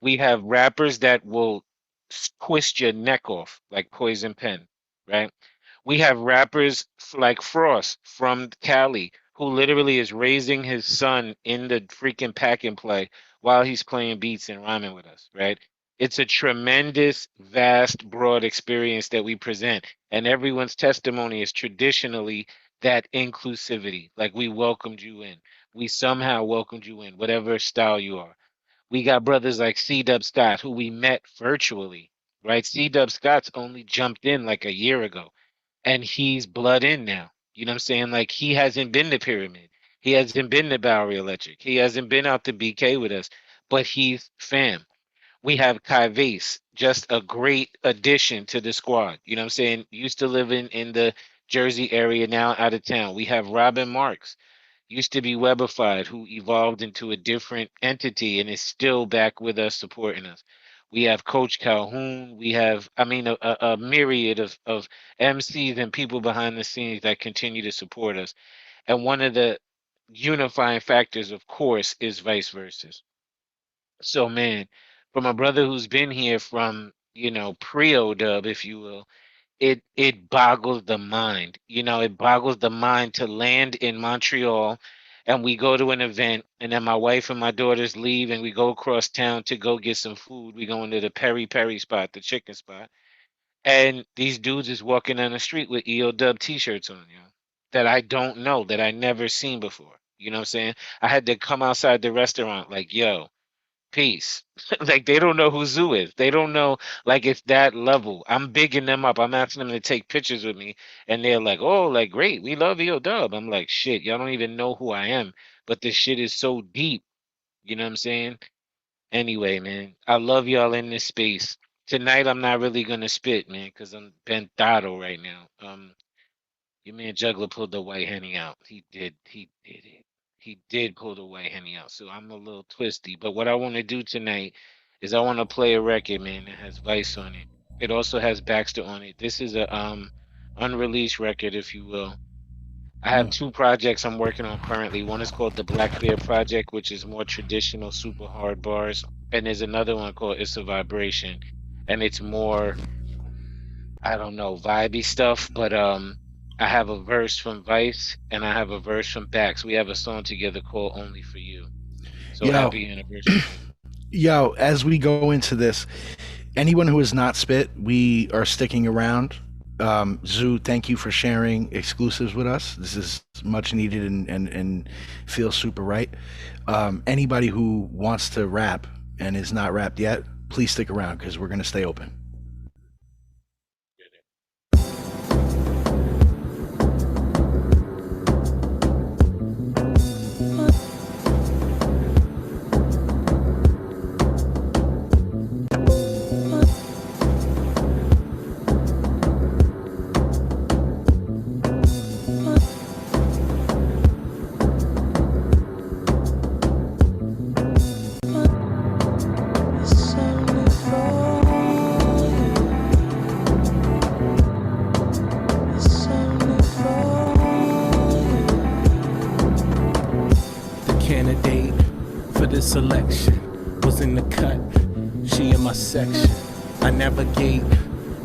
We have rappers that will twist your neck off like Poison Pen, right? We have rappers like Frost from Cali, who literally is raising his son in the freaking pack and play while he's playing beats and rhyming with us, right? It's a tremendous, vast, broad experience that we present. And everyone's testimony is traditionally that inclusivity. Like we welcomed you in. We somehow welcomed you in, whatever style you are. We got brothers like C-Dub Scott, who we met virtually, right? C-Dub Scott's only jumped in like a year ago, and he's blood in now. You know what I'm saying? Like he hasn't been to Pyramid. He hasn't been to Bowery Electric. He hasn't been out to BK with us, but he's fam. We have Kai Vase, just a great addition to the squad. You know what I'm saying? Used to live in the Jersey area, now out of town. We have Robin Marks, used to be Webified, who evolved into a different entity and is still back with us, supporting us. We have Coach Calhoun. We have, I mean, a myriad of MCs and people behind the scenes that continue to support us. And one of the unifying factors, of course, is vice versa. So, man, from a brother who's been here from, pre-EODUB, if you will, it boggles the mind. It boggles the mind to land in Montreal and we go to an event and then my wife and my daughters leave and we go across town to go get some food. We go into the Peri spot, the chicken spot. And these dudes is walking down the street with EODUB t-shirts on, that I don't know, that I never seen before. You know what I'm saying? I had to come outside the restaurant like, yo, peace. Like they don't know who Zoo is. They don't know, like it's that level. I'm bigging them up. I'm asking them to take pictures with me, and they're like, "Oh, like great, we love EODUB." I'm like, "Shit, y'all don't even know who I am." But this shit is so deep. You know what I'm saying? Anyway, man, I love y'all in this space. Tonight, I'm not really gonna spit, man, because I'm bentado right now. Your man Juggler pulled the white henny out. He did it. He did pull the white henny out. So I'm a little twisty. But what I want to do tonight is I want to play a record, man, that has Vice on it. It also has Baxter on it. This is a unreleased record, if you will. I have two projects I'm working on currently. One is called the Black Bear Project, which is more traditional, super hard bars. And there's another one called It's a Vibration. And it's more, I don't know, vibey stuff. But I have a verse from Vice and I have a verse from Bax. We have a song together called Only For You. So happy anniversary. Yo, as we go into this, anyone who has not spit, we are sticking around. Zoo, thank you for sharing exclusives with us. This is much needed and feels super right. Anybody who wants to rap and is not rapped yet, please stick around because we're going to stay open. Selection was in the cut, she in my section. I navigate,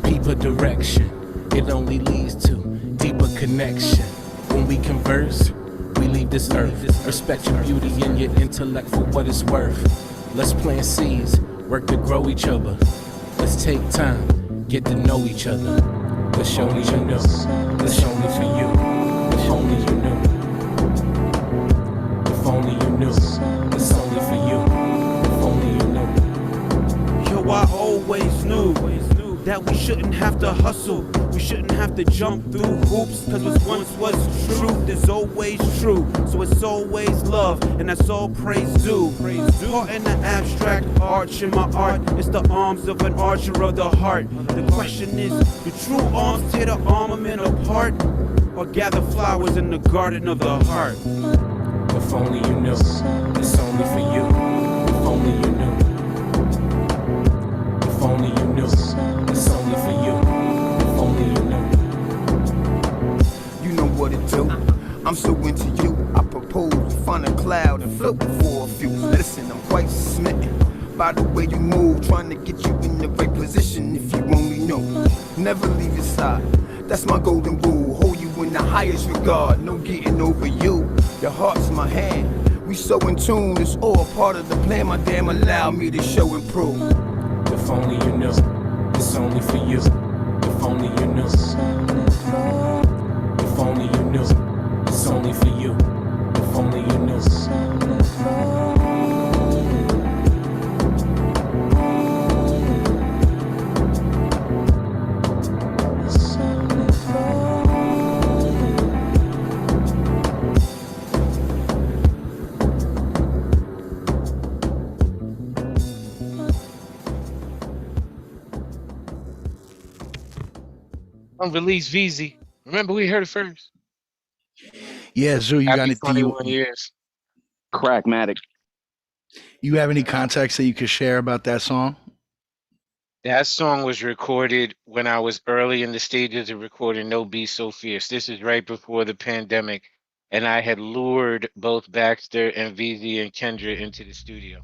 people direction. It only leads to deeper connection. When we converse, we leave this earth. Respect your beauty and your intellect for what it's worth. Let's plant seeds, work to grow each other. Let's take time, get to know each other. Let's show me you know. Let's show me for you. If only you knew. If only you knew. It's only for you. If only you knew. Yo, I always knew that we shouldn't have to hustle. We shouldn't have to jump through hoops, cause what once was truth is always true. So it's always love, and that's all praise due. Caught in the abstract arch in my art, it's the arms of an archer of the heart. The question is, do true arms tear the armament apart, or gather flowers in the garden of the heart? If only you knew, it's only for you. If only you knew. If only you knew, it's only for you. If only you knew. You know what it do. I'm so into you. I propose you find a cloud and float for a few. Listen, I'm quite smitten by the way you move, trying to get you in the right position. If you only know, never leave your side. That's my golden rule. Hold you in the highest regard. No getting over you. Your heart's my hand. We so in tune. It's all part of the plan. My damn, allow me to show and prove. If only you knew, it's only for you. If only you knew. If only you knew, it's only for you. If only you knew. Unreleased VZ. Remember, we heard it first. Yeah, Zoo, you got Happy anything 21 years. Crackmatic. You have any context that you could share about that song? That song was recorded when I was early in the stages of recording No Be So Fierce. This is right before the pandemic, and I had lured both Baxter and VZ and Kendra into the studio.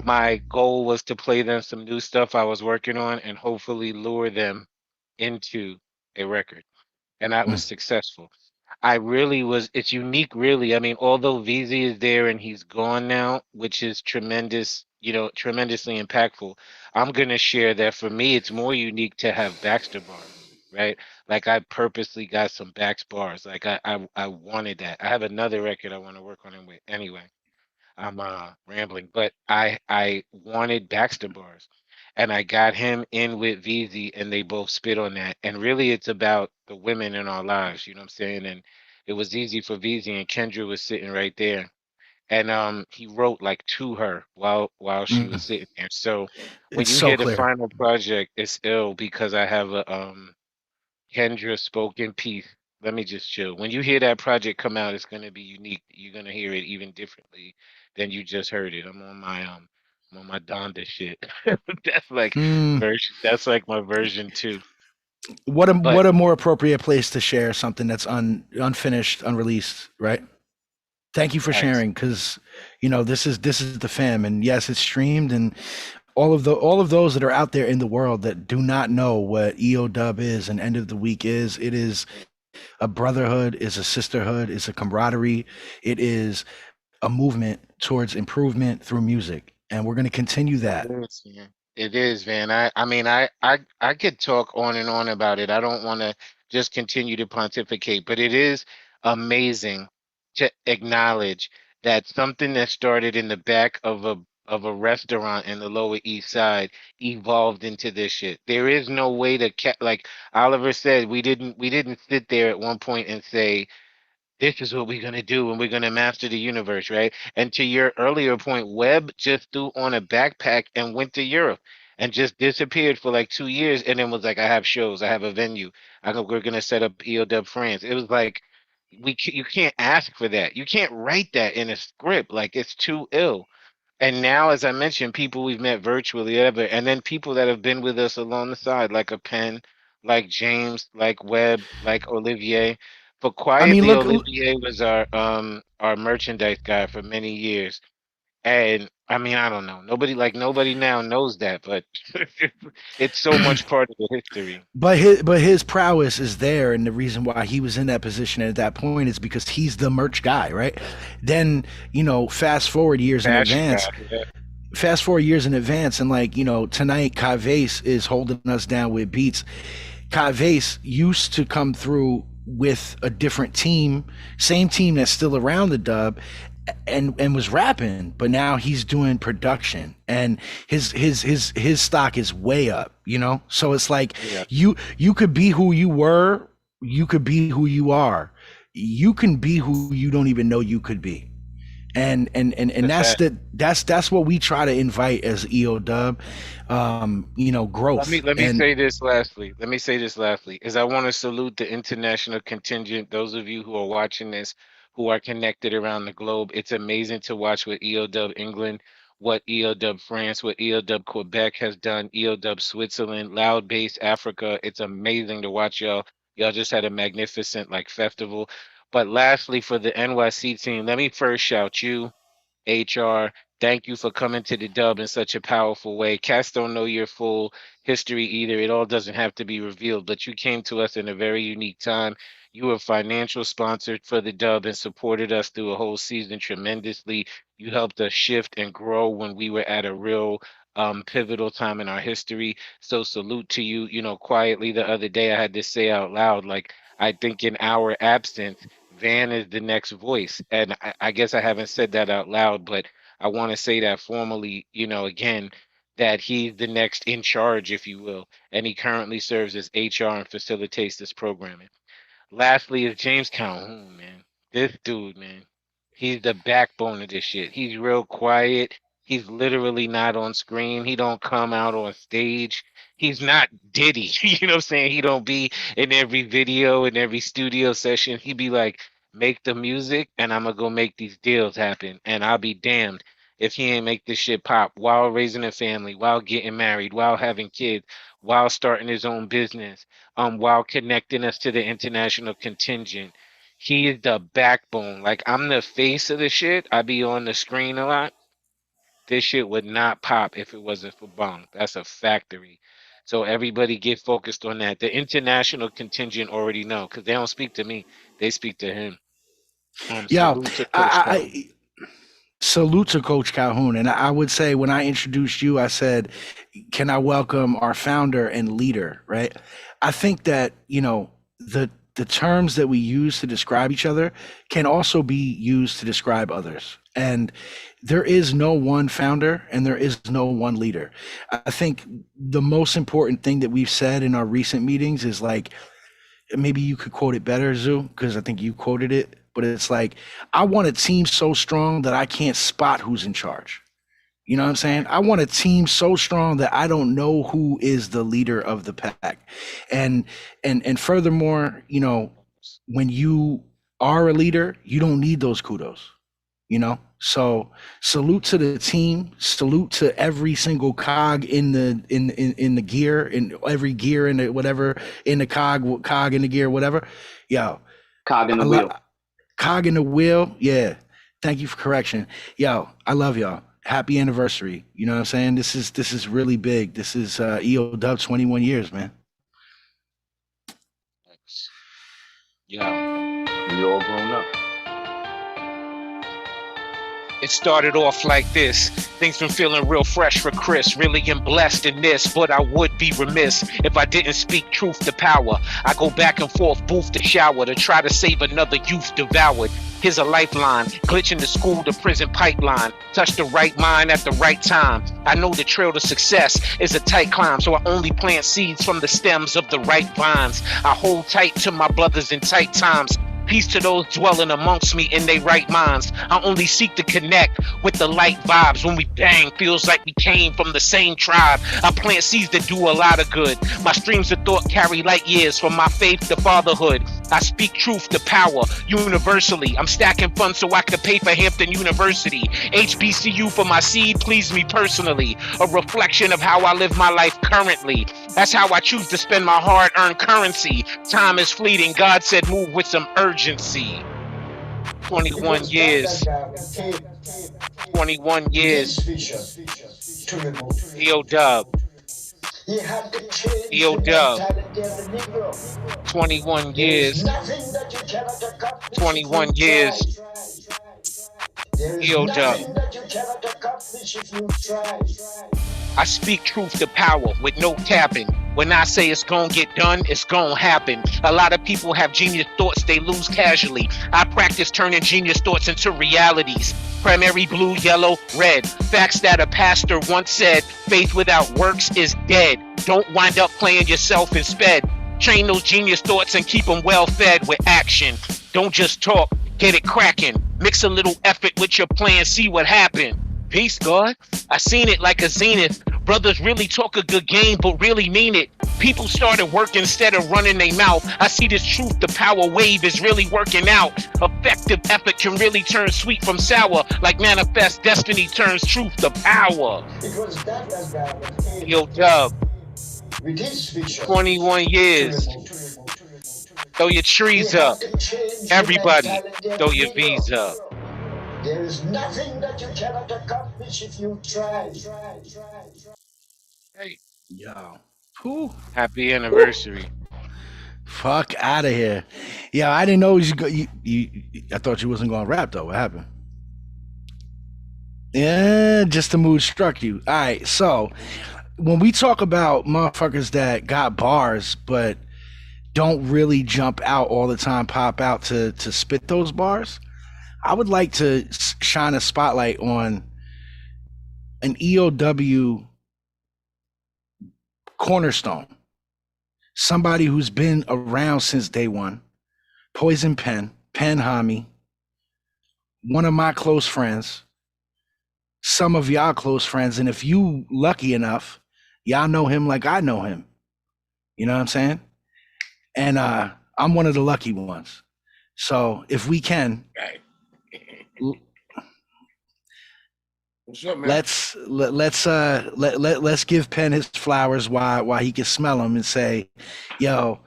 My goal was to play them some new stuff I was working on and hopefully lure them into a record. And that was successful. I really was, it's unique, really. I mean, although VZ is there and he's gone now, which is tremendous, you know, tremendously impactful. I'm going to share that for me, it's more unique to have Baxter bars, right? Like I purposely got some Bax bars. Like I wanted that. I have another record I want to work on it with anyway. I'm rambling, but I wanted Baxter bars, and I got him in with VZ, and they both spit on that. And really, it's about the women in our lives. You know what I'm saying? And it was easy for VZ, and Kendra was sitting right there, and he wrote like to her while she was sitting there. So when It's you so hear the clear. final project, it's ill because I have a Kendra spoken piece. Let me just chill. When you hear that project come out, it's gonna be unique. You're gonna hear it even differently than you just heard it. I'm on my Donda shit. That's like version. That's like my version 2. What But a more appropriate place to share something that's unfinished, unreleased, right? Thank you for Thanks. sharing, because you know this is the fam, and yes, it's streamed, and all of those that are out there in the world that do not know what EODUB is and End of the Week is. It is a brotherhood, is a sisterhood, is a camaraderie. It is a movement towards improvement through music, and we're going to continue that. It is, man. It is, man. I mean, I could talk on and on about it. I don't want to just continue to pontificate, but it is amazing to acknowledge that something that started in the back of a restaurant in the Lower East Side evolved into this shit. There is no way to like Oliver said, we didn't sit there at one point and say, this is what we're going to do and we're going to master the universe, right? And to your earlier point, Webb just threw on a backpack and went to Europe and just disappeared for like 2 years and then was like, I have shows, I have a venue, we're going to set up EOW France. It was like, you can't ask for that. You can't write that in a script. Like, it's too ill. And now, as I mentioned, people we've met virtually ever, and then people that have been with us along the side, like a Penn, like James, like Webb, like Olivier. For I mean, Quietly, look, Olivier was our merchandise guy for many years. And I mean, I don't know. Nobody now knows that, but it's so much part of the history. but his prowess is there, and the reason why he was in that position at that point is because he's the merch guy, right? Then, you know, fast forward years in Fashion advance. guy, yeah. fast forward years in advance, and like, you know, tonight Kai Vase is holding us down with beats. Kai Vase used to come through with a different team, same team that's still around the dub, and was rapping, but now he's doing production, and his stock is way up, you know. So it's like, you could be who you were, you could be who you are, you can be who you don't even know you could be. And that's what we try to invite as EODUB, you know, growth. Let me say this lastly. Is I want to salute the international contingent. Those of you who are watching this, who are connected around the globe. It's amazing to watch what EODUB England, what EODUB France, what EODUB Quebec has done, EODUB Switzerland, Loud Bass Africa. It's amazing to watch y'all. Y'all just had a magnificent like festival. But lastly, for the NYC team, let me first shout you, HR. Thank you for coming to the dub in such a powerful way. Cats don't know your full history either. It all doesn't have to be revealed, but you came to us in a very unique time. You were financial sponsored for the dub and supported us through a whole season tremendously. You helped us shift and grow when we were at a real pivotal time in our history. So salute to you. You know, quietly the other day I had to say out loud, like, I think in our absence, Van is the next voice. And I guess I haven't said that out loud, but I want to say that formally, you know, again, that he's the next in charge, if you will. And he currently serves as HR and facilitates this programming. Lastly is James Calhoun, man. This dude, man. He's the backbone of this shit. He's real quiet. He's literally not on screen. He don't come out on stage. He's not Diddy. You know what I'm saying? He don't be in every video, in every studio session. He be like, make the music and I'm gonna go make these deals happen. And I'll be damned if he ain't make this shit pop while raising a family, while getting married, while having kids, while starting his own business, while connecting us to the international contingent. He is the backbone. Like, I'm the face of the shit. I be on the screen a lot. This shit would not pop if it wasn't for Bong. That's a factory. So everybody get focused on that. The international contingent already know because they don't speak to me. They speak to him. Yeah, Salute to Coach Calhoun. Salute to Coach Calhoun. And I would say when I introduced you, I said, can I welcome our founder and leader, right? I think that, you know, the terms that we use to describe each other can also be used to describe others. And there is no one founder and there is no one leader. I think the most important thing that we've said in our recent meetings is like, maybe you could quote it better, Zoo, because I think you quoted it, but it's like, I want a team so strong that I can't spot who's in charge. You know what I'm saying? I want a team so strong that I don't know who is the leader of the pack. And furthermore, you know, when you are a leader, you don't need those kudos, you know? So salute to the team, salute to every single cog in the gear, in every gear in the whatever, in the cog in the gear, whatever. Yo. Cog in the wheel. Cog in the wheel. Yeah. Thank you for correction. Yo, I love y'all. Happy anniversary. You know what I'm saying? This is really big. This is EODUB 21 years, man. Yeah. We all grown up. It started off like this. Things been feeling real fresh for Chris. Really am blessed in this, but I would be remiss if I didn't speak truth to power. I go back and forth, booth to shower, to try to save another youth devoured. Here's a lifeline, glitching the school to prison pipeline. Touch the right mind at the right time. I know the trail to success is a tight climb, so I only plant seeds from the stems of the right vines. I hold tight to my brothers in tight times. Peace to those dwelling amongst me in their right minds. I only seek to connect with the light vibes. When we bang, feels like we came from the same tribe. I plant seeds that do a lot of good. My streams of thought carry light years from my faith to fatherhood. I speak truth to power universally. I'm stacking funds so I can pay for Hampton University. HBCU for my seed please me personally. A reflection of how I live my life currently. That's how I choose to spend my hard-earned currency. Time is fleeting. God said move with some urgency. 21 years. 21 years. EODUB. EODUB. 21 years. 21 years. EOW. I speak truth to power with no capping. When I say it's gonna get done, it's gonna happen. A lot of people have genius thoughts they lose casually. I practice turning genius thoughts into realities. Primary blue, yellow, red. Facts that a pastor once said, faith without works is dead. Don't wind up playing yourself instead. Train those genius thoughts and keep them well fed with action. Don't just talk, get it cracking. Mix a little effort with your plan, see what happened. Peace, God. I seen it like a zenith. Brothers really talk a good game, but really mean it. People started working instead of running their mouth. I see this truth, the power wave is really working out. Effective effort can really turn sweet from sour. Like manifest destiny turns truth to power. EOW. 21 years. Throw your trees up. Everybody, throw your V's up. There is nothing that you cannot accomplish if you try. Hey. Yo. Whew. Happy anniversary. Fuck out of here. Yeah, I didn't know you I thought you wasn't gonna rap though. What happened? Yeah, just the mood struck you. All right, so when we talk about motherfuckers that got bars but don't really jump out all the time, pop out to spit those bars, I would like to shine a spotlight on an EOW cornerstone. Somebody who's been around since day one. Poison Pen, Pen Homie, one of my close friends, some of y'all close friends, and if you lucky enough, y'all know him like I know him. You know what I'm saying? And I'm one of the lucky ones. So if we can, What's up, man? let's give Penn his flowers while he can smell them and say, yo,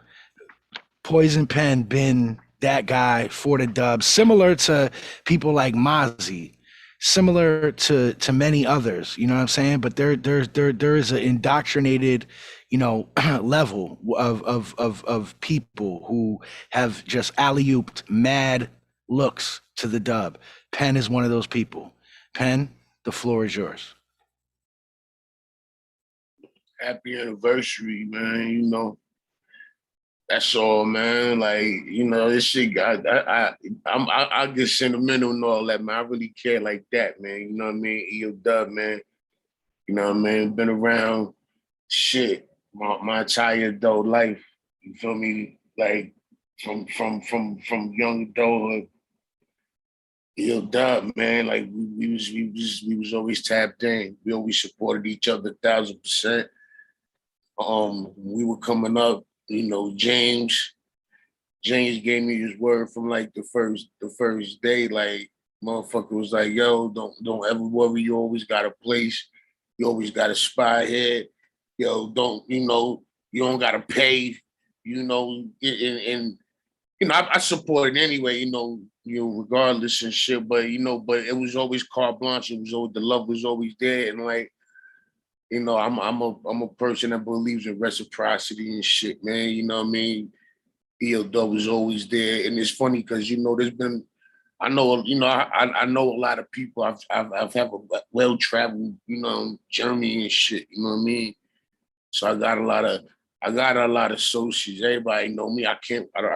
Poison Pen been that guy for the dub, similar to people like Mozzie, similar to many others, you know what I'm saying? But there is an indoctrinated, level of people who have just alley-ooped mad looks to the dub. Penn is one of those people. Penn, the floor is yours. Happy anniversary, man. That's all, man. Like, this shit I get sentimental and all that, man. I really care like that, man. You know what I mean? EOW, man. You know what I mean? Been around shit my entire adult life. You feel me? Like from young adulthood. EOW, man. Like we was always tapped in. We always supported each other 1,000%. We were coming up, James gave me his word from like the first day. Like, motherfucker was like, yo, don't ever worry, you always got a place, you always got a spot here. Yo, you don't gotta pay, I support it anyway, regardless and shit, but it was always carte blanche. It was always, the love was always there, and like, I'm a person that believes in reciprocity and shit, man. You know what I mean? EOW was always there, and it's funny because there's been, I know a lot of people. I've had a well-traveled, journey and shit. You know what I mean? So I got a lot of associates. Everybody know me. I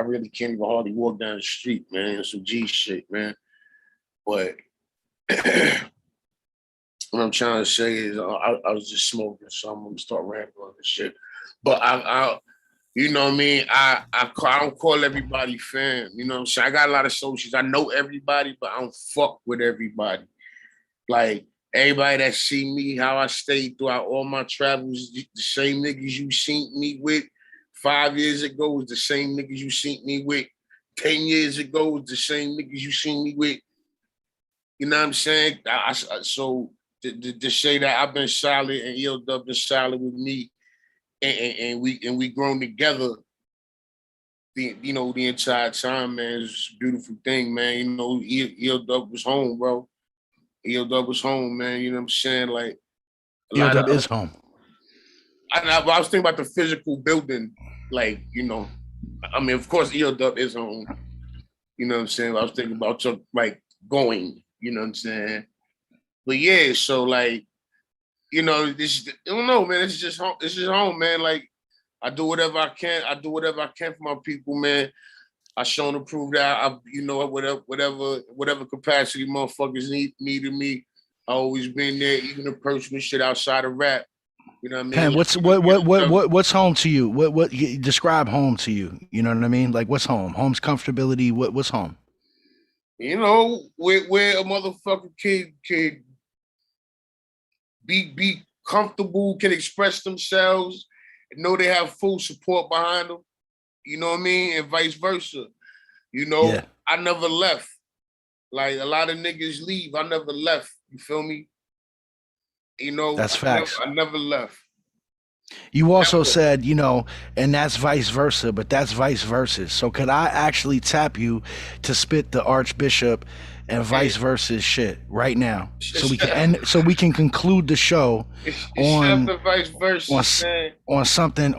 really can't even hardly walk down the street, man. It's some G shit, man. But what I'm trying to say is, I was just smoking, so I'm gonna start rambling and shit. But I you know what I mean? I don't call everybody fam. You know what I'm saying? I got a lot of associates. I know everybody, but I don't fuck with everybody. Like, everybody that see me, how I stayed throughout all my travels, the same niggas you seen me with 5 years ago was the same niggas you seen me with 10 years ago was the same niggas you seen me with. You know what I'm saying? So to say that I've been solid and EOW been solid with me, and we grown together, the entire time, man, it's a beautiful thing, man. EOW was home, bro. EOW was home, man. You know what I'm saying? Like, EOW is home. I was thinking about the physical building, like, I mean, of course, EOW is home. You know what I'm saying? I was thinking about like going. You know what I'm saying? But yeah, so like, you know, this I don't know, man. It's just home. It's just home, man. Like, I do whatever I can. I do whatever I can for my people, man. I shown to prove that I, you know, whatever capacity motherfuckers needed me. I always been there, even the personal shit outside of rap. You know what I mean? Pen, what's home to you? Describe home to you? You know what I mean? Like, what's home? Home's comfortability. What's home? You know, where a motherfucker can be comfortable, can express themselves, know they have full support behind them. You know what I mean? And vice versa. You know, I never left. Like, a lot of niggas leave. I never left. You feel me? You know, That's facts. I never left. You also said, you know, and that's vice versa, but that's vice versa. So could I actually tap you to spit the Archbishop and vice versa shit right now, so we can end, so we can conclude the show on vice versa, on something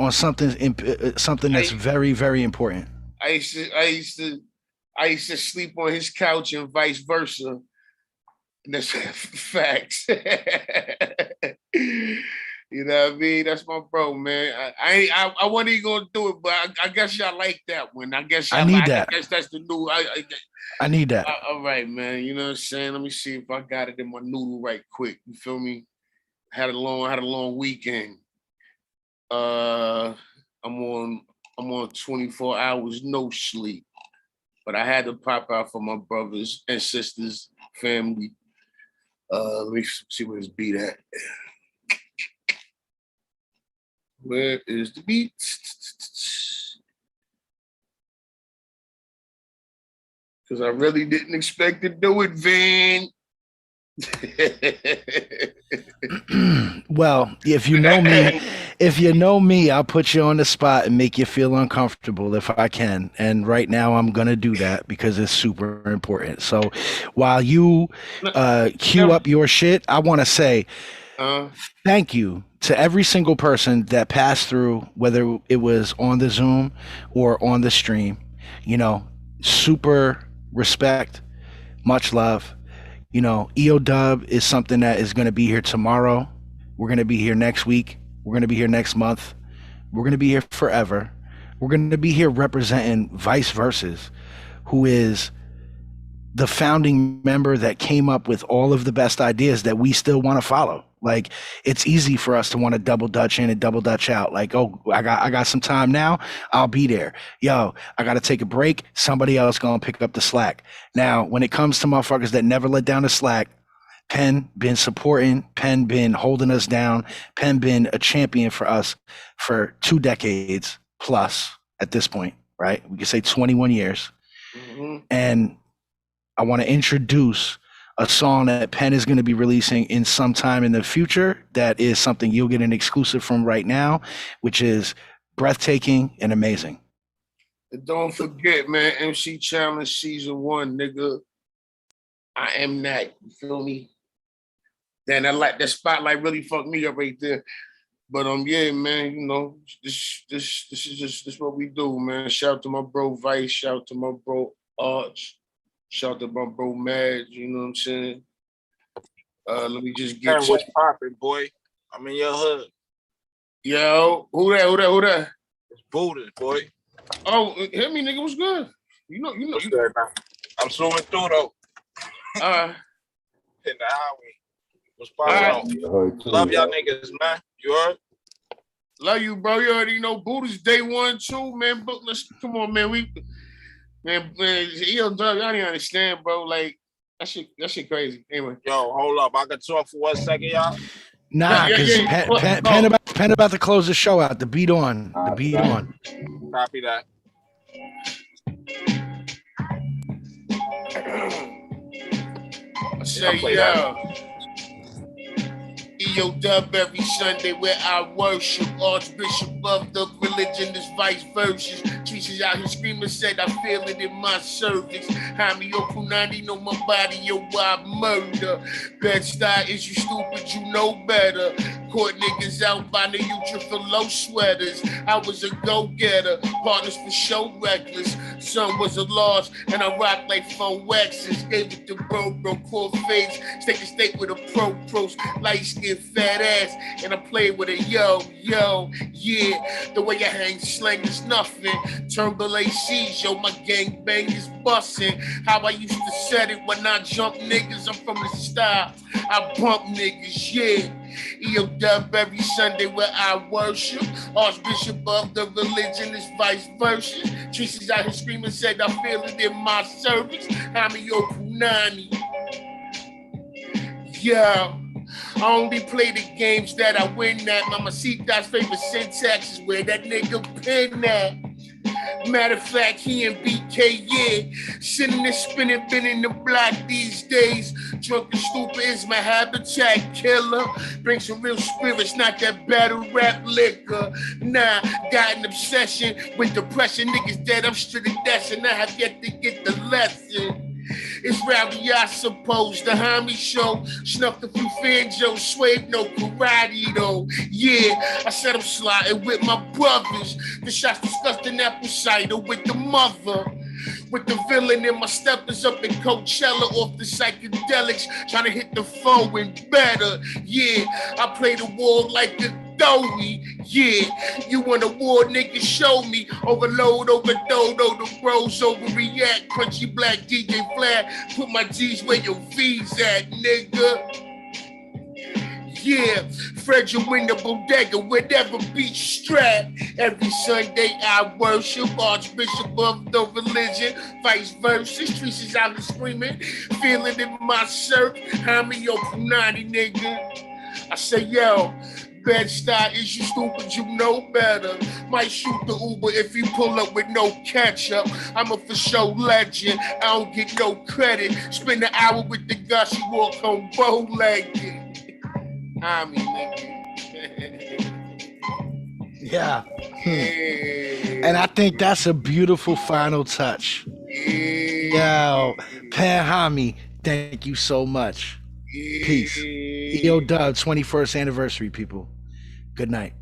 that's very, very important. I used to sleep on his couch and vice versa. And that's facts. You know what I mean? That's my bro, man. I wasn't even gonna do it, but I guess y'all like that one. I guess I need that. I guess that's the new. I need that. All right, man. You know what I'm saying? Let me see if I got it in my noodle right quick. You feel me? Had a long weekend. I'm on 24 hours no sleep, but I had to pop out for my brothers and sisters, family. Let me see where this beat at. Where is the beat? Because I really didn't expect to do it, Van. Well, if you know me, I'll put you on the spot and make you feel uncomfortable if I can. And right now I'm going to do that because it's super important. So while you queue up your shit, I want to say thank you to every single person that passed through, whether it was on the Zoom or on the stream. You know, super respect, much love. You know, EODUB is something that is going to be here tomorrow. We're going to be here next week. We're going to be here next month. We're going to be here forever. We're going to be here representing Vice Versus, who is the founding member that came up with all of the best ideas that we still want to follow. Like, it's easy for us to want to double dutch in and double dutch out. Like, oh, I got some time now, I'll be there. Yo, I got to take a break. Somebody else gonna pick up the slack. Now, when it comes to motherfuckers that never let down the slack, Penn been supporting, Penn been holding us down, Penn been a champion for us for 2 decades plus at this point, right? We could say 21 years. Mm-hmm. And I want to introduce a song that Penn is going to be releasing in some time in the future. That is something you'll get an exclusive from right now, which is breathtaking and amazing. And don't forget, man, MC Challenge Season 1, nigga. I am that. You feel me? Then I like that spotlight really fucked me up right there. But yeah, man, you know, this is just what we do, man. Shout out to my bro Vice, shout out to my bro Arch. Shout out to my bro Mad, you know what I'm saying? Let me just get what's poppin', boy. I'm in your hood. Yo, who that? It's Buddha, boy. Oh, hit me, nigga, what's good? You know. What's good, man? I'm swimming through, though. Hitting the highway. What's poppin'? Love y'all niggas, man. You heard? Love you, bro. You already know Buddha's day 1, too, man. But let's come on, man. Man, EOW, I don't even understand, bro. Like, that shit crazy. Anyway. Yo, hold up. I can talk for 1 second, y'all? Nah, because Penn about to close the show out. The beat on. Copy that. I say, yo. EOW every Sunday where I worship. Archbishop of the religion is Vice Versus. Teachers out here screaming, said I feel it in my service. Hami yo Punani know my body, yo I murder. Bed-Stuy, is you stupid, you know better. Caught niggas out by the Utra for low sweaters. I was a go-getter, partners for show reckless. Son was a loss, and I rocked like 4X's. Gave it to bro, core fades. Stake to state with a pros, light skin, fat ass. And I played with a yo, yeah. The way I hang slang is nothing. Turnbull ACs, yo, my gang bang is bussin'. How I used to set it when I jump niggas, I'm from the style. I bump niggas, yeah. EOW every Sunday where I worship. Archbishop of the religion is vice versa. Tracy's out here screaming, said I feel it in my service. I'm a Punani. Yeah. I only play the games that I win at. Mamacita's favorite syntax is where that nigga pin at. Matter of fact, he and BK, yeah. Sitting there spinning, been in the block these days. Drunk and stupid is my habitat killer. Bring some real spirits, not that battle rap liquor. Nah, got an obsession with depression. Niggas dead, I'm straight and dashing. I have yet to get the lesson. It's rowdy, I suppose. The homie show snuffed a few Fanjos, swayed no karate though. Yeah, I said I'm sliding with my brothers. The shots discussed in apple cider with the mother. With the villain in my steppers up in Coachella off the psychedelics, trying to hit the foe and better. Yeah, I play the war like a doughy. Yeah, you want a war, nigga, show me. Overload, overload, the bros overreact. Crunchy black DJ Flair, put my G's where your V's at, nigga. Yeah, Fred your in the bodega, whatever beach strap. Every Sunday I worship, Archbishop of the religion, vice versa. Streets is out here screaming, feeling in my shirt. I'm a yo Punani, nigga. I say, yo, Bed-Stuy, is you stupid, you know better. Might shoot the Uber if you pull up with no ketchup. I'm a for show legend, I don't get no credit. Spend an hour with the guy, she walk home bow-legged. I mean, nigga. Yeah. And I think that's a beautiful final touch. Yo, Pan Hami, thank you so much. Peace. EODUB 21st anniversary, people. Good night.